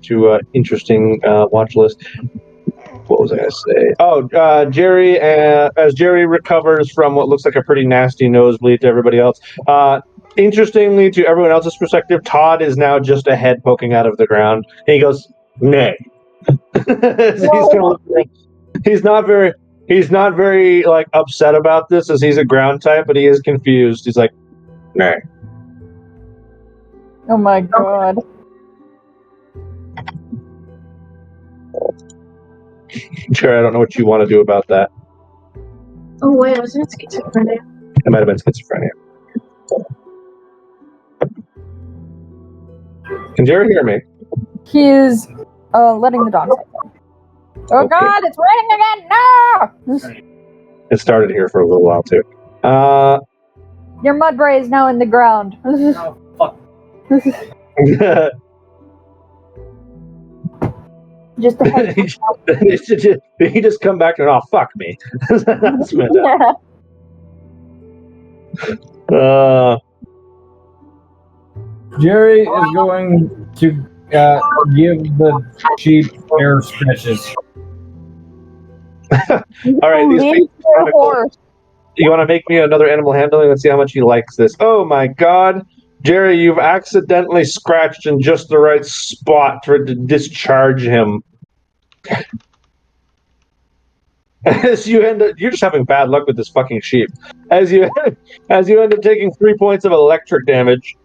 to interesting watch list. What was I gonna say? Oh, Jerry. As Jerry recovers from what looks like a pretty nasty nosebleed to everybody else. Interestingly, to everyone else's perspective, Todd is now just a head poking out of the ground. And he goes, "Nay." He's not very like upset about this, as he's a ground type, but he is confused. He's like, "Nay." Oh my god. Jerry, I don't know what you want to do about that. Oh wait, wasn't it schizophrenia? It might have been schizophrenia. Can Jerry hear me? He's letting the dogs out. Oh Okay. god, it's raining again! No! It started here for a little while too. Your mudbray is now in the ground. Oh, fuck. Just a head. he just come back and fuck me. That's meant Yeah. Jerry is going to give the sheep air stretches. All right, these Leave things your kinda cool. horse. You want to make me another animal handling? Let's see how much he likes this. Oh my god, Jerry, you've accidentally scratched in just the right spot for it to discharge him. As you end up, you're just having bad luck with this fucking sheep. As you end up taking 3 points of electric damage.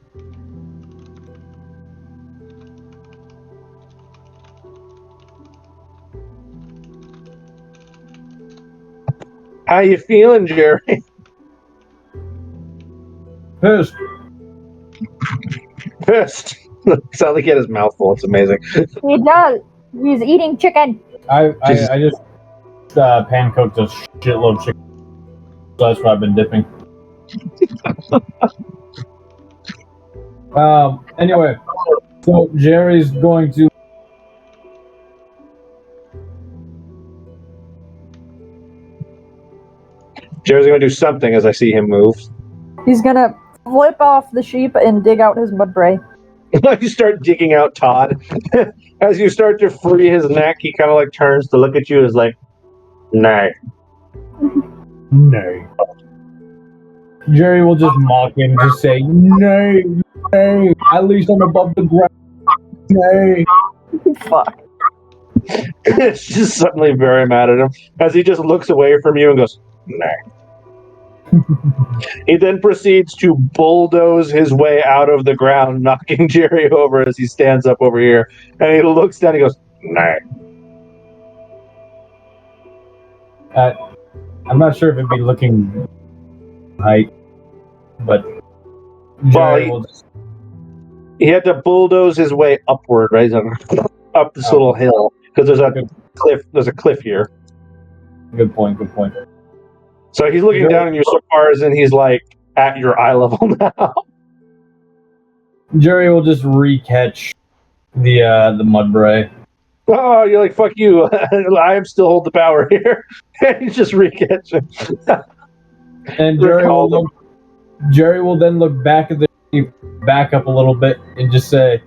How you feeling, Jerry? Pissed. Pissed. Sounds like he had his mouth full. It's amazing. He does. He's eating chicken. I Jesus. just pan cooked a shitload of chicken. So that's what I've been dipping. Anyway, so Jerry's going to Jerry's going to do something as I see him move. He's gonna flip off the sheep and dig out his mudbray. You start digging out Todd. As you start to free his neck, he kind of like turns to look at you as like, "Nay." nay. Jerry will just mock him, just say nay, nay. At least I'm above the ground. Nay. Fuck. It's just suddenly very mad at him as he just looks away from you and goes, "Nay." He then proceeds to bulldoze his way out of the ground, knocking Jerry over as he stands up over here. And he looks down and he goes, "Nay." I'm not sure if it'd be looking right, but Well, Jerry will just He had to bulldoze his way upward, right? He's up this little hill because there's a cliff. There's a cliff here. Good point. So he's looking down on you so far as in he's like at your eye level now. Jerry will just recatch the mudbray. Oh, you're like, fuck you. I am still hold the power here. He's just recatching. And Jerry will then look back at the sheep, back up a little bit, and just say,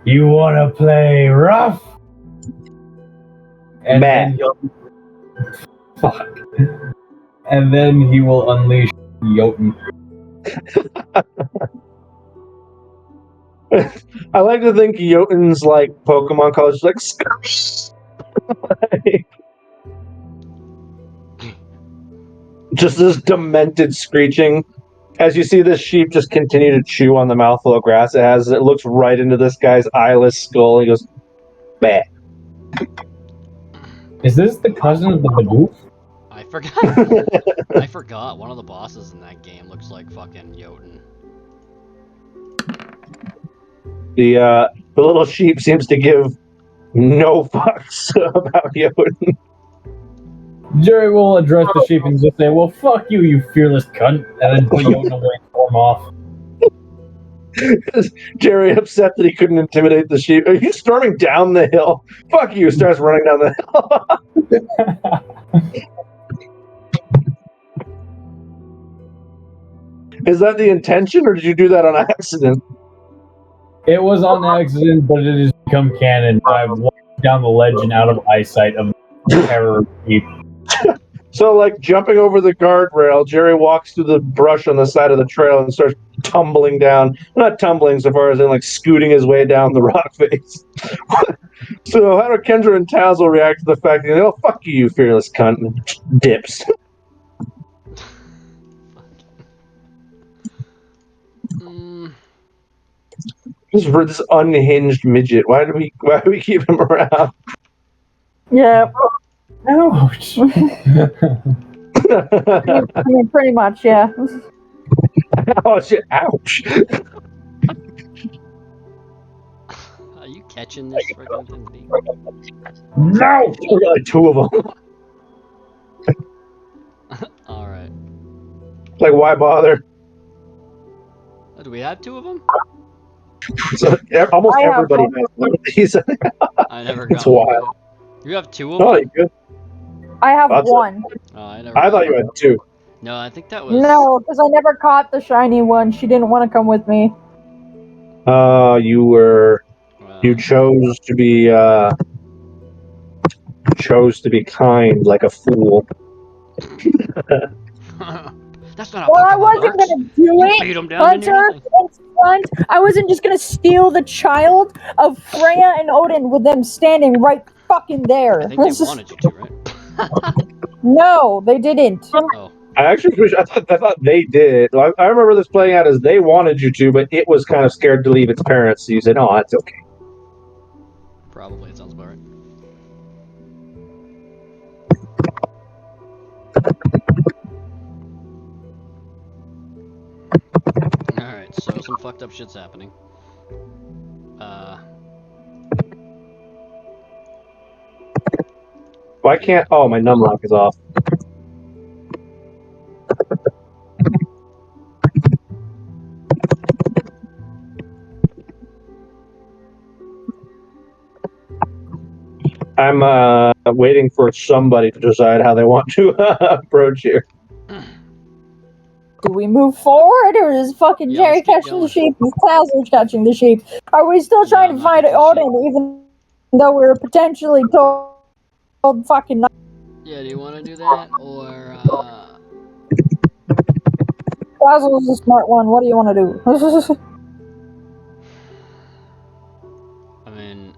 "You want to play rough?" And then he'll fuck. And then he will unleash Jotun. I like to think Jotun's like Pokemon college, like just this demented screeching. As you see this sheep just continue to chew on the mouthful of grass it has, it looks right into this guy's eyeless skull. He goes, "Bah." Is this the cousin of the Bidoof? I forgot. I forgot. One of the bosses in that game looks like fucking Jotun. The little sheep seems to give no fucks about Jotun. Jerry will address the sheep and just say, "Well, fuck you, you fearless cunt," and then put Jotun away and storm off. Jerry, upset that he couldn't intimidate the sheep. Are you storming down the hill? Fuck you! Starts running down the hill. Is that the intention, or did you do that on accident? It was on accident, but it has become canon. I've walked down the ledge and out of eyesight of the terror sheep. So, like, jumping over the guardrail, Jerry walks through the brush on the side of the trail and starts tumbling down. Not tumbling so far as in, like, scooting his way down the rock face. So, how do Kendra and Tazzle react to the fact that, oh, fuck you, you fearless cunt, and dips? This unhinged midget. Why do we keep him around? Yeah. Ouch. I mean, pretty much, yeah. Ouch! Ouch! Are you catching this freaking thing? No! We got like two of them. Alright. Like, why bother? Oh, do we have two of them? So, almost I have everybody one. has one of these. I never got It's one. wild. You have two of them? Oh, you good? I have That's one. Oh, I never. I got thought you one. had two. No, I think that was. No, because I never caught the shiny one. She didn't want to come with me. You chose to be kind, like a fool. That's not how Well, I Pokemon wasn't works. gonna do You it. beat 'em down to Hunter nothing. and Front. I wasn't just gonna steal the child of Freya and Odin with them standing right fucking there. I think they wanted you to, right? No, they didn't. Oh, I thought they did. I remember this playing out as they wanted you to, but it was kind of scared to leave its parents. So you said, "Oh, that's okay." probably. It sounds about right. Alright, so some fucked up shit's happening. Why can't? Oh, my numlock is off. I'm waiting for somebody to decide how they want to approach here. Do we move forward, or is fucking Yeah, Jerry let's keep catching going. the sheep and Tazzle catching the sheep? Are we still trying I'm to not find catching Odin, even though we were potentially told fucking not? Yeah, do you want to do that? Or, Tazzle's the smart one. What do you want to do? I mean,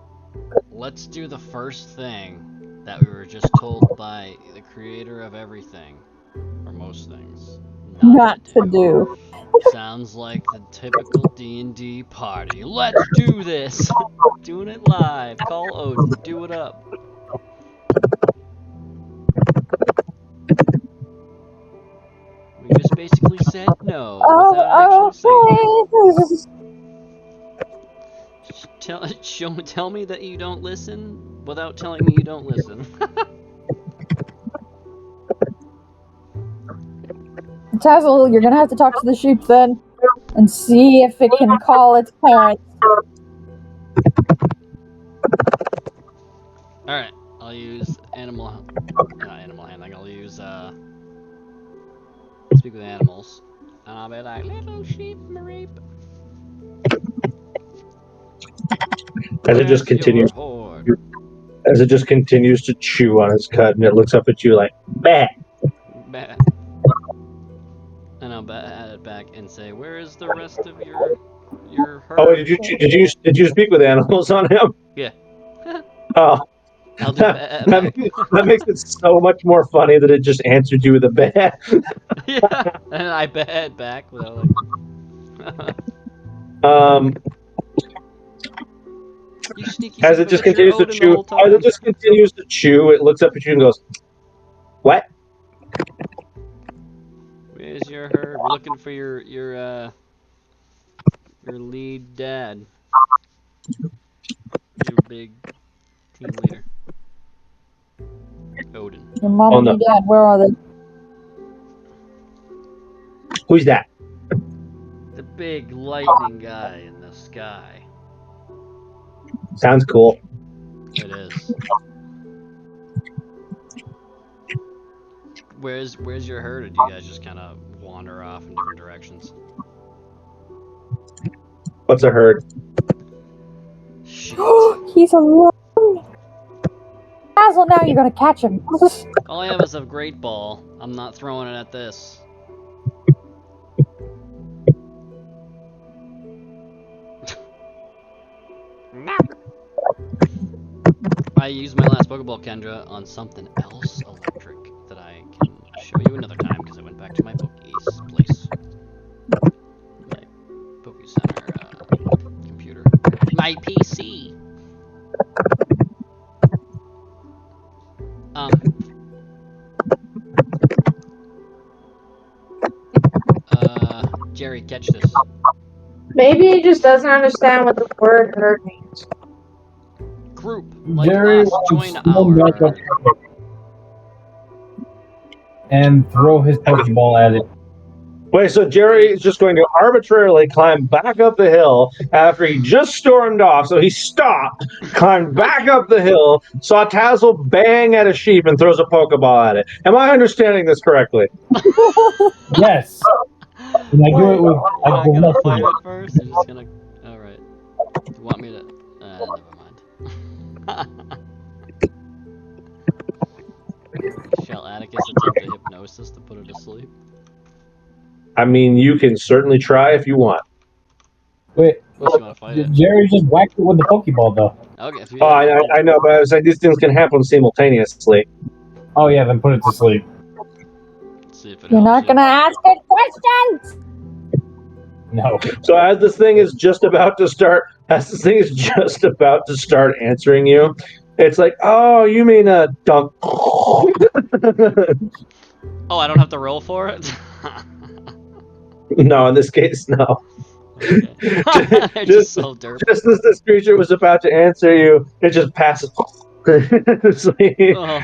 let's do the first thing that we were just told by the creator of everything, or most things. Not to do. Sounds like the typical D&D party. Let's do this! Doing it live. Call Odin. Do it up. We just basically said no without actually saying. Tell me that you don't listen without telling me you don't listen. Tazzle, you're gonna have to talk to the sheep then, and see if it can call its parents. Alright, I'll use not animal handling, I'll use, speak with animals. And I'll be like, little sheep, Mareep. As it just continues, as it just continues to chew on its cud, and it looks up at you like, "Bah." Bah. And I'll add it back and say, where is the rest of your herd? Oh, did you speak with animals on him? Yeah. Oh, I'll do bad. that makes it so much more funny that it just answered you with a bad. Yeah, and I bad back without like. Um, You sneaky as son it of a just bitch, you're continues to Odin the chew, whole time. as it just continues to chew, it looks up at you and goes, "What?" Where's your herd? We're looking for your lead dad. Your big team leader. Odin. Your mom Oh, and no. your dad, where are they? Who's that? The big lightning guy in the sky. Sounds cool. It is. Where's your herd? Or do you guys just kind of wander off in different directions? What's a herd? Shit. He's alone. Basil, now you're gonna catch him. All I have is a great ball. I'm not throwing it at this. No. I used my last Pokeball, Kendra, on something else electric that I can show you another time because I went back to my Poke's place. My Poke Center computer. My PC! Jerry, catch this. Maybe he just doesn't understand what the word herd means. Group, like Jerry us, wants join to our make a herd. and throw his Pokeball at it. Wait, so Jerry is just going to arbitrarily climb back up the hill after he just stormed off. So he stopped, climbed back up the hill, saw Tazzle bang at a sheep, and throws a Pokeball at it. Am I understanding this correctly? Yes. And I do it with You're not gonna aggressive. fight it first? You're just gonna... Alright. You want me to... never mind. Shall Atticus attempt a hypnosis to put her to sleep? I mean, you can certainly try if you want. Wait, Unless you want to fight it. Jerry just whacked it with the Pokeball, though. Okay, if you Oh, I know, but I was like, these things can happen simultaneously. Oh, yeah, then put it to sleep. Let's see if it You're helps not you. gonna ask good questions. No. So as this thing is just about to start, answering you, it's like, oh, you mean a dunk? Oh, I don't have to roll for it? No, in this case, no. Okay. They're just so derp. Just as this creature was about to answer you, it just passes. Oh.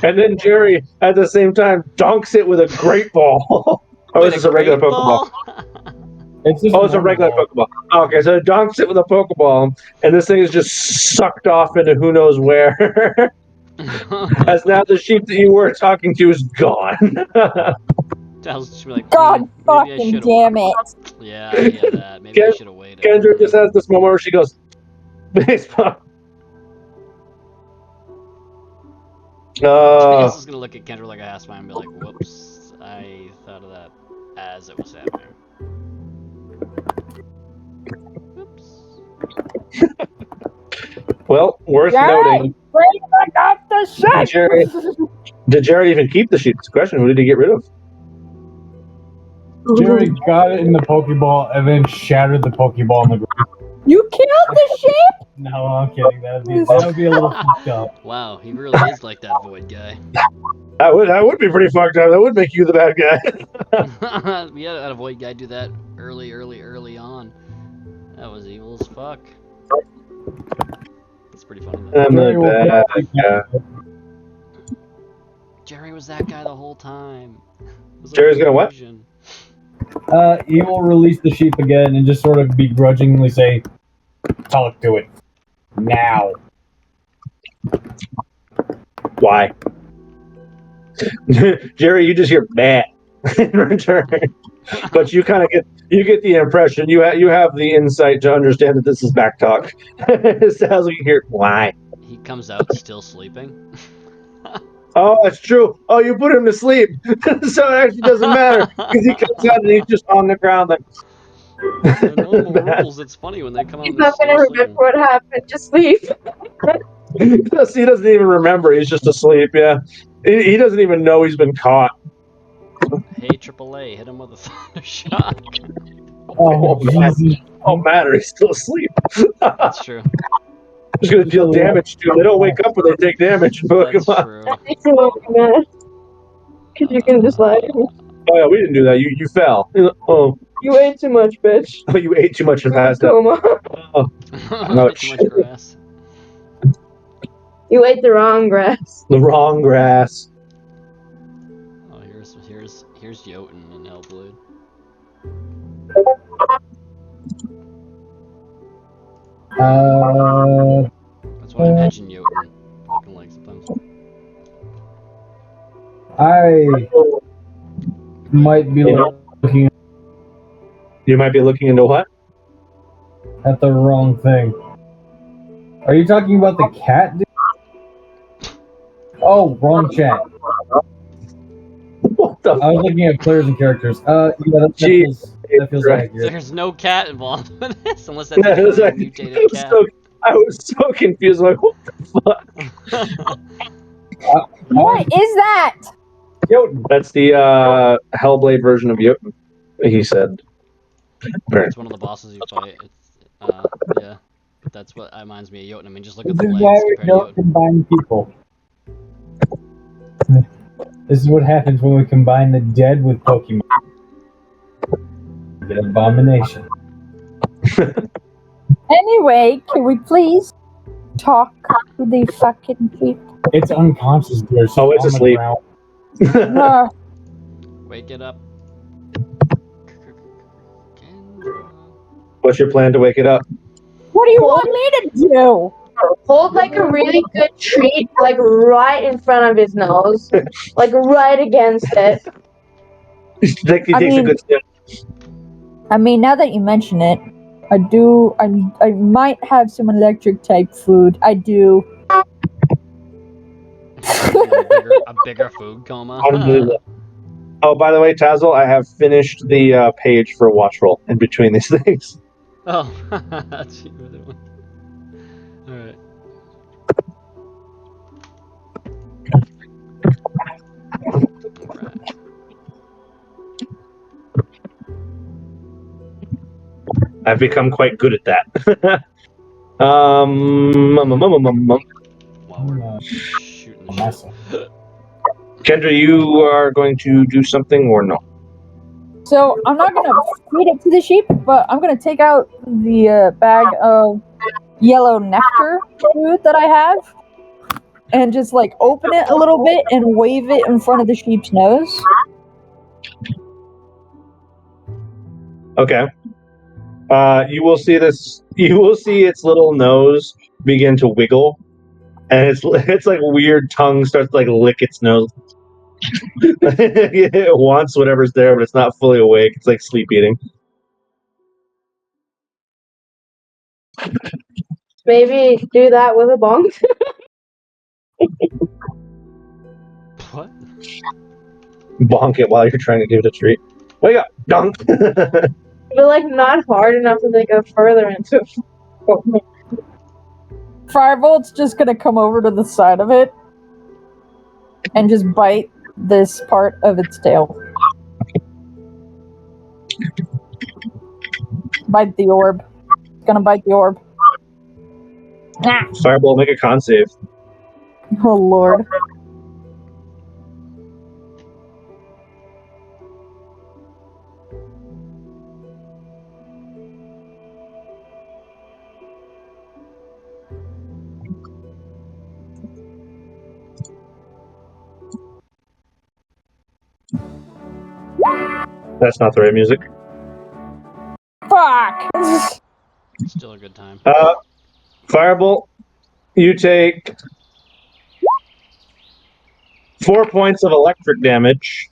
And then Jerry, at the same time, dunks it with a great ball. Or Wait, is this a regular great Pokeball? ball? It's just Oh, it's a regular Pokeball. Okay, so it dunks it with a Pokeball, and this thing is just sucked off into who knows where. As now the sheep that you were talking to is gone. Tails should be like, God maybe I fucking should've- damn it. Yeah, I hear that. Maybe I should have waited. Kendra just has this moment where she goes, baseball. Tails is gonna look at Kendra like a ass and be like, whoops, I thought of that as it was happening. Oops. Well, worth noting. Bring back up the shit. Jerry, did Jerry even keep the sheep? It's a question. Who did he get rid of? Jerry got it in the Pokeball and then shattered the Pokeball on the ground. You killed the sheep? No, I'm kidding. That would be a little fucked up. Wow, he really is like that void guy. That would be pretty fucked up. That would make you the bad guy. We had a void guy do that early on. That was evil as fuck. That's pretty funny though. I'm the bad guy. Jerry was that guy the whole time. It was like Jerry's gonna what? illusion. He will release the sheep again and just sort of begrudgingly say, talk to it. Now. Why? Jerry, you just hear "bat" in return, but you kind of get the impression you have the insight to understand that this is back talk. It sounds like you hear "why." He comes out still sleeping. Oh, that's true. Oh, you put him to sleep, so it actually doesn't matter because he comes out and he's just on the ground like. There are no more rules. It's funny when they come out. He's and they're not gonna still remember sleeping. what happened. Just leave. He doesn't even remember. He's just asleep. Yeah, he doesn't even know he's been caught. Hey, AAA, hit him with a thunder shock. Oh, Jesus. Oh, matter. He's still asleep. That's true. He's gonna deal damage to him. They don't wake up when they take damage in That's Pokemon. true. That makes me more mad. Because you can just lie to me. Oh yeah, we didn't do that. You fell. Oh, You ate too much, bitch. you ate too much and You're in a passed out. coma. Oh, no, Too much grass. You ate the wrong grass. the wrong grass. Oh, here's Jotun and Hellblade. That's what I imagine Jotun looking like sometimes. I might be looking You might be looking into what? at the wrong thing. Are you talking about the cat, dude? Oh, wrong chat. What the? I was looking at players and characters. Yeah, that feels right. accurate. There's no cat involved in this, unless that's Yeah, a it was different like- mutated cat. I was so confused. Like, what the fuck? What is that? Jotun. That's the Hellblade version of Jotun. He said. It's one of the bosses you fight. It's, yeah. But that's what reminds me of Jotun. I mean, just look at This the is legs why we compared to don't Jotun. combine people. This is what happens when we combine the dead with Pokemon. We get abomination. Anyway, can we please talk to the fucking sheep? It's unconscious, dear. Oh, it's asleep. Uh, Wake it up. What's your plan to wake it up? what do you want me to do? Hold like a really good treat, like right in front of his nose. Like right against it. He takes a mean- good step. I mean, now that you mention it, I might have some electric type food. I do. a bigger food coma. Unbelievable. Oh, by the way, Tazzle, I have finished the page for Watch Roll in between these things. Oh, that's you were the one. Alright. Alright. I've become quite good at that. While we're shooting the Massa. shit. Kendra, you are going to do something or no? So I'm not gonna feed it to the sheep, but I'm gonna take out the bag of yellow nectar food that I have, and just like open it a little bit and wave it in front of the sheep's nose. Okay. You will see this. You will see its little nose begin to wiggle, and it's like a weird tongue starts to like lick its nose. It wants whatever's there, but it's not fully awake. It's like sleep eating. Maybe do that with a bong. What? Bonk it while you're trying to give it a treat. Wake up, dunk. But like not hard enough that they go further into it. Firebolt's just gonna come over to the side of it and just bite this part of its tail. Bite the orb. It's gonna bite the orb. Ah. Fireball, make a con save. Oh lord. That's not the right music. Fuck! Still a good time. Firebolt, you take 4 points of electric damage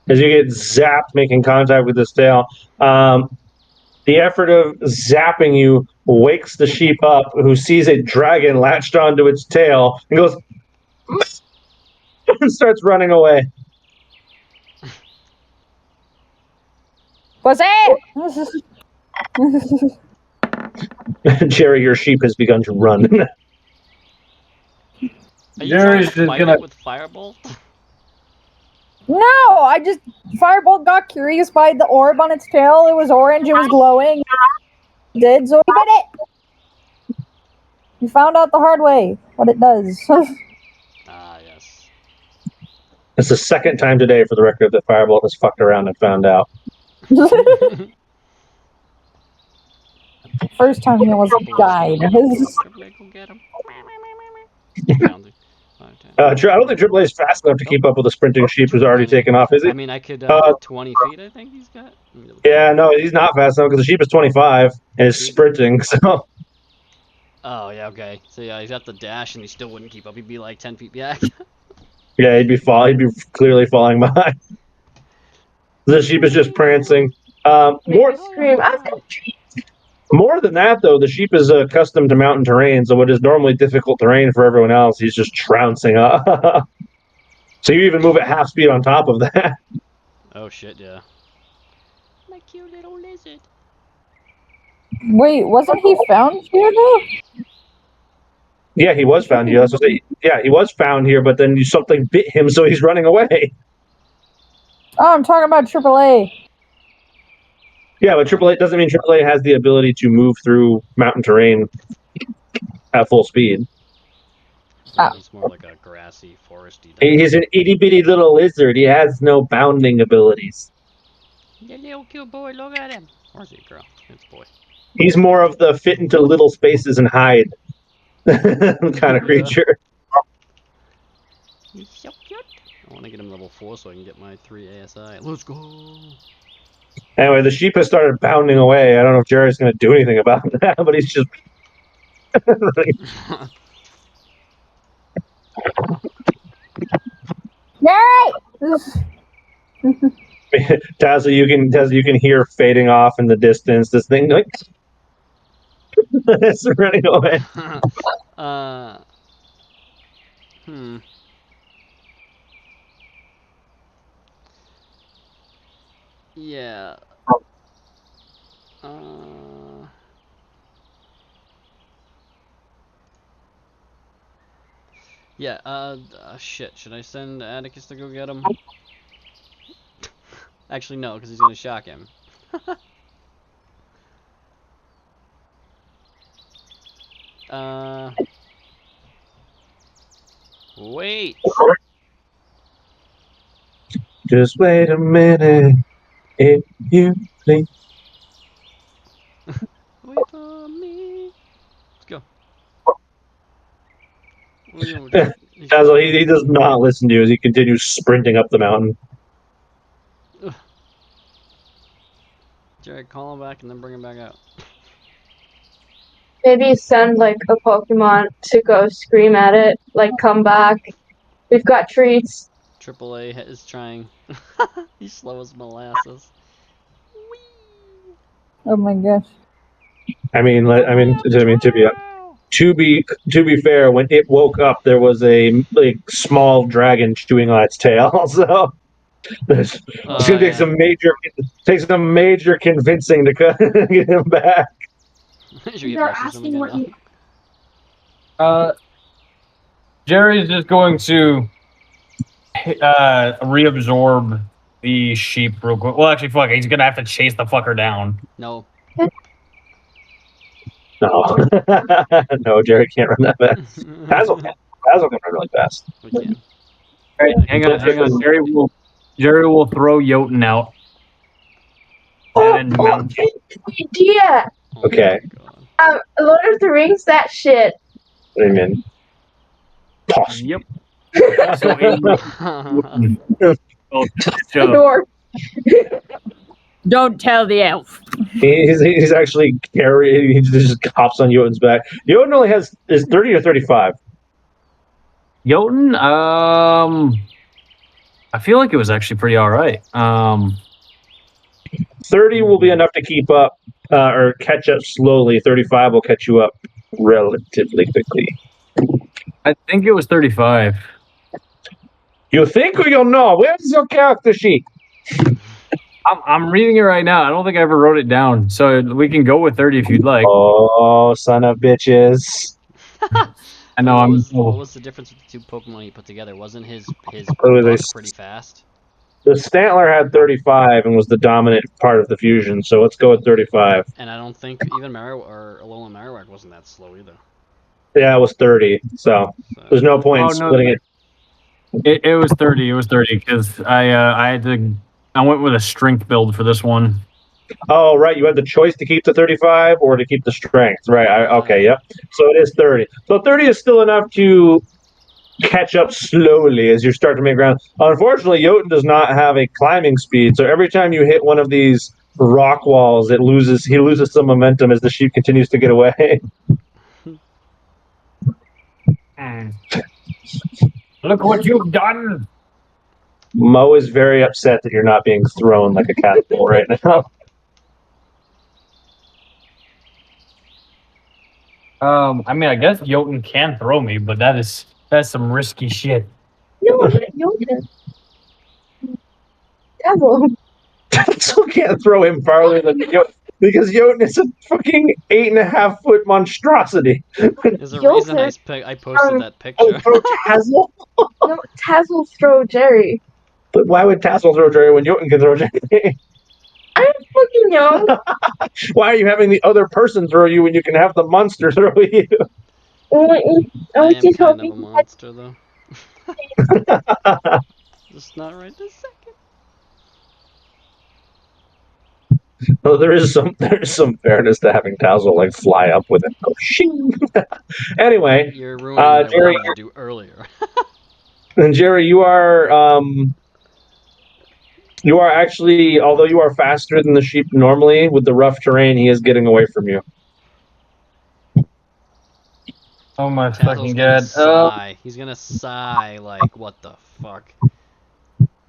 as you get zapped making contact with this tail. The effort of zapping you wakes the sheep up, who sees a dragon latched onto its tail and goes and starts running away. What's that? Jerry, your sheep has begun to run. Are you trying Jerry's to just fight gonna. it with Firebolt? No, I just Firebolt got curious by the orb on its tail. It was orange. It was glowing. It did so he bit it. He found out the hard way what it does. Ah, yes. It's the second time today, for the record, that Firebolt has fucked around and found out. First time he almost died. Triple A, go get him. Found it. 5, 10. I don't think AAA is fast enough to keep up with the sprinting sheep who's already taken off, is I he? mean, I could 20 feet. I think he's got. Yeah, no, he's not fast enough because the sheep is 25 and is sprinting. So Oh yeah, okay. So yeah, he's got the dash and he still wouldn't keep up. He'd be like 10 feet back. yeah, he'd be clearly falling behind. The sheep is just prancing. More Scream. I was gonna More than that, though, the sheep is accustomed to mountain terrain, so what is normally difficult terrain for everyone else, he's just trouncing up. So you even move at half speed on top of that. Oh shit, yeah. My cute little lizard. Wait, wasn't he found here though? Yeah, he was found here. Yeah, he was found here, but then something bit him, so he's running away. Oh, I'm talking about AAA. Yeah, but AAA doesn't mean AAA has the ability to move through mountain terrain at full speed. Ah. He's more like a grassy, foresty dog. He's an itty bitty little lizard. He has no bounding abilities. The little cute boy, look at him. Or is he a girl? It's a boy. He's more of the fit into little spaces and hide kind of creature. He's so cute. I want to get him level 4 so I can get my 3 ASI. Let's go. Anyway, the sheep has started bounding away. I don't know if Jerry's going to do anything about that, but he's just. Jerry! Tazza, you can hear fading off in the distance. This thing like it's running away. Yeah. Yeah, shit. Should I send Atticus to go get him? Actually, no, because he's gonna shock him. Wait. Just wait a minute, if you please. Wait for me. Let's go. Tazza, he does not listen to you as he continues sprinting up the mountain. Jared, call him back and then bring him back out. maybe send like a Pokemon to go scream at it, like come back. We've got treats. AAA is trying. He's slow as molasses. Whee! Oh my gosh. To be fair, when it woke up, there was a small dragon chewing on its tail. So it's gonna take some major convincing to get him back. They're asking what you. Jerry's just going to reabsorb the sheep real quick. Well, actually, fuck it. He's gonna have to chase the fucker down. No. No, no, Jerry can't run that fast. Basil can run really fast. We can. All right, hang on. Jerry will throw Jotun out. And mount. Idea. Oh Okay. Lord of the Rings, that shit. What do you mean? Toss. Yep. So Door. Don't tell the elf. He's actually carrying. He just hops on Jotun's back. Jotun only is 30 or 35. Jotun, I feel like it was actually pretty all right. 30 will be enough to keep up or catch up slowly. 35 will catch you up relatively quickly. I think it was 35. You think or you'll know? Where's your character sheet? I'm reading it right now. I don't think I ever wrote it down, so we can go with 30 if you'd like. Oh, son of bitches! I know, what was the difference with the two Pokemon you put together? Wasn't his was buck a- pretty fast? The Stantler had 35 and was the dominant part of the fusion, so let's go with 35. And I don't think even Alolan Marowak wasn't that slow either. Yeah, it was 30, so there's no point in splitting it. It was 30. It was 30 because I went with a strength build for this one. Oh, right. You had the choice to keep the 35 or to keep the strength. Right. Okay. Yep. So it is 30. So 30 is still enough to catch up slowly as you start to make ground. Unfortunately, Jotun does not have a climbing speed. So every time you hit one of these rock walls, he loses some momentum as the sheep continues to get away. Look what you've done. Mo is very upset that you're not being thrown like a catapult right now. I mean, I guess Jotun can throw me, but that's some risky shit. No, but Jotun. Devil. Still can't throw him farther than Jotun because Jotun is a fucking 8.5-foot monstrosity. There's a reason I posted that picture. Throw Tassel? No, Tassel throw Jerry. But why would Tassel throw Jerry when Jotun can throw Jerry? I don't fucking know. Why are you having the other person throw you when you can have the monster throw you? I am kind of a monster, though. Just not right this second. Oh, there's some fairness to having Tassel like fly up with it. Oh, shing. Anyway, You're ruining what Jerry, I wanted to do earlier. and Jerry, you are actually, although you are faster than the sheep normally, with the rough terrain, he is getting away from you. Oh my Tassel's fucking gonna god! sigh. He's gonna sigh like, what the fuck?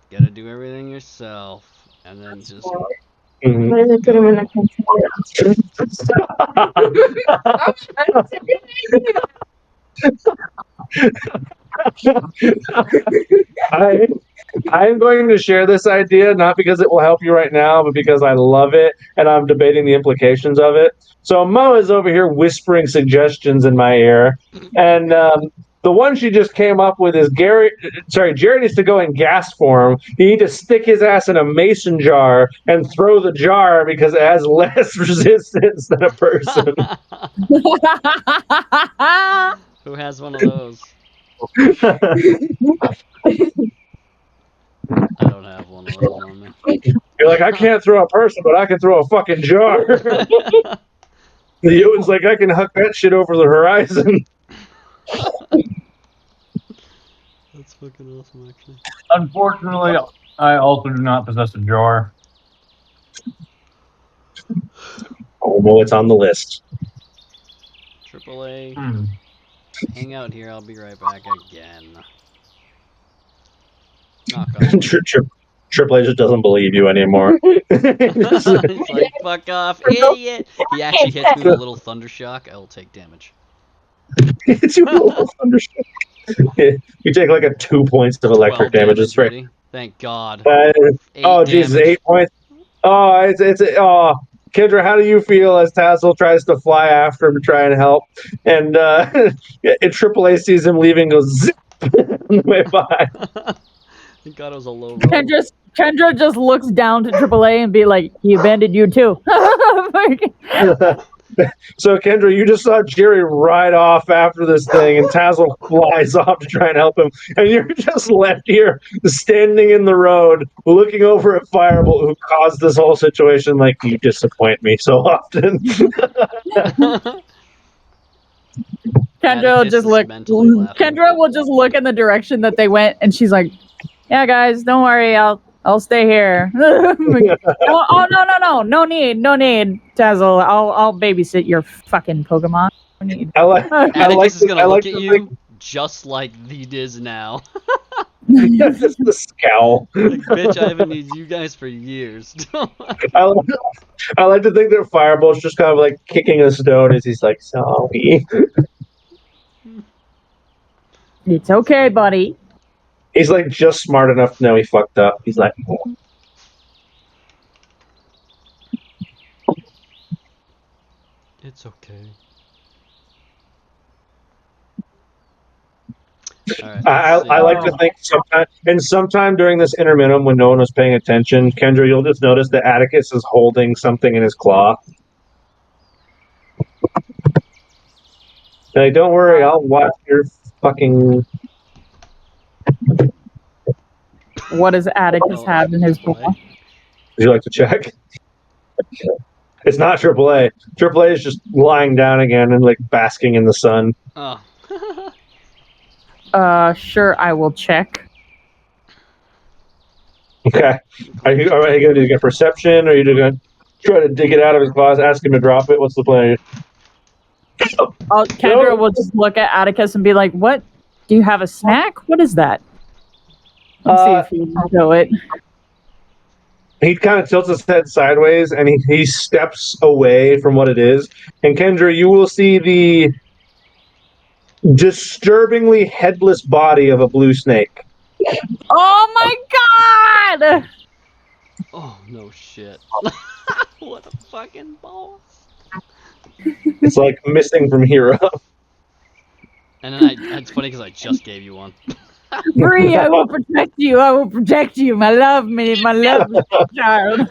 Gotta do everything yourself, and then just. Mhm. Why did I put him in a I'm going to share this idea, not because it will help you right now, but because I love it and I'm debating the implications of it. So Mo is over here whispering suggestions in my ear, and the one she just came up with is Jared needs to go in gas form. He needs to stick his ass in a mason jar and throw the jar because it has less resistance than a person. Who has one of those? I don't have one of those on me. You're like, I can't throw a person, but I can throw a fucking jar. The Jotun's like, I can huck that shit over the horizon. That's fucking awesome, actually. Unfortunately, I also do not possess a jar. Oh, well, it's on the list. AAA. Hang out here, I'll be right back again. Knock on wood. Triple H just doesn't believe you anymore. He's like, fuck off, idiot! He actually hits me with a little thunder shock, I will take damage. Hits you with a little thunder shock. You take like 2 points of electric damage. It's right. Buddy. Thank God. Oh, Jesus, 8 points. Oh, oh. Kendra, how do you feel as Tassel tries to fly after him to try and help? And AAA sees him leaving, goes zip on the way by. Thank God it was a low roll. Kendra just looks down to AAA and be like, he abandoned you too. So, Kendra, you just saw Jerry ride off after this thing, and Tassel flies off to try and help him. And you're just left here, standing in the road, looking over at Firebolt, who caused this whole situation. Like, you disappoint me so often. Kendra will just look in the direction that they went, and she's like, "Yeah, guys, don't worry, I'll stay here." No need, Tazzle. I'll babysit your fucking Pokemon. No need. Atticus is gonna look at you just like he is now. Just the scowl. Like, bitch, I haven't needed you guys for years. I like to think that Firebolt's just kind of like kicking a stone as he's like, sorry. It's okay, buddy. He's like just smart enough to know he fucked up. He's like, oh. It's okay. Alright, I like to think sometime during this interminum when no one was paying attention, Kendra, you'll just notice that Atticus is holding something in his claw. Hey, don't worry, I'll watch your fucking. What does Atticus Oh, have in his AAA? claw? Would you like to check? It's not AAA. AAA is just lying down again and like basking in the sun. Oh. Sure, I will check. Okay. Are you going to get perception, or are you going to try to dig it out of his claws, ask him to drop it? What's the plan? Kendra will just look at Atticus and be like, "What? Do you have a snack? What is that?" Let's see if he can know it. He kind of tilts his head sideways and he steps away from what it is. And Kendra, you will see the disturbingly headless body of a blue snake. Oh my god! Oh, no shit. What a fucking boss. It's like missing from Hero. And then it's funny because I just gave you one. Bree, I will protect you. I will protect you. My love child.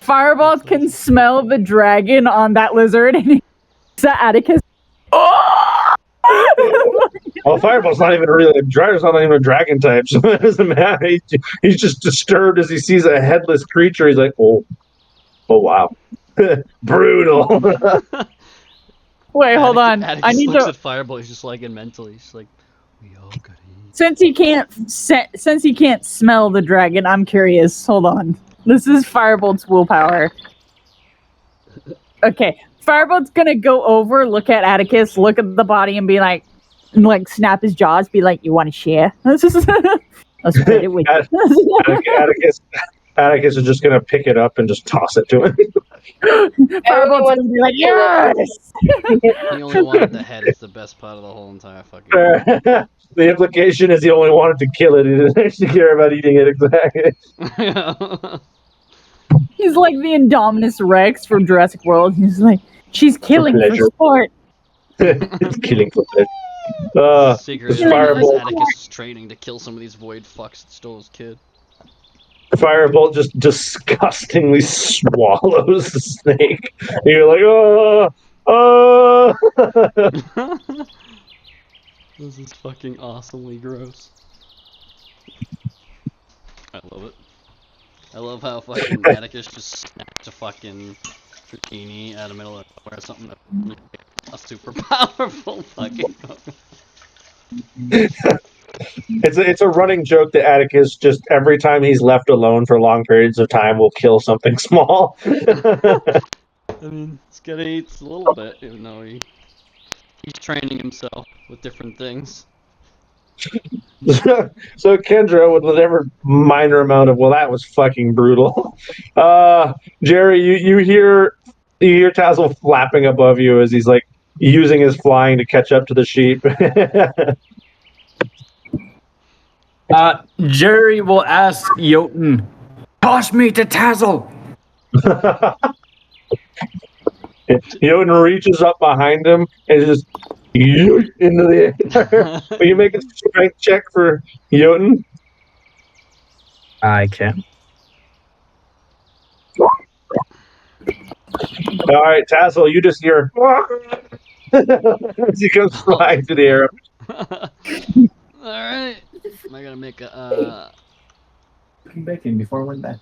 Fireball can smell the dragon on that lizard, and he's at Atticus. Oh! Well, Fireball's not even really Dragon's not even a dragon type, so it doesn't matter. He's just disturbed as he sees a headless creature. He's like, oh wow, brutal. Wait, hold on. Atticus I need looks to. at Fireball. He's just like in mentally. He's like, we all gotta eat. Since he can't smell the dragon, I'm curious. Hold on. This is Firebolt's willpower. Okay, Firebolt's gonna go over, look at Atticus, look at the body, and be like snap his jaws, be like, "You want to share?" I'll spread it with you. Atticus is just gonna pick it up and just toss it to him. Firebolt's gonna be like, "Yes!" He only wanted the head. It's the best part of the whole entire fucking. The implication is he only wanted to kill it. He didn't actually care about eating it exactly. He's like the Indominus Rex from Jurassic World. He's like, "She's killing for sport." It's killing for pleasure. Secret is Firebolt. Atticus is training to kill some of these void fucks that stole his kid. Firebolt just disgustingly swallows the snake. And you're like, oh. This is fucking awesomely gross. I love it. I love how fucking Atticus just snatched a fucking zucchini out of the middle of nowhere, something that a super powerful fucking. It's a running joke that Atticus just every time he's left alone for long periods of time will kill something small. I mean, it's gonna eat a little bit, even though he's training himself with different things. So Kendra, with whatever minor amount of that was fucking brutal. Jerry, you hear Tazzle flapping above you as he's like using his flying to catch up to the sheep. Jerry will ask Jotun, toss me to Tazzle. Jotun reaches up behind him and just into the air. Will you make a strength check for Jotun? I can. All right, Tazzle, you just hear as he comes flying through the air. Alright. Am I gonna make a Come back in before we're back.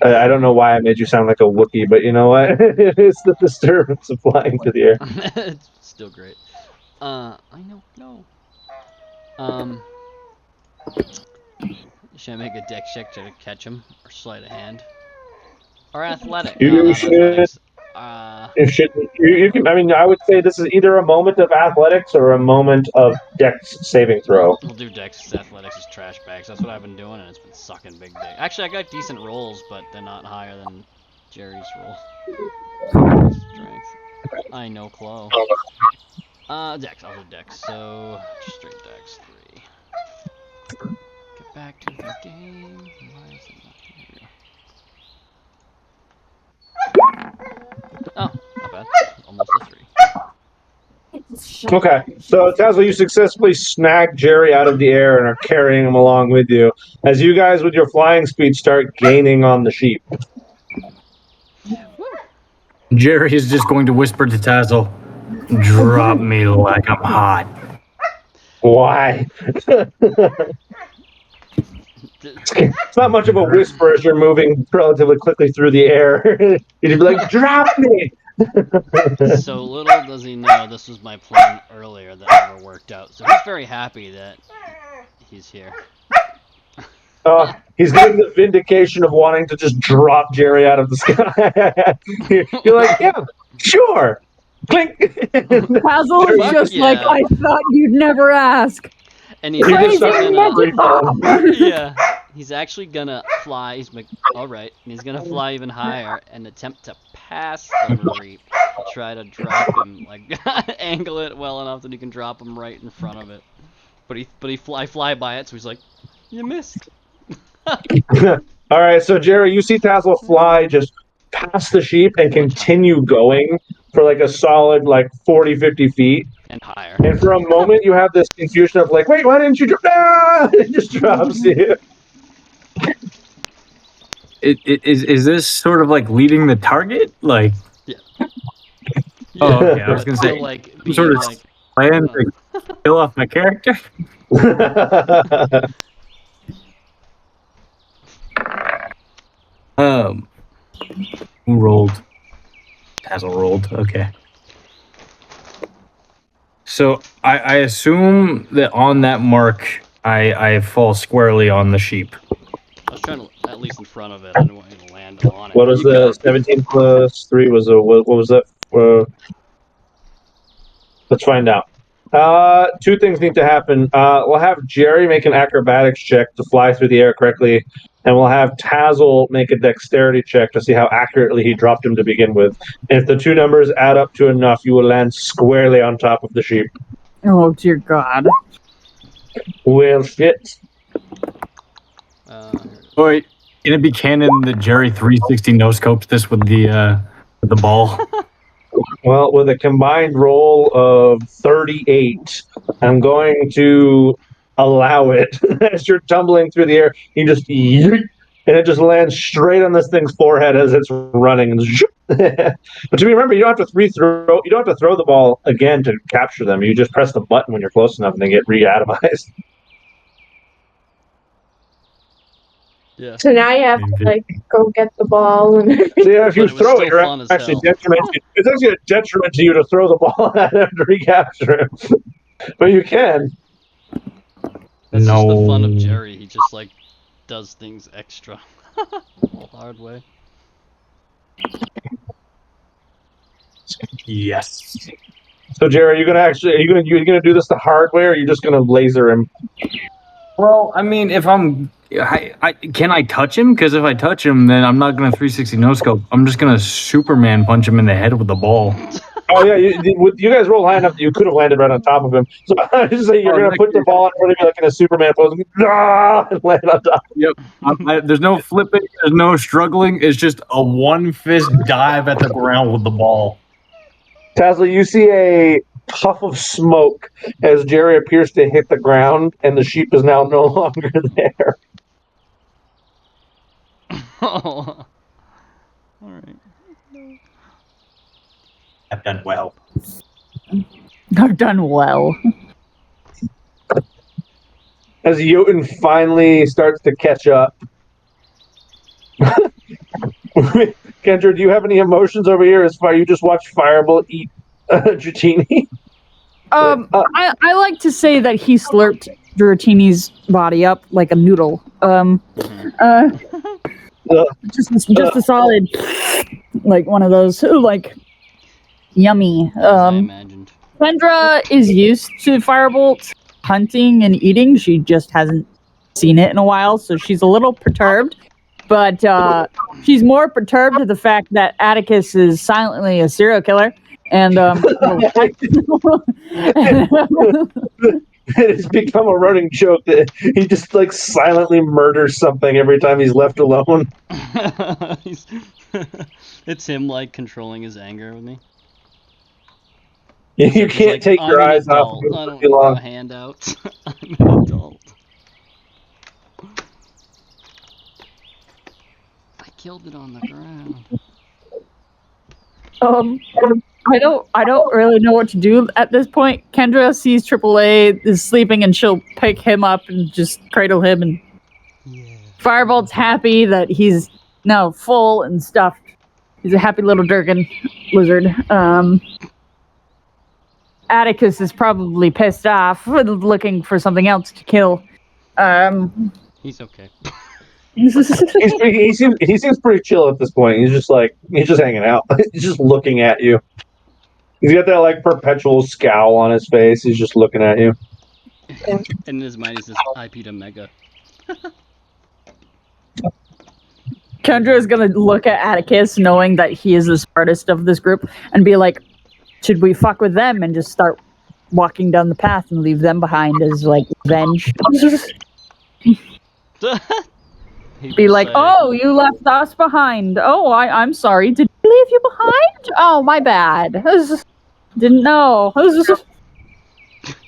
I don't know why I made you sound like a Wookiee, but you know what? It's the disturbance of flying through the air. It's still great. I know, no. Should I make a dex check to catch him, or sleight of hand, or athletic? You No, should. athletics. You can. I mean, I would say this is either a moment of athletics or a moment of dex saving throw. We'll do dex because athletics is trash bags. That's what I've been doing, and it's been sucking big dick. Actually, I got decent rolls, but they're not higher than Jerry's roll. Strength. I know, Chloe. Dex. I'll do dex. So just straight dex 3. Get back to the game. Why is it not here? Oh, not bad. Almost a 3. Okay, so Tesla, you successfully snag Jerry out of the air and are carrying him along with you as you guys, with your flying speed, start gaining on the sheep. Jerry is just going to whisper to Tazzle, "Drop me like I'm hot." Why? It's not much of a whisper as you're moving relatively quickly through the air. You'd be like, "Drop me!" So little does he know this was my plan earlier that never worked out. So he's very happy that he's here. He's getting the vindication of wanting to just drop Jerry out of the sky. You're like, yeah, sure. Clink. Basil is Fuck just like, yeah. I thought you'd never ask. And he's He just actually started gonna, free falling. yeah, he's actually gonna fly. He's like, all right, and he's gonna fly even higher and attempt to pass the Reap. Try to drop him, like angle it well enough that he can drop him right in front of it. But he fly by it, so he's like, you missed. All right, so Jerry, you see Tazzle fly just past the sheep and continue going for like a solid like 40, 50 feet. And higher. And for a moment, you have this confusion of like, wait, why didn't you drop? Ah! It just drops you. Is this sort of like leading the target? Like, Yeah. oh, okay. I was gonna say, So, like, some being sort of like, plan to kill off my character. Who rolled? Tazzle rolled. Okay. So I assume that on that mark, I fall squarely on the sheep. I was trying to, at least in front of it, I didn't want you to land on it. What was You the got- 17 plus 3 was a what was that? Let's find out. Two things need to happen. We'll have Jerry make an acrobatics check to fly through the air correctly, and we'll have Tazzle make a dexterity check to see how accurately he dropped him to begin with. And if the two numbers add up to enough, you will land squarely on top of the sheep. Oh, dear God. Well, shit. Oh, wait, can it be canon that Jerry 360 no scopes this with the ball? Well, with a combined roll of 38, I'm going to allow it. As you're tumbling through the air, you just yeet, and it just lands straight on this thing's forehead as it's running. But to remember, you don't have to you don't have to throw the ball again to capture them. You just press the button when you're close enough, and they get re-atomized. Yeah. So now you have to like go get the ball and So yeah, if you But it was throw still it, you're fun as actually hell. detriment. It's actually a detriment to you to throw the ball at him to recapture him. But you can. That's just the fun of No. Jerry. He just like does things extra. Hard way. Yes. So Jerry, are you gonna do this the hard way, or are you just gonna laser him? Well, I mean, if can I touch him? Because if I touch him, then I'm not gonna 360 no scope. I'm just gonna Superman punch him in the head with the ball. Oh yeah, you guys roll high enough that you could have landed right on top of him. So I just say you're gonna put the ball in front of you like in a Superman pose, and land on top. Yep. There's no flipping. There's no struggling. It's just a one fist dive at the ground with the ball. Tazzle, you see a puff of smoke as Jerry appears to hit the ground, and the sheep is now no longer there. All right. I've done well. I've done well. As Jotun finally starts to catch up. Kendra, do you have any emotions over here as far you just watch Fireball eat Dratini? I like to say that he slurped Dratini's body up like a noodle. Just a solid, like one of those, like, yummy. As I imagined. Kendra is used to Firebolt hunting and eating. She just hasn't seen it in a while, so she's a little perturbed. But she's more perturbed to the fact that Atticus is silently a serial killer. And it has become a running joke that he just like silently murders something every time he's left alone. It's him like controlling his anger with me. You He's can't like, take your I'm an eyes off adult. of him I for don't too need long. a handout. I'm an adult. I killed it on the ground. I don't really know what to do at this point. Kendra sees AAA is sleeping and she'll pick him up and just cradle him, and Yeah. Firebolt's happy that he's now full and stuffed. He's a happy little Durgan lizard. Atticus is probably pissed off, looking for something else to kill. He's okay. He seems pretty chill at this point. He's just hanging out. He's just looking at you. He's got that like perpetual scowl on his face. He's just looking at you. And in his mind, he's this IP to Mega. Kendra is gonna look at Atticus, knowing that he is the smartest of this group, and be like, should we fuck with them and just start walking down the path and leave them behind as like revenge? Be like, oh, you left us behind. Oh, I'm sorry. Did we leave you behind? Oh, my bad. Didn't know.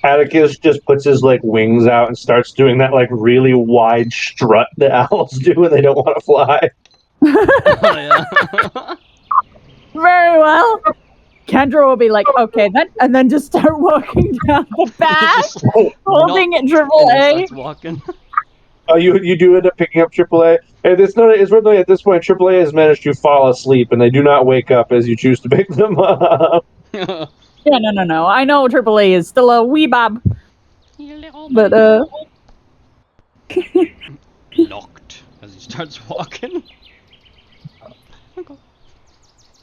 Atticus just puts his like wings out and starts doing that like really wide strut that owls do when they don't want to fly. Oh, yeah. Very well. Kendra will be like, okay, then, and then just start walking down the path, holding it AAA. Walking. Oh, you do end up picking up AAA. And it's worth noting at this point, AAA has managed to fall asleep, and they do not wake up as you choose to pick them up. Yeah, no. I know AAA is still a wee bob, but Locked as he starts walking.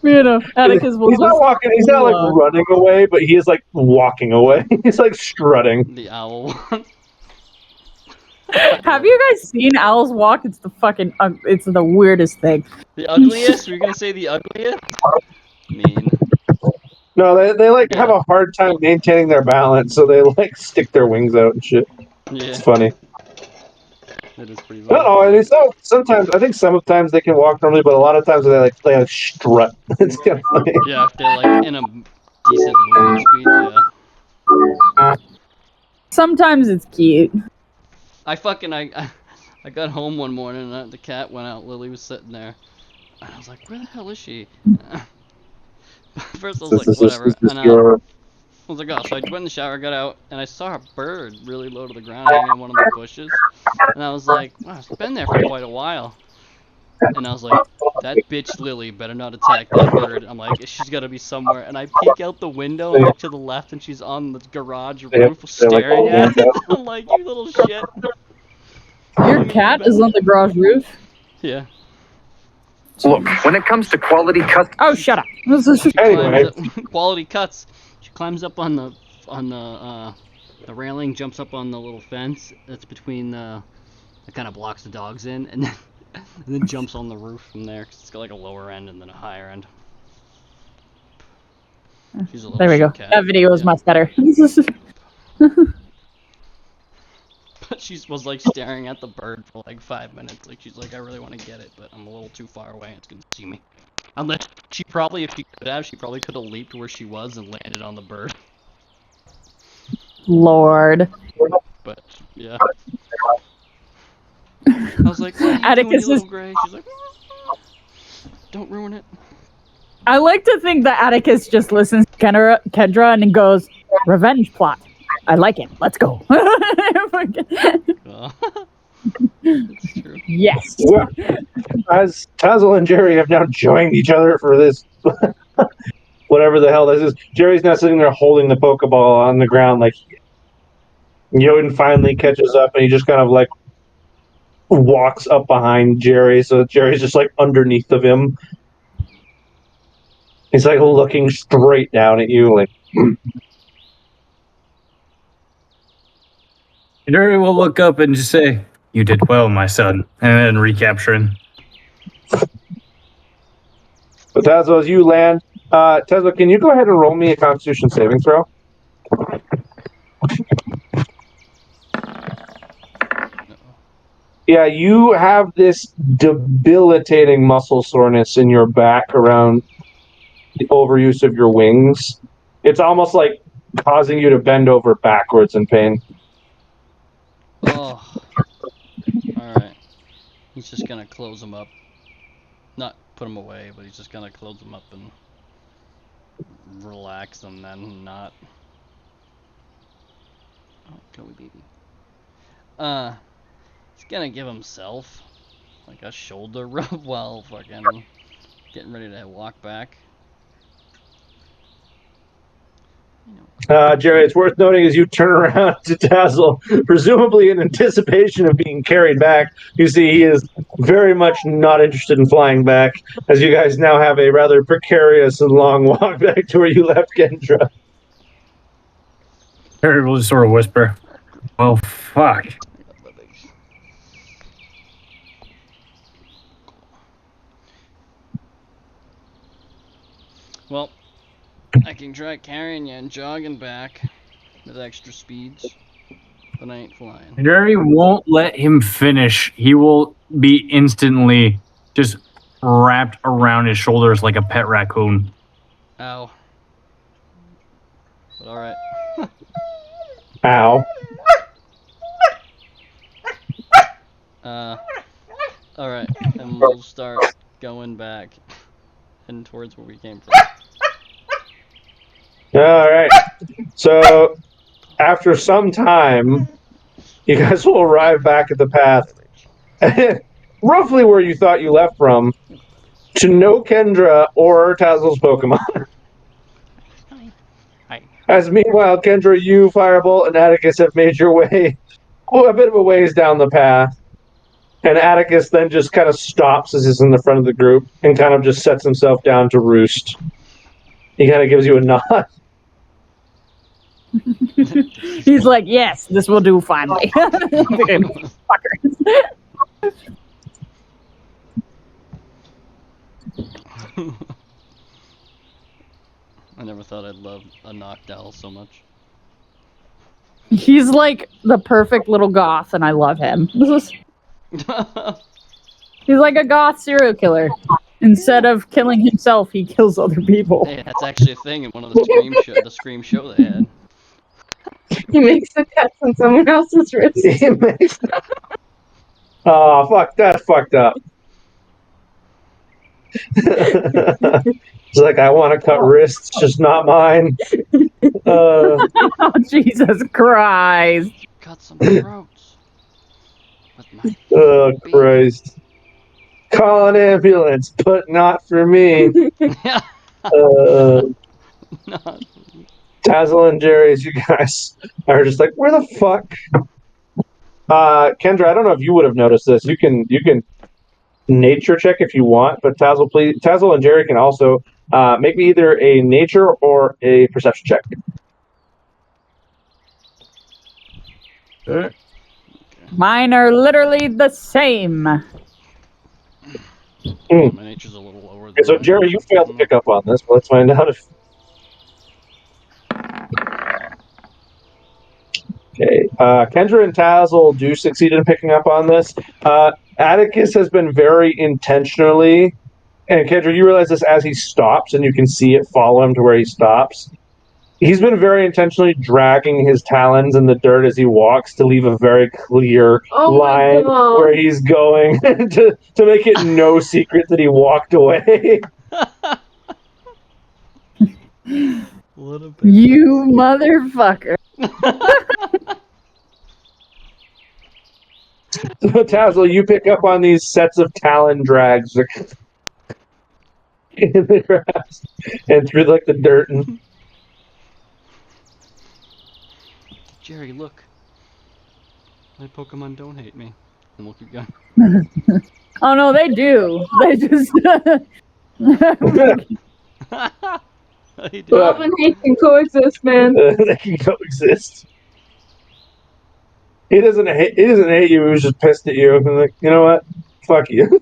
you know, Atticus will He's not walking. He's not like running away, but he is like walking away. He's like strutting. The owl. Have you guys seen owls walk? It's the fucking, it's the weirdest thing. The ugliest? Were you gonna say the ugliest? Mean. No, they like have a hard time maintaining their balance, so they like stick their wings out and shit. Yeah. It's funny. It is pretty I funny. don't know, and it's not, sometimes I think sometimes they can walk normally, but a lot of times they like strut. It's kind of funny. Yeah, if they're like in a decent movement speed, yeah. Sometimes it's cute. I got home one morning and the cat went out. Lily was sitting there, and I was like, "Where the hell is she?" First I was like, "Whatever," and I was like, "Oh." So I went in the shower, got out, and I saw a bird really low to the ground hanging in one of the bushes, and I was like, "Wow, it's been there for quite a while." And I was like, "That bitch Lily better not attack that bird." I'm like, "She's gotta be somewhere." And I peek out the window and look to the left, and she's on the garage roof staring at it. I'm like, "You little shit." Your cat is on the garage roof? Yeah. Look, when it comes to quality cuts. Oh, shut up. Anyway, Quality cuts. She climbs up on the railing, jumps up on the little fence that's between that kind of blocks the dogs in, and then jumps on the roof from there, 'cause it's got like a lower end and then a higher end. She's a little There we go. cat. That video is much better. But she was like staring at the bird for like 5 minutes. Like she's like, I really want to get it, but I'm a little too far away and it's gonna see me. Unless she probably, if she could have, she probably could have leaped where she was and landed on the bird. Lord. But yeah. I was like, what are you doing, you little gray? She's like, don't ruin it. I like to think that Atticus just listens to Kendra and goes, revenge plot. I like it. Let's go. That's true. Yes. well, as Tazzle and Jerry have now joined each other for this, whatever the hell this is, Jerry's now sitting there holding the Pokeball on the ground. Like, Yoden finally catches up and he just kind of like walks up behind Jerry. So Jerry's just like underneath of him. He's like looking straight down at you, like. Jerry will look up and just say, "You did well, my son," and then recapture him. But Tazo, as you land, Tazo, can you go ahead and roll me a Constitution saving throw? Yeah, you have this debilitating muscle soreness in your back around the overuse of your wings. It's almost like causing you to bend over backwards in pain. Oh. Alright. He's just gonna close them up. Not put them away, but he's just gonna close them up and relax them then, not. Oh, Chloe baby. He's gonna give himself like a shoulder rub while fucking getting ready to walk back. Jerry, it's worth noting as you turn around to Tazzle, presumably in anticipation of being carried back, you see he is very much not interested in flying back, as you guys now have a rather precarious and long walk back to where you left Kendra. Harry will just sort of whisper, "Well, fuck." Well, I can try carrying you and jogging back with extra speeds, but I ain't flying. Jerry won't let him finish. He will be instantly just wrapped around his shoulders like a pet raccoon. Ow. But alright. Ow. Alright, and we'll start going back and towards where we came from. Alright. So, after some time, you guys will arrive back at the path, roughly where you thought you left from, to no Kendra or Tazzle's Pokemon. Hi. As meanwhile, Kendra, you, Firebolt, and Atticus have made your way a bit of a ways down the path. And Atticus then just kind of stops as he's in the front of the group and kind of just sets himself down to roost. He kind of gives you a nod. He's like, yes, this will do finally. Fuckers. I never thought I'd love a Noctowl so much. He's like the perfect little goth, and I love him. He's like a goth serial killer. Instead of killing himself, he kills other people. Hey, that's actually a thing in one of the Scream show they had. He makes the cuts on someone else's wrist. Oh, fuck, that's fucked up. It's like, I want to cut wrists, just not mine. Oh, Jesus Christ. Cut some throats. With my Oh, Christ. Call an ambulance, but not for me. Not. Tazzle and Jerry, as you guys are just like, where the fuck? Kendra, I don't know if you would have noticed this. You can nature check if you want, but Tazzle and Jerry can also make me either a nature or a perception check. Mine are literally the same. My nature's a little lower than So Jerry, you failed to pick up on this, but let's find out if. Okay, Kendra and Tazzle do succeed in picking up on this. Atticus has been very intentionally, and Kendra, you realize this as he stops, and you can see it follow him to where he stops. He's been very intentionally dragging his talons in the dirt as he walks to leave a very clear line where he's going to make it no secret that he walked away. You motherfucker. So, Tazzle, you pick up on these sets of talon drags in the grass and through like the dirt. And Jerry, look. My Pokemon don't hate me. And we'll keep going. Oh no, they do. They just They do. Love and hate can coexist, man. they can coexist. He doesn't hate you. He was just pissed at you. I'm like, you know what? Fuck you.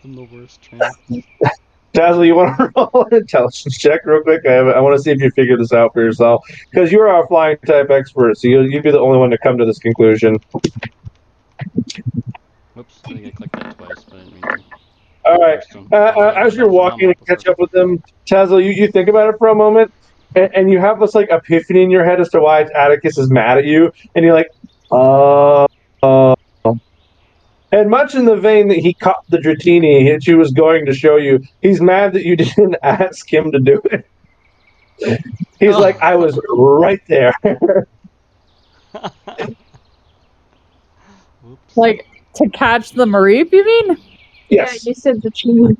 I'm the worst trainer. Dazzle, you want to roll an intelligence check real quick? I want to see if you figure this out for yourself. Because you're a flying type expert, so you'd be the only one to come to this conclusion. Whoops, I think I clicked that twice, but I didn't mean to. right. first one. As you're walking to catch up with them, Tazzle, you think about it for a moment, and you have this like epiphany in your head as to why Atticus is mad at you, and you're like, and much in the vein that he caught the Dratini and she was going to show you, he's mad that you didn't ask him to do it. He's like, I was right there. Like, to catch the Mareep, you mean? Yes. Yeah, you said the Dratini.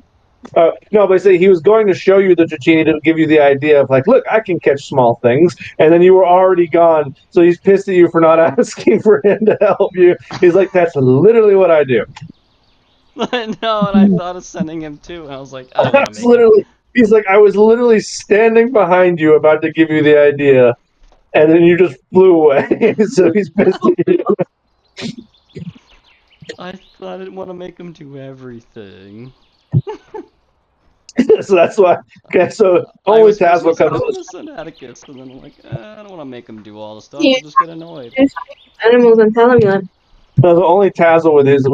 No, but I say he was going to show you the Dratini to give you the idea of like, look, I can catch small things, and then you were already gone. So he's pissed at you for not asking for him to help you. He's like, that's literally what I do. No, and I thought of sending him too, and I was like, I don't want That's to make literally. He's like, I was literally standing behind you, about to give you the idea, and then you just flew away. So he's pissed at you. I didn't want to make him do everything. So that's why. Okay, so I only was Tazzle supposed to comes. I'm gonna send Atticus, and then I'm like, I don't want to make him do all the stuff. Yeah. He'll just get annoyed. Animals and telling them. No, only Tazzle with his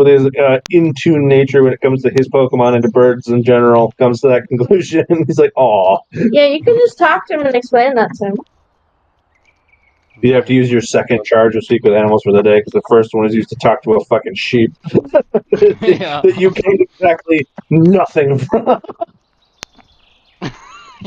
in tune nature when it comes to his Pokemon and to birds in general comes to that conclusion. He's like, "Aw." Yeah, you can just talk to him and explain that to him. You have to use your second charge of Speak with Animals for the day because the first one is used to talk to a fucking sheep Yeah. that you gained exactly nothing from.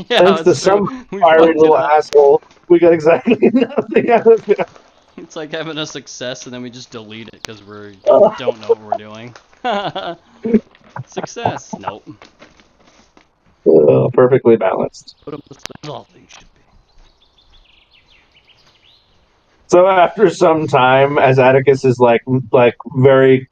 Yeah, Thanks to it's true. some We fiery fucked it little up. asshole, we got exactly nothing out of it. It's like having a success and then we just delete it because we Oh. don't know what we're doing. Success. Nope. Perfectly balanced. Put them as all things should be. So after some time, as Atticus is like very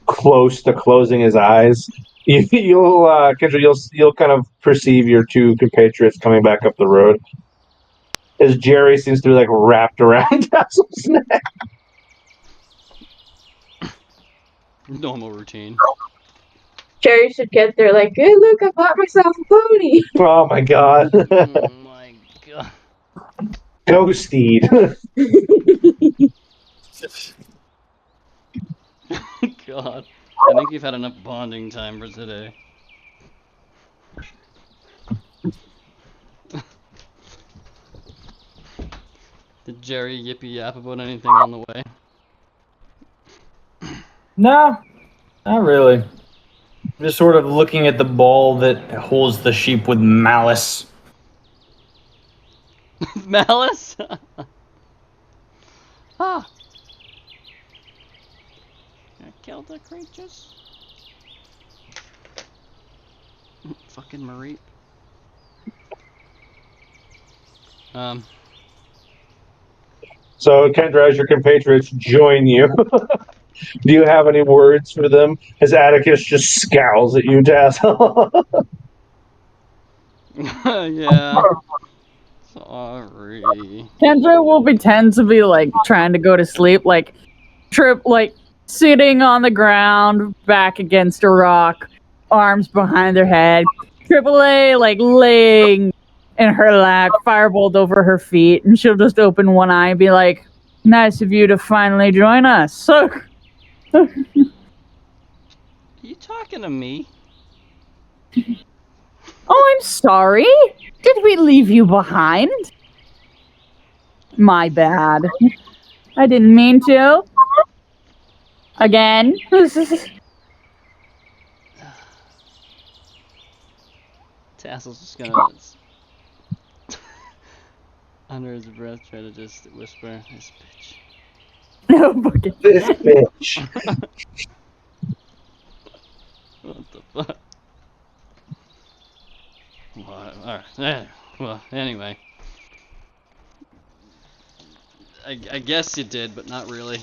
close to closing his eyes, Kendra, you'll kind of perceive your two compatriots coming back up the road. As Jerry seems to be like wrapped around Tassel's neck. Normal routine. Jerry should get there like, hey, look, I bought myself a pony. Oh my god. Oh my god. Ghosted. God. I think you've had enough bonding time for today. Did Jerry yippee yap about anything on the way? No, not really. Just sort of looking at the ball that holds the sheep with malice. Malice? Ah! Can I kill the creatures? Fucking Mareep. So Kendra, as your compatriots join you, do you have any words for them? As Atticus just scowls at you, Tassel. Yeah. Sorry. Kendra will pretend to be like trying to go to sleep, like sitting on the ground, back against a rock, arms behind her head. Triple A like laying in her lap, firebolt over her feet, and she'll just open one eye and be like, "Nice of you to finally join us." So, Are you talking to me? oh, I'm sorry. Did we leave you behind? My bad. I didn't mean to. Again. Tassel's just gonna under his breath try to just whisper, "This bitch." No, fucking. This bitch. What the fuck? Alright, well, anyway. I guess you did, but not really.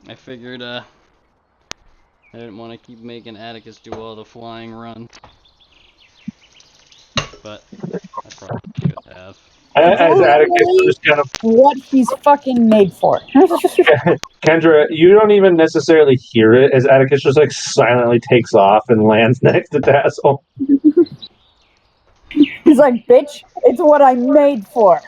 I figured, I didn't want to keep making Atticus do all the flying runs. But I probably could have. As Atticus just kind of... What he's fucking made for. Kendra, you don't even necessarily hear it as Atticus just like silently takes off and lands next to Tassel. He's like, bitch, it's what I'm made for.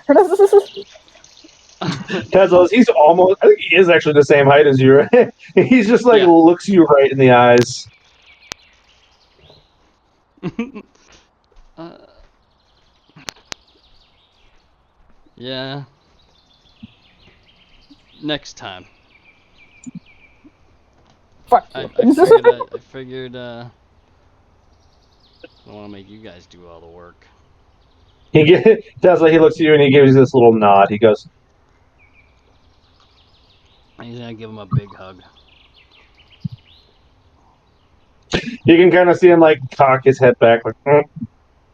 Tesla, he's almost, I think he is actually the same height as you. He's just like Yeah. looks you right in the eyes. uh, yeah. Next time. Fuck I you. figured I don't want to make you guys do all the work. Tesla, he looks at you and he gives you this little nod. He goes, He's gonna give him a big hug. you can kind of see him like cock his head back, like,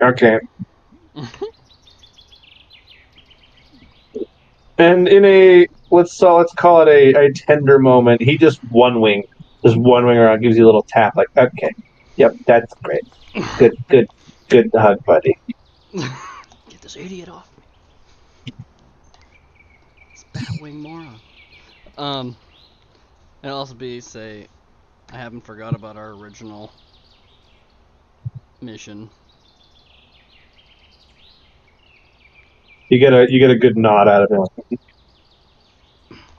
okay. And in a let's call it a tender moment, he just one wing around, gives you a little tap, like, okay, yep, that's great, good hug, buddy. Get this idiot off me. This Batwing moron. And also say, I haven't forgot about our original mission. You get a good nod out of him.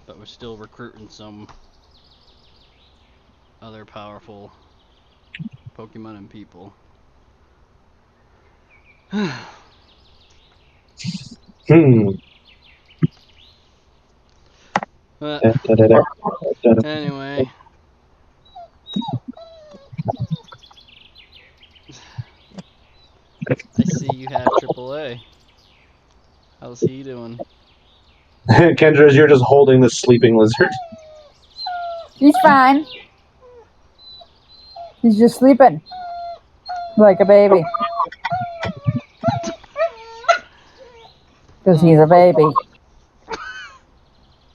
But we're still recruiting some other powerful Pokemon and people. But anyway, I see you have AAA. How's he doing? Kendra, you're just holding the sleeping lizard. He's fine. He's just sleeping. Like a baby. Because he's a baby.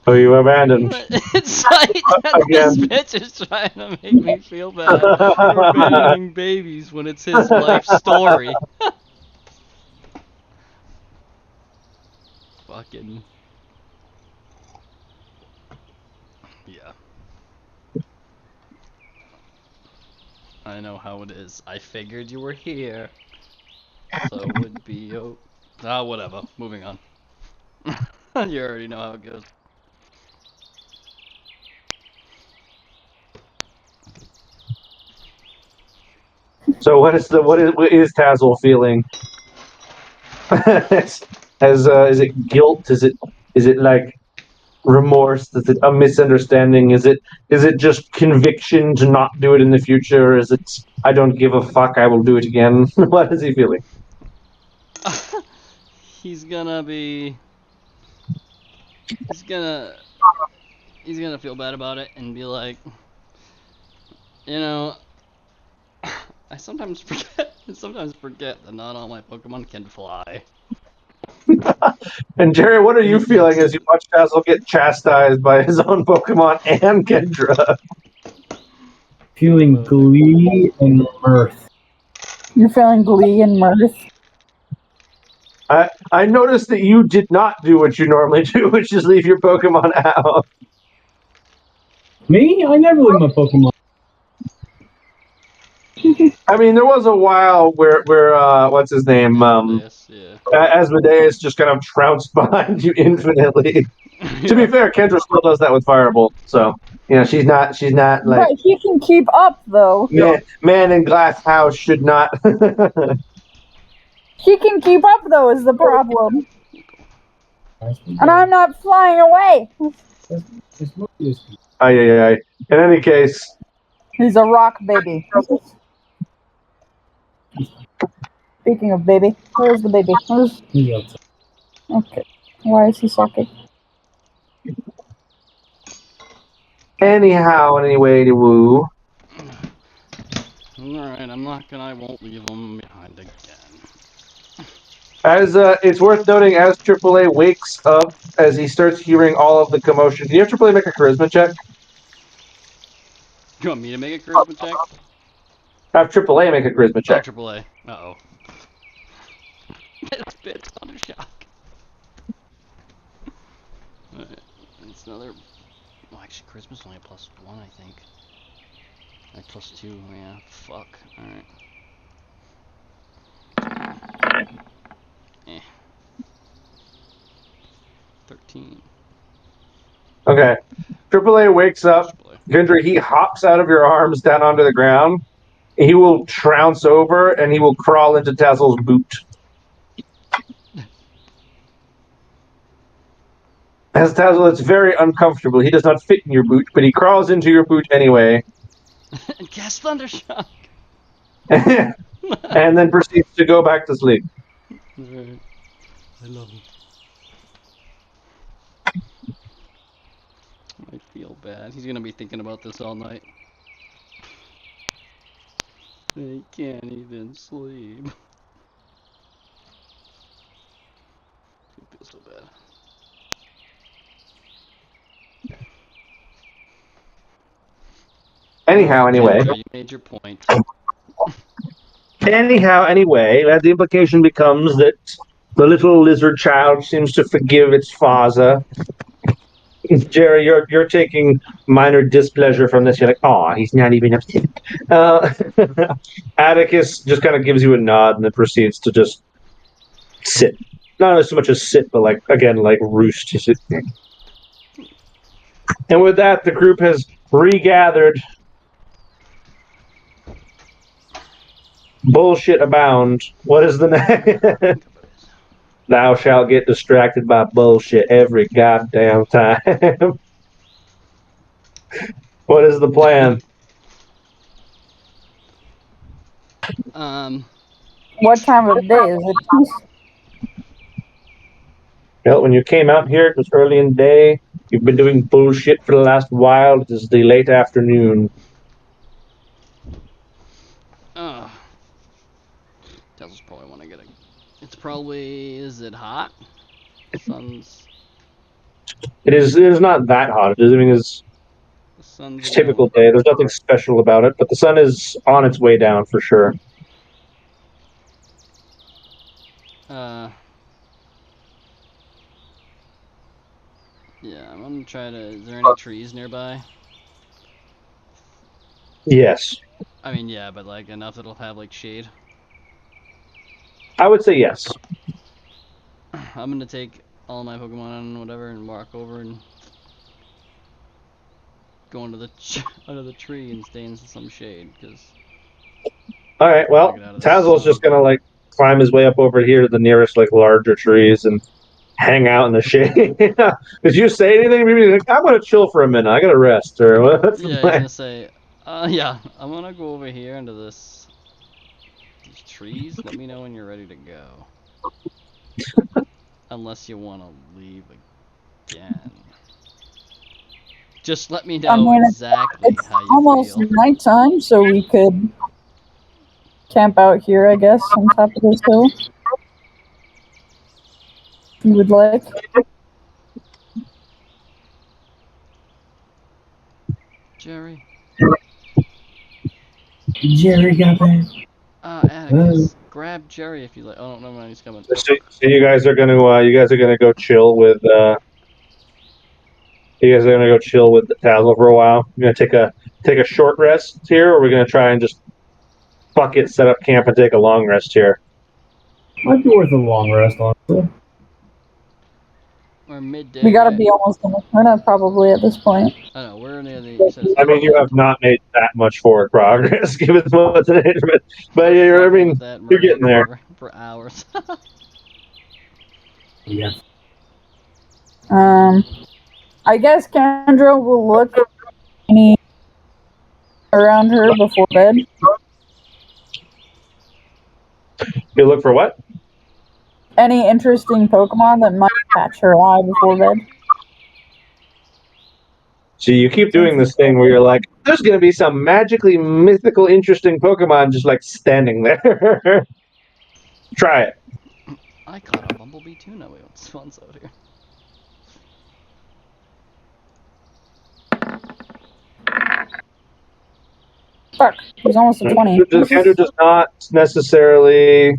Oh, you abandoned. It's like that this bitch is trying to make me feel bad for abandoning babies when it's his life story. Fucking. Yeah. I know how it is. I figured you were here. So it would be whatever. Moving on. You already know how it goes. So what is Tazzle feeling? Is it guilt? Is it like remorse? Is it a misunderstanding? Is it just conviction to not do it in the future? Is it I don't give a fuck, I will do it again? What is he feeling? He's gonna feel bad about it and be like, you know, I sometimes forget that not all my Pokemon can fly. And Jerry, what are you feeling as you watch Tazzle get chastised by his own Pokemon and Kendra? Feeling glee and mirth. You're feeling glee and mirth. I noticed that you did not do what you normally do, which is leave your Pokemon out. Me? I never leave my Pokemon. I mean, there was a while where what's his name? Asmodeus just kind of trounced behind you infinitely. Yeah. To be fair, Kendra still does that with Firebolt, so she's not like. But he can keep up though. Man in glass house should not. He can keep up though is the problem. And I'm not flying away. In any case, he's a rock baby. Speaking of baby, where's the baby? Okay. Why is he sucking? Anyhow, anyway, to woo. Alright, I won't leave them behind again. As it's worth noting, as AAA wakes up, as he starts hearing all of the commotion, can you have AAA make a charisma check? You want me to make a charisma check? Have AAA make a charisma check. Oh, AAA. Uh-oh. This bitch under shock. Alright, it's another... Oh, actually, charisma's only a +1, I think. Like +2, yeah. Fuck. Alright. 13. Okay. AAA wakes up. Triple A. Kendra, he hops out of your arms down onto the ground. He will trounce over and he will crawl into Tazzle's boot. As Tazzle, it's very uncomfortable. He does not fit in your boot, but he crawls into your boot anyway. And cast Thundershock. And then proceeds to go back to sleep. Right. I love him. I feel bad. He's gonna be thinking about this all night. He can't even sleep. I feel so bad. Anyhow, anyway. Kendra, you made your point. Anyway, the implication becomes that the little lizard child seems to forgive its father. Jerry, you're taking minor displeasure from this. You're like, oh, he's not even upset. Atticus just kind of gives you a nod and then proceeds to just sit. Not so much as sit, but like again, like roost. And with that, the group has regathered. Bullshit abound. What is the name? Thou shalt get distracted by bullshit every goddamn time. What is the plan? What time of day is it? Well, when you came out here, it was early in the day. You've been doing bullshit for the last while. It is the late afternoon. Tesla's probably want to get a. It's probably. Is it hot? Sun's. It is not that hot. It is, I mean, it's The sun's a typical day. There's nothing special about it, but the sun is on its way down for sure. Yeah, I'm gonna try to. Is there any trees nearby? Yes. I mean, yeah, but like enough that'll have like shade. I would say yes. I'm gonna take all my Pokemon and whatever and walk over and go under the tree and stay in some shade because. All right. Well, Tazzle's just gonna like climb his way up over here to the nearest like larger trees and hang out in the shade. Did you say anything? Maybe like, I'm gonna chill for a minute. I gotta rest. Or what's the Yeah, plan? he's gonna say, yeah, I'm gonna go over here into these trees. Let me know when you're ready to go. Unless you want to leave again. Just let me know exactly It's how you almost feel. nighttime, so we could camp out here, I guess, on top of this hill. If you would like. Jerry. Jerry got back. Atticus, grab Jerry if you like. Oh, no, never mind, he's coming. So you guys are gonna go chill with you guys are gonna go chill with the Tazzle for a while. You're gonna take a short rest here, or we're gonna try and just fuck it, set up camp and take a long rest here. Might be worth a long rest, honestly. We're midday. We gotta right? be almost in Eterna probably at this point. I know, we're near the. I mean, you have not made that much forward progress, given what's in it, but I mean, you're getting there. For hours. Yeah. I guess Kendra will look any around her before bed. You look for what? Any interesting Pokemon that might catch her eye before bed. So you keep doing this thing where you're like, there's going to be some magically mythical, interesting Pokemon just like standing there. Try it. I caught a Bumblebee too. No, wait, what's fun's out here? Fuck, he's almost a 20. Kendra does not necessarily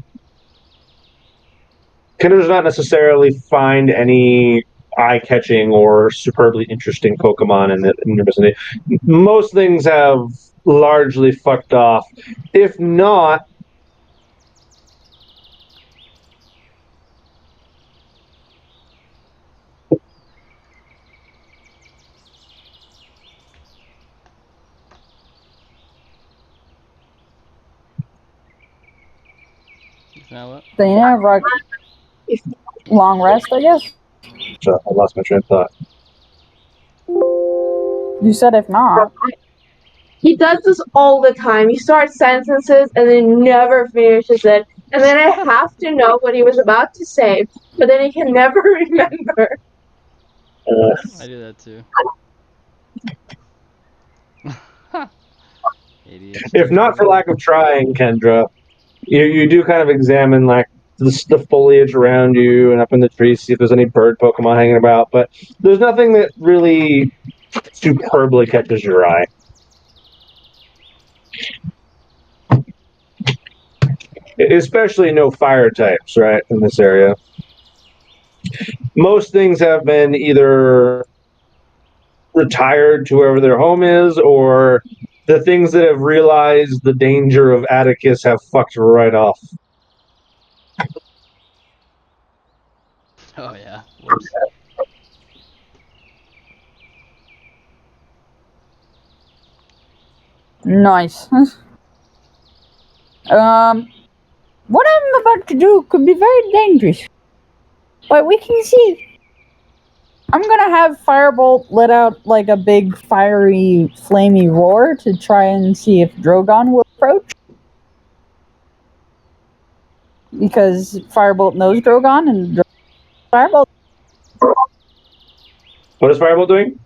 find any eye-catching or superbly interesting Pokemon in your vicinity. Most things have largely fucked off. If not, Now what? Then yeah, rock. Long rest, I guess. So I lost my train of thought. You said if not. He does this all the time. He starts sentences and then never finishes it. And then I have to know what he was about to say, but then he can never remember. I do that too. ADHD. If not for lack of trying, Kendra, you do kind of examine like the foliage around you and up in the trees, see if there's any bird Pokemon hanging about, but there's nothing that really superbly catches your eye. Especially no fire types, right, in this area. Most things have been either retired to wherever their home is, or the things that have realized the danger of Atticus have fucked right off. Oh yeah. Whoops. Nice. What I'm about to do could be very dangerous, but we can see. I'm gonna have Firebolt let out like a big fiery, flamey roar to try and see if Drogon will approach. Because Firebolt knows Drogon and Firebolt What is Firebolt doing?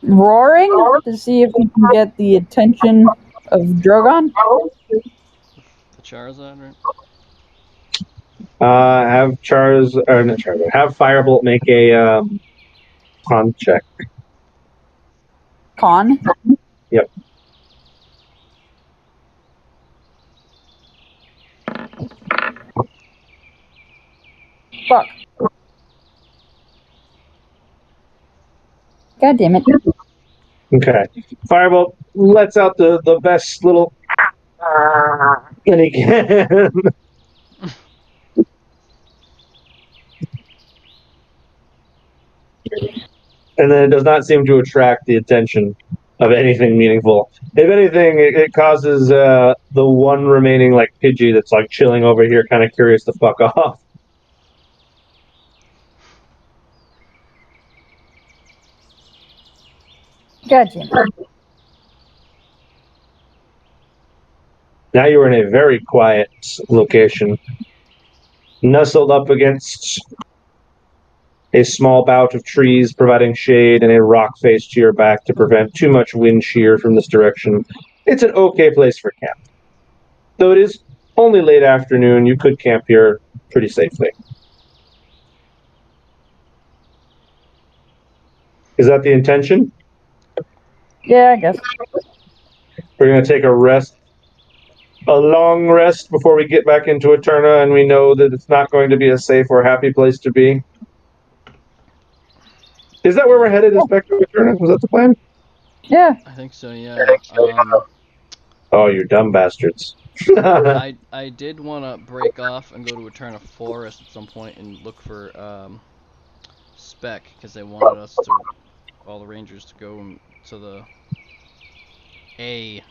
roaring to see if he can get the attention of Drogon. The Charizard, right? Have have Firebolt make a con check. Con. Yep. Fuck. God damn it. Okay. Firebolt lets out the best little and he can. And then it does not seem to attract the attention of anything meaningful. If anything, it causes the one remaining like Pidgey that's like chilling over here, kind of curious to fuck off. Gotcha. Now you are in a very quiet location, nestled up against a small bout of trees providing shade and a rock face to your back to prevent too much wind shear from this direction. It's an okay place for camp. Though it is only late afternoon, you could camp here pretty safely. Is that the intention? Yeah, I guess. We're going to take a rest, a long rest before we get back into Eterna, and we know that it's not going to be a safe or happy place to be. Is that where we're headed, is back to Eterna? Was that the plan? Yeah. I think so, yeah. Oh, you dumb bastards. I did want to break off and go to Eterna Forest at some point and look for Spec, because they wanted us to, all the rangers, to go to the A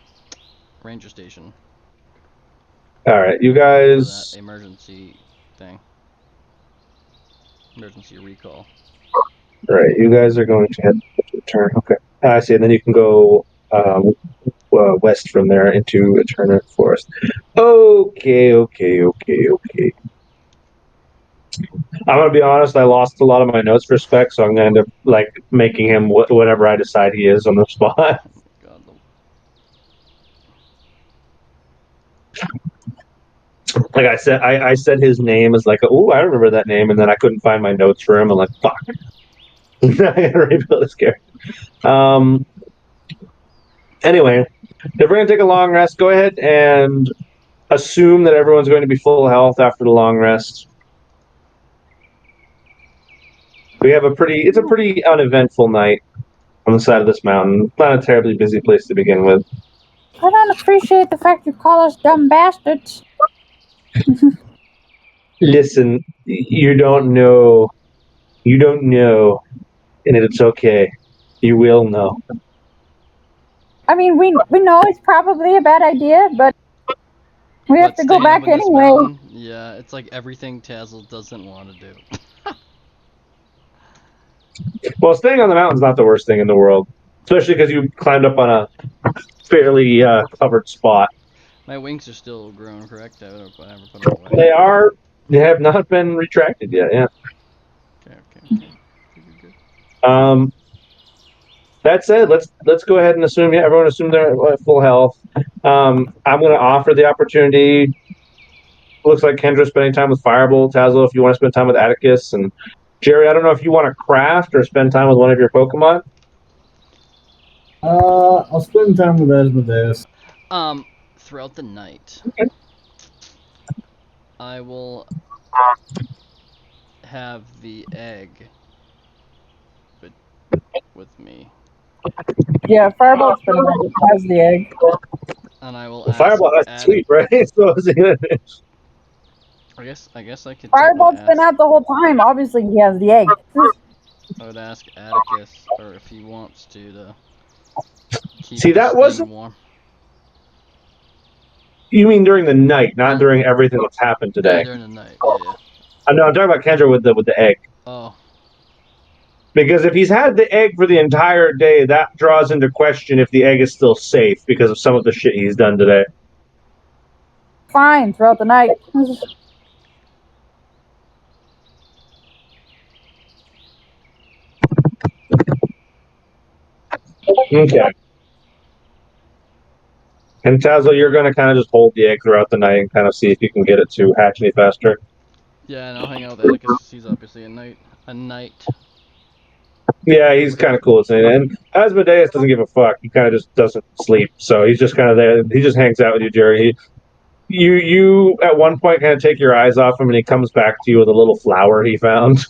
ranger station. Alright, you For guys... that emergency thing. Emergency recall. Right, you guys are going to head to Eterna. Okay. I see, and then you can go west from there into Eterna Forest. Okay. I'm gonna be honest. I lost a lot of my notes for Spec, so I'm gonna end up like making him whatever I decide he is on the spot. God, Like I said, I said his name is like, oh, I remember that name, and then I couldn't find my notes for him. I'm like, fuck. I gotta rebuild this character. Anyway, if we're gonna take a long rest, go ahead and assume that everyone's going to be full health after the long rest. We have it's a pretty uneventful night on the side of this mountain. Not a terribly busy place to begin with. I don't appreciate the fact you call us dumb bastards. Listen, you don't know, and it's okay. You will know. I mean, we know it's probably a bad idea, but We have But to go staying back up in this anyway. mountain, yeah, it's like everything Tazzle doesn't want to do. Well, staying on the mountain's not the worst thing in the world, especially because you climbed up on a fairly covered spot. My wings are still grown, correct? I never put them away. They have not been retracted yet. Yeah. Okay. Good. That said, let's go ahead and assume everyone assume they're at full health. I'm going to offer the opportunity. Looks like Kendra's spending time with Firebolt. Tazzle, if you want to spend time with Atticus, and Jerry, I don't know if you want to craft or spend time with one of your Pokemon. I'll spend time with Asmodeus. Throughout the night, I will have the egg with me, Yeah, Firebolt's been around. It has the egg. and I will Well, ask. Fireball, that's sweet, right? So I guess I could. Firebolt's been out the whole time. Obviously, he has the egg. I would ask Atticus, or if he wants to keep See, that this wasn't. thing warm. You mean during the night, not during everything that's happened today? Yeah, during the night. Yeah. I know. I'm talking about Kendra with the egg. Oh. Because if he's had the egg for the entire day, that draws into question if the egg is still safe because of some of the shit he's done today. Fine, throughout the night. Okay. And Tazzle, you're going to kind of just hold the egg throughout the night and kind of see if you can get it to hatch any faster. Yeah, and I'll hang out with Atticus. He's obviously a knight. Yeah, he's kind of cool at saying it. And Asmodeus doesn't give a fuck. He kind of just doesn't sleep. So he's just kind of there. He just hangs out with you, Jerry. You at one point kind of take your eyes off him and he comes back to you with a little flower he found.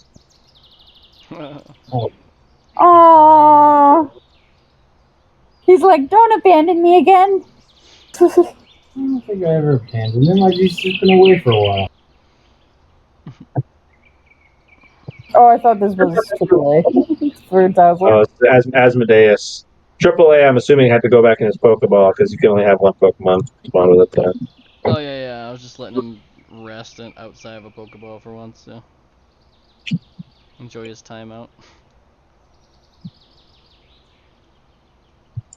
Aww. He's like, don't abandon me again. I don't think I ever abandoned him. He's just been away for a while. Oh, I thought this was AAA for Dazzler. It's Asmodeus. AAA, I'm assuming, had to go back in his Pokeball because you can only have one Pokemon spawn with it there. Oh, yeah. I was just letting him rest outside of a Pokeball for once, so. Enjoy his time out.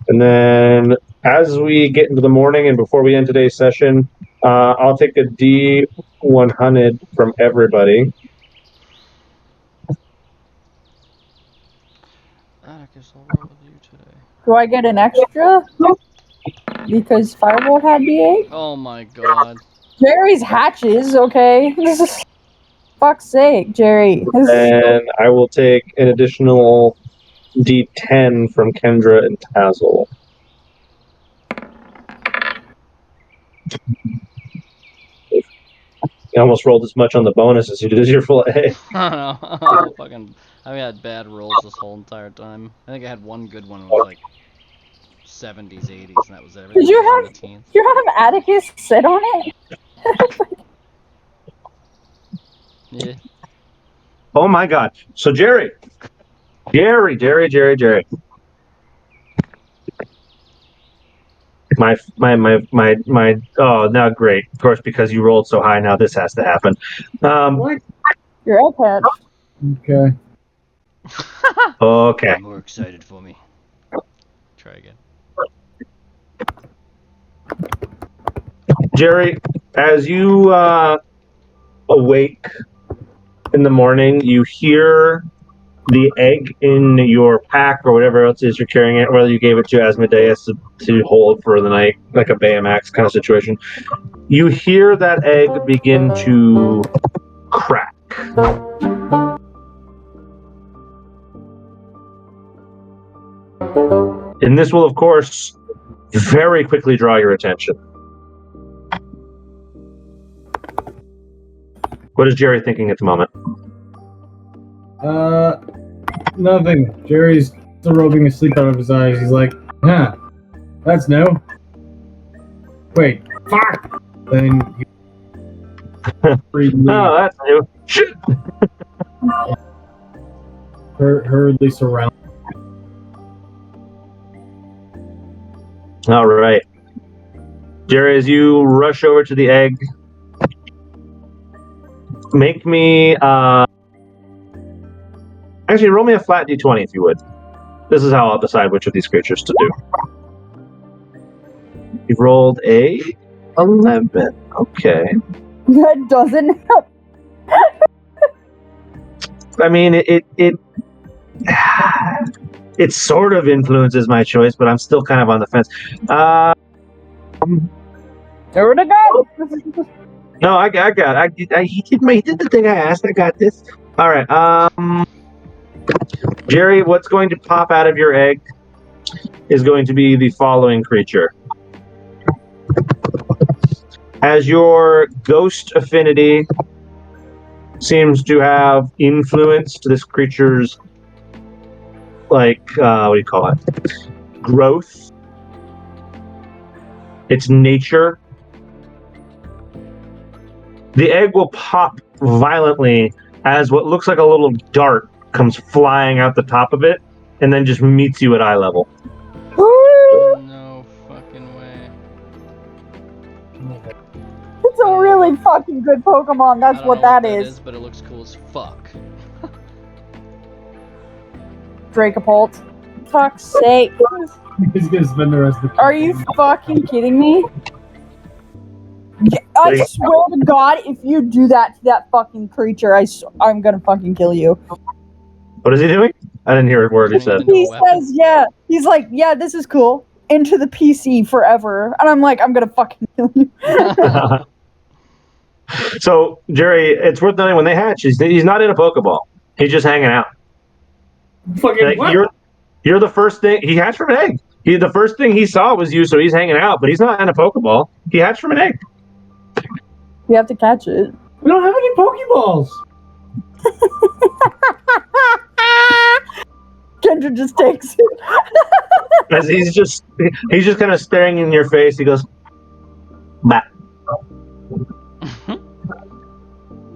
And then, as we get into the morning and before we end today's session, I'll take a D100 from everybody. Atticus, I'll roll with you today. Do I get an extra? Because Firebolt had the egg? Oh my god. Jerry's hatches, okay? Fuck's sake, Jerry. And I will take an additional D10 from Kendra and Tazzle. You almost rolled as much on the bonus as you did as your full A. I don't know. I've had bad rolls this whole entire time. I think I had one good one. It was like 70s, 80s, and that was everything. Did you have Atticus sit on it? Yeah. Oh my god. So Jerry. My oh, now great. Of course, because you rolled so high, now this has to happen. What? Your iPad. Okay. Okay. More excited for me. Try again. Jerry, as you awake in the morning, you hear the egg in your pack or whatever else it is you're carrying it, whether you gave it to Asmodeus to hold for the night, like a Baymax kind of situation. You hear that egg begin to crack. And this will, of course, very quickly draw your attention. What is Jerry thinking at the moment? Nothing. Jerry's still rubbing the sleep out of his eyes. He's like, huh, that's new. Wait, fuck! Then Oh, that's new. Shit! hurriedly surround. All right. Jerry, as you rush over to the egg, make me actually roll me a flat d20 if you would. This is how I'll decide which of these creatures to do. You've rolled a 11. Okay. That doesn't help. I mean, it sort of influences my choice, but I'm still kind of on the fence. There to go. No, I he did the thing I asked. I got this. All right. Jerry, what's going to pop out of your egg is going to be the following creature. As your ghost affinity seems to have influenced this creature's, like, what do you call it? Growth. Its nature. The egg will pop violently as what looks like a little dart comes flying out the top of it and then just meets you at eye level. No fucking way. It's a really fucking good Pokemon. That's I don't what know that what is. But it looks cool as fuck. Dracopult. Fuck's sake. He's gonna spend the rest of the Are you fucking kidding me? I swear to God, if you do that to that fucking creature, I'm gonna fucking kill you. What is he doing? I didn't hear a word he said. He says, yeah. He's like, yeah, this is cool. Into the PC forever. And I'm like, I'm gonna fucking kill you. So, Jerry, it's worth noting when they hatch, he's not in a Pokeball. He's just hanging out. Fucking Like, what? you're the first thing. He hatched from an egg. The first thing he saw was you, so he's hanging out, but he's not in a Pokeball. He hatched from an egg. You have to catch it. We don't have any Pokeballs. Kendra just takes it. As he's just kind of staring in your face. He goes, bah.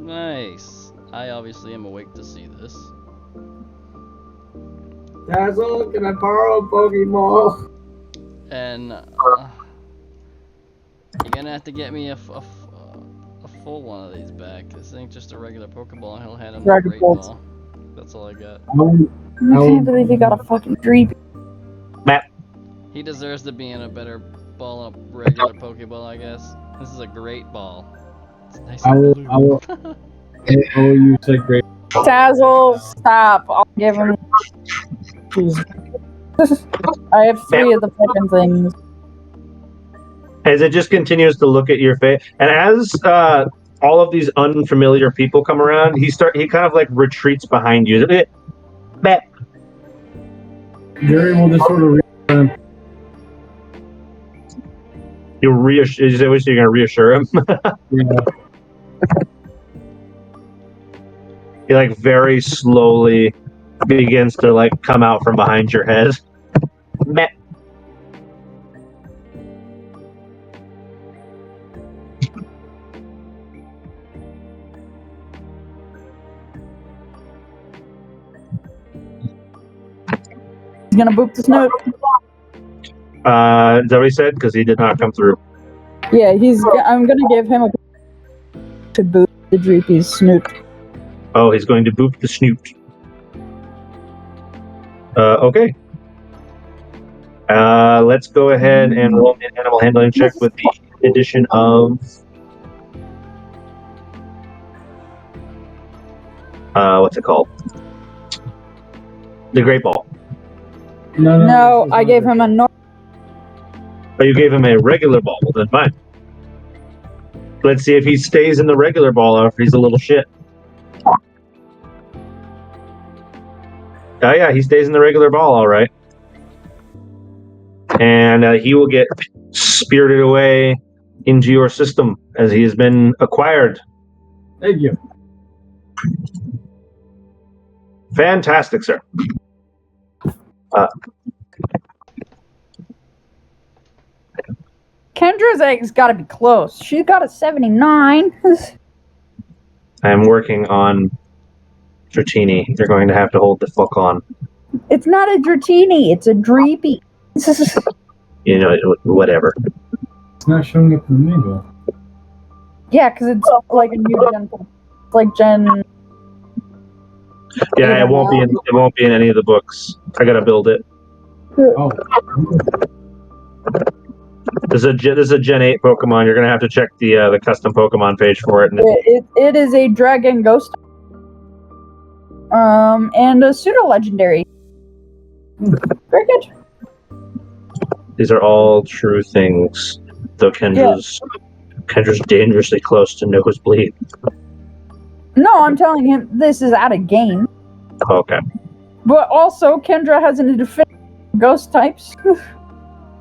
Nice. I obviously am awake to see this. Dazzle, can I borrow a Pokeball? And you're gonna have to get me a full one of these back. This ain't just a regular Pokeball, and he'll hand him a great ball. That's all I got. I can't believe you got a fucking Dreepy. He deserves to be in a better ball than a regular Pokeball, I guess. This is a great ball. It's nice and blue. I will use a great. Tazzle, stop. I'll give him. Jesus. I have 3 of the fucking things. As it just continues to look at your face, and as all of these unfamiliar people come around, he kind of like retreats behind you. Bah. Jerry will just sort of You're going to reassure him. yeah. He like very slowly begins to like come out from behind your head. Meh. He's gonna boop the snoot. Is that what he said? Because he did not come through. Yeah, I'm gonna give him a to boop the Dreepy's snoot. Oh, he's going to boop the snoot. Okay. Let's go ahead and roll an animal handling check with the addition of what's it called? The Great Ball. No, I gave him a normal. Oh, you gave him a regular ball. Well, then fine. Let's see if he stays in the regular ball or if he's a little shit. Oh yeah, he stays in the regular ball, all right. And he will get spirited away into your system as he has been acquired. Thank you. Fantastic, sir. Kendra's egg's gotta be close. She's got a 79. I'm working on Dratini. You're going to have to hold the fuck on. It's not a Dratini, it's a Dreepy. You know, whatever. It's not showing up in the manual. Yeah, because it's like a new gen. It's like Gen. Yeah, it won't be. It won't be in any of the books. I gotta build it. Oh. This is a Gen 8 Pokemon. You're gonna have to check the custom Pokemon page for it. It is a Dragon Ghost. And a pseudo legendary. Very good. These are all true things. Though Kendra's dangerously close to nosebleed. No, I'm telling him this is out of game. Okay. But also, Kendra has an infinity ghost types.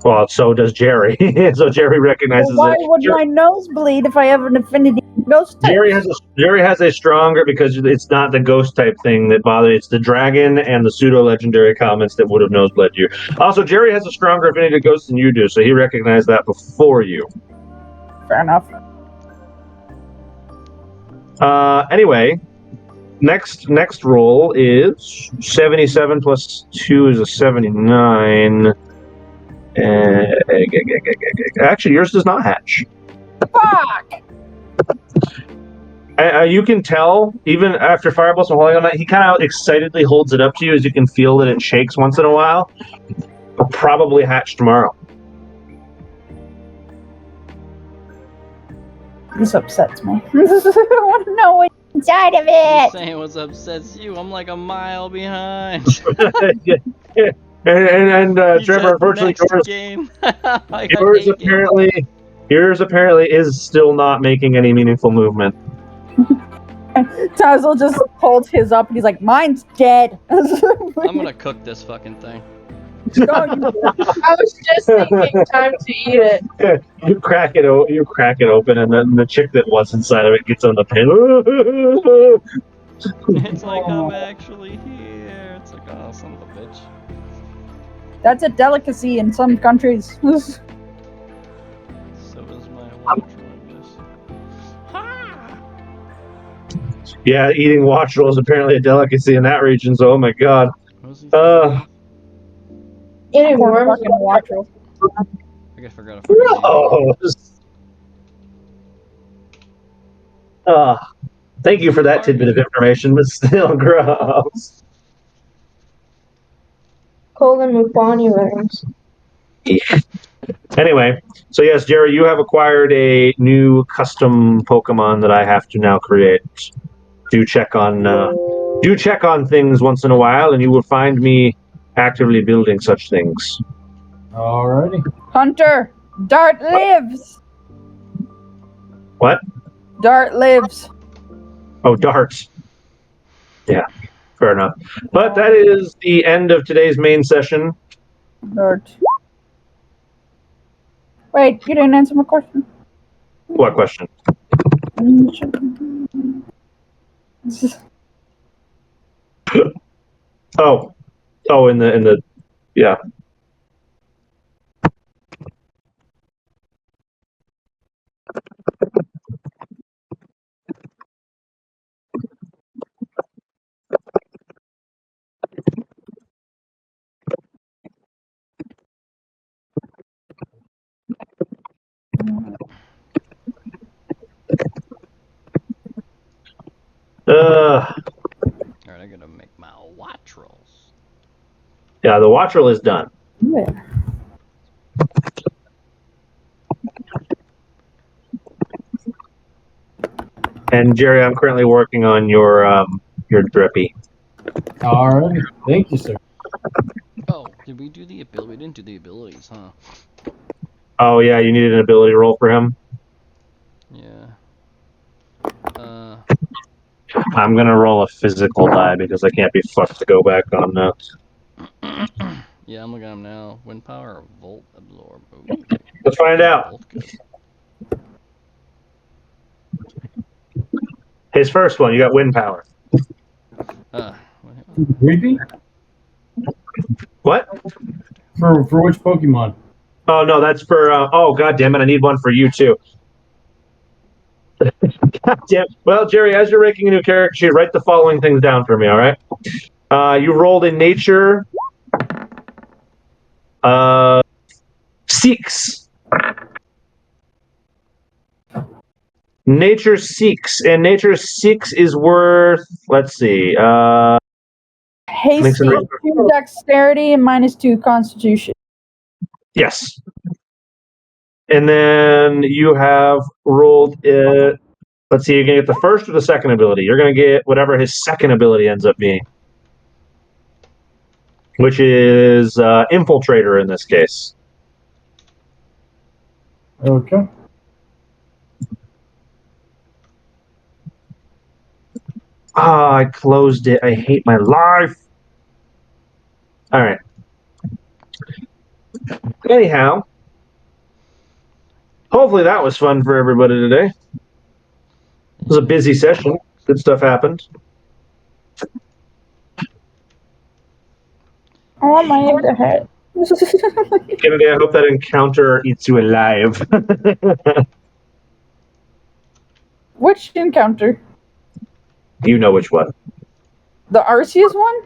Well, so does Jerry. So Jerry recognizes Why it. would my nose bleed if I have an affinity ghost type? Jerry has a stronger, because it's not the ghost type thing that bothers. It's the dragon and the pseudo legendary comments that would have nosebled you. Also, Jerry has a stronger affinity to ghosts than you do, so he recognized that before you. Fair enough. Anyway, next roll is 77 plus 2 is a 79. Actually, yours does not hatch. Fuck! You can tell, even after Firebolts and holding on that, he kind of excitedly holds it up to you, as you can feel that it shakes once in a while. It'll probably hatch tomorrow. This upsets me. I want to know what's inside of You're it! saying what upsets you? I'm like a mile behind. and He Trevor, said unfortunately, next game. I got 8 games. yours apparently is still not making any meaningful movement. Tazzle just holds his up and he's like, mine's dead. I'm gonna cook this fucking thing. I was just thinking time to eat it. You crack it open, and then the chick that was inside of it gets on the pin. It's like, I'm actually here. It's like, oh, son of a bitch. That's a delicacy in some countries. So is my watch, I guess. Ha! Yeah, eating watch roll is apparently a delicacy in that region, so oh my god. What was he Eating worms. Fucking watch roll. I forgot if I Oh. Thank you for that tidbit of information, but still gross. Cold and Mufani worms. Anyway, so yes, Jerry, you have acquired a new custom Pokemon that I have to now create. Do check on things once in a while, and you will find me actively building such things. Alrighty. Hunter, Dart lives. What? Dart lives. Oh, darts. Yeah, fair enough. But that is the end of today's main session. Dart. Wait, you didn't answer my question. What question? Oh, in the yeah. Alright, I gotta make my watch rolls. Yeah, the watch roll is done. Yeah. And Jerry, I'm currently working on your drippy. Alrighty. Thank you, sir. Oh, did we do the ability? We didn't do the abilities, huh? Oh yeah, you needed an ability roll for him. Yeah. I'm gonna roll a physical die because I can't be fucked to go back on that. Yeah, I'm looking at him now. Wind power or volt absorb? Ooh. Let's find out. Volt good. His first one, you got wind power. Creepy? What? For which Pokemon? Oh no, that's for. Oh god damn it! I need one for you too. God damn. Well, Jerry, as you're making a new character sheet, write the following things down for me. All right. You rolled in nature. 6. Nature Seeks, and Nature Seeks is worth. Let's see. Hasty, 2 dexterity and -2 constitution. Yes. And then you have rolled it. Let's see, you're going to get the first or the second ability. You're going to get whatever his second ability ends up being, which is Infiltrator in this case. Okay. Ah, I closed it. I hate my life. All right. Anyhow, hopefully that was fun for everybody today. It was a busy session. Good stuff happened. I want my egg to head. Kennedy, I hope that encounter eats you alive. Which encounter? You know which one. The Arceus one?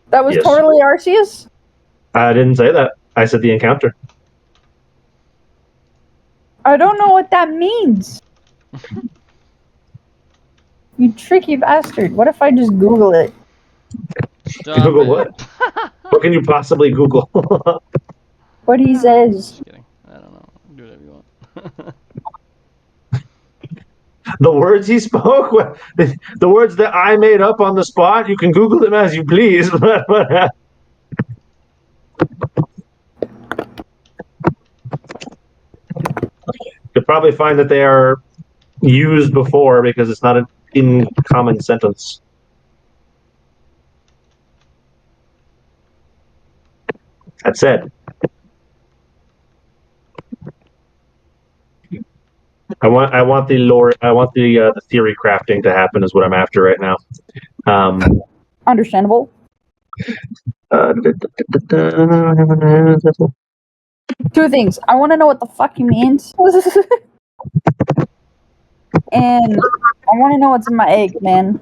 That was Yes. totally Arceus? I didn't say that. I said the encounter. I don't know what that means. You tricky bastard. What if I just Google it? Stop Google it. what? What can you possibly Google? What he says. Just kidding. I don't know. Do whatever you want. The words he spoke, the words that I made up on the spot, you can Google them as you please. You'll probably find that they are used before because it's not an in common sentence. That said, I want the lore. I want the theory crafting to happen. Is what I'm after right now. Understandable. Two things. I want to know what the fuck he means. And I want to know what's in my egg, man.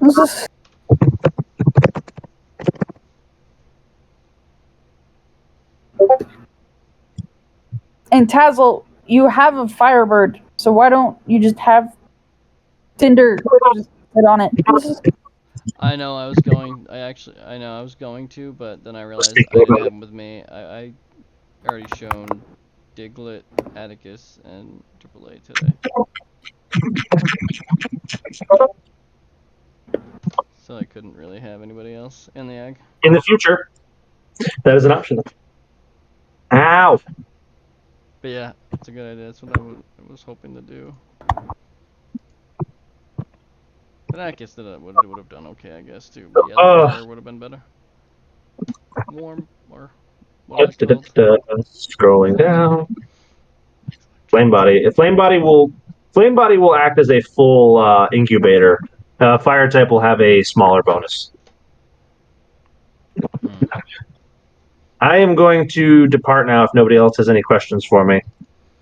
And Tazzle, you have a Firebird, so why don't you just have Tinder just put on it? I know I was going to, but then I realized I didn't have them with me. I already shown Diglett, Atticus, and AAA today. So I couldn't really have anybody else in the egg. In the future, that is an option. Ow! But yeah, it's a good idea. That's what I was hoping to do. But I guess that would have done okay, I guess, too. But yeah, the fire would have been better. Warm, or what it's called. Scrolling down. Flame body. Flame body will act as a full incubator. Fire type will have a smaller bonus. I am going to depart now if nobody else has any questions for me.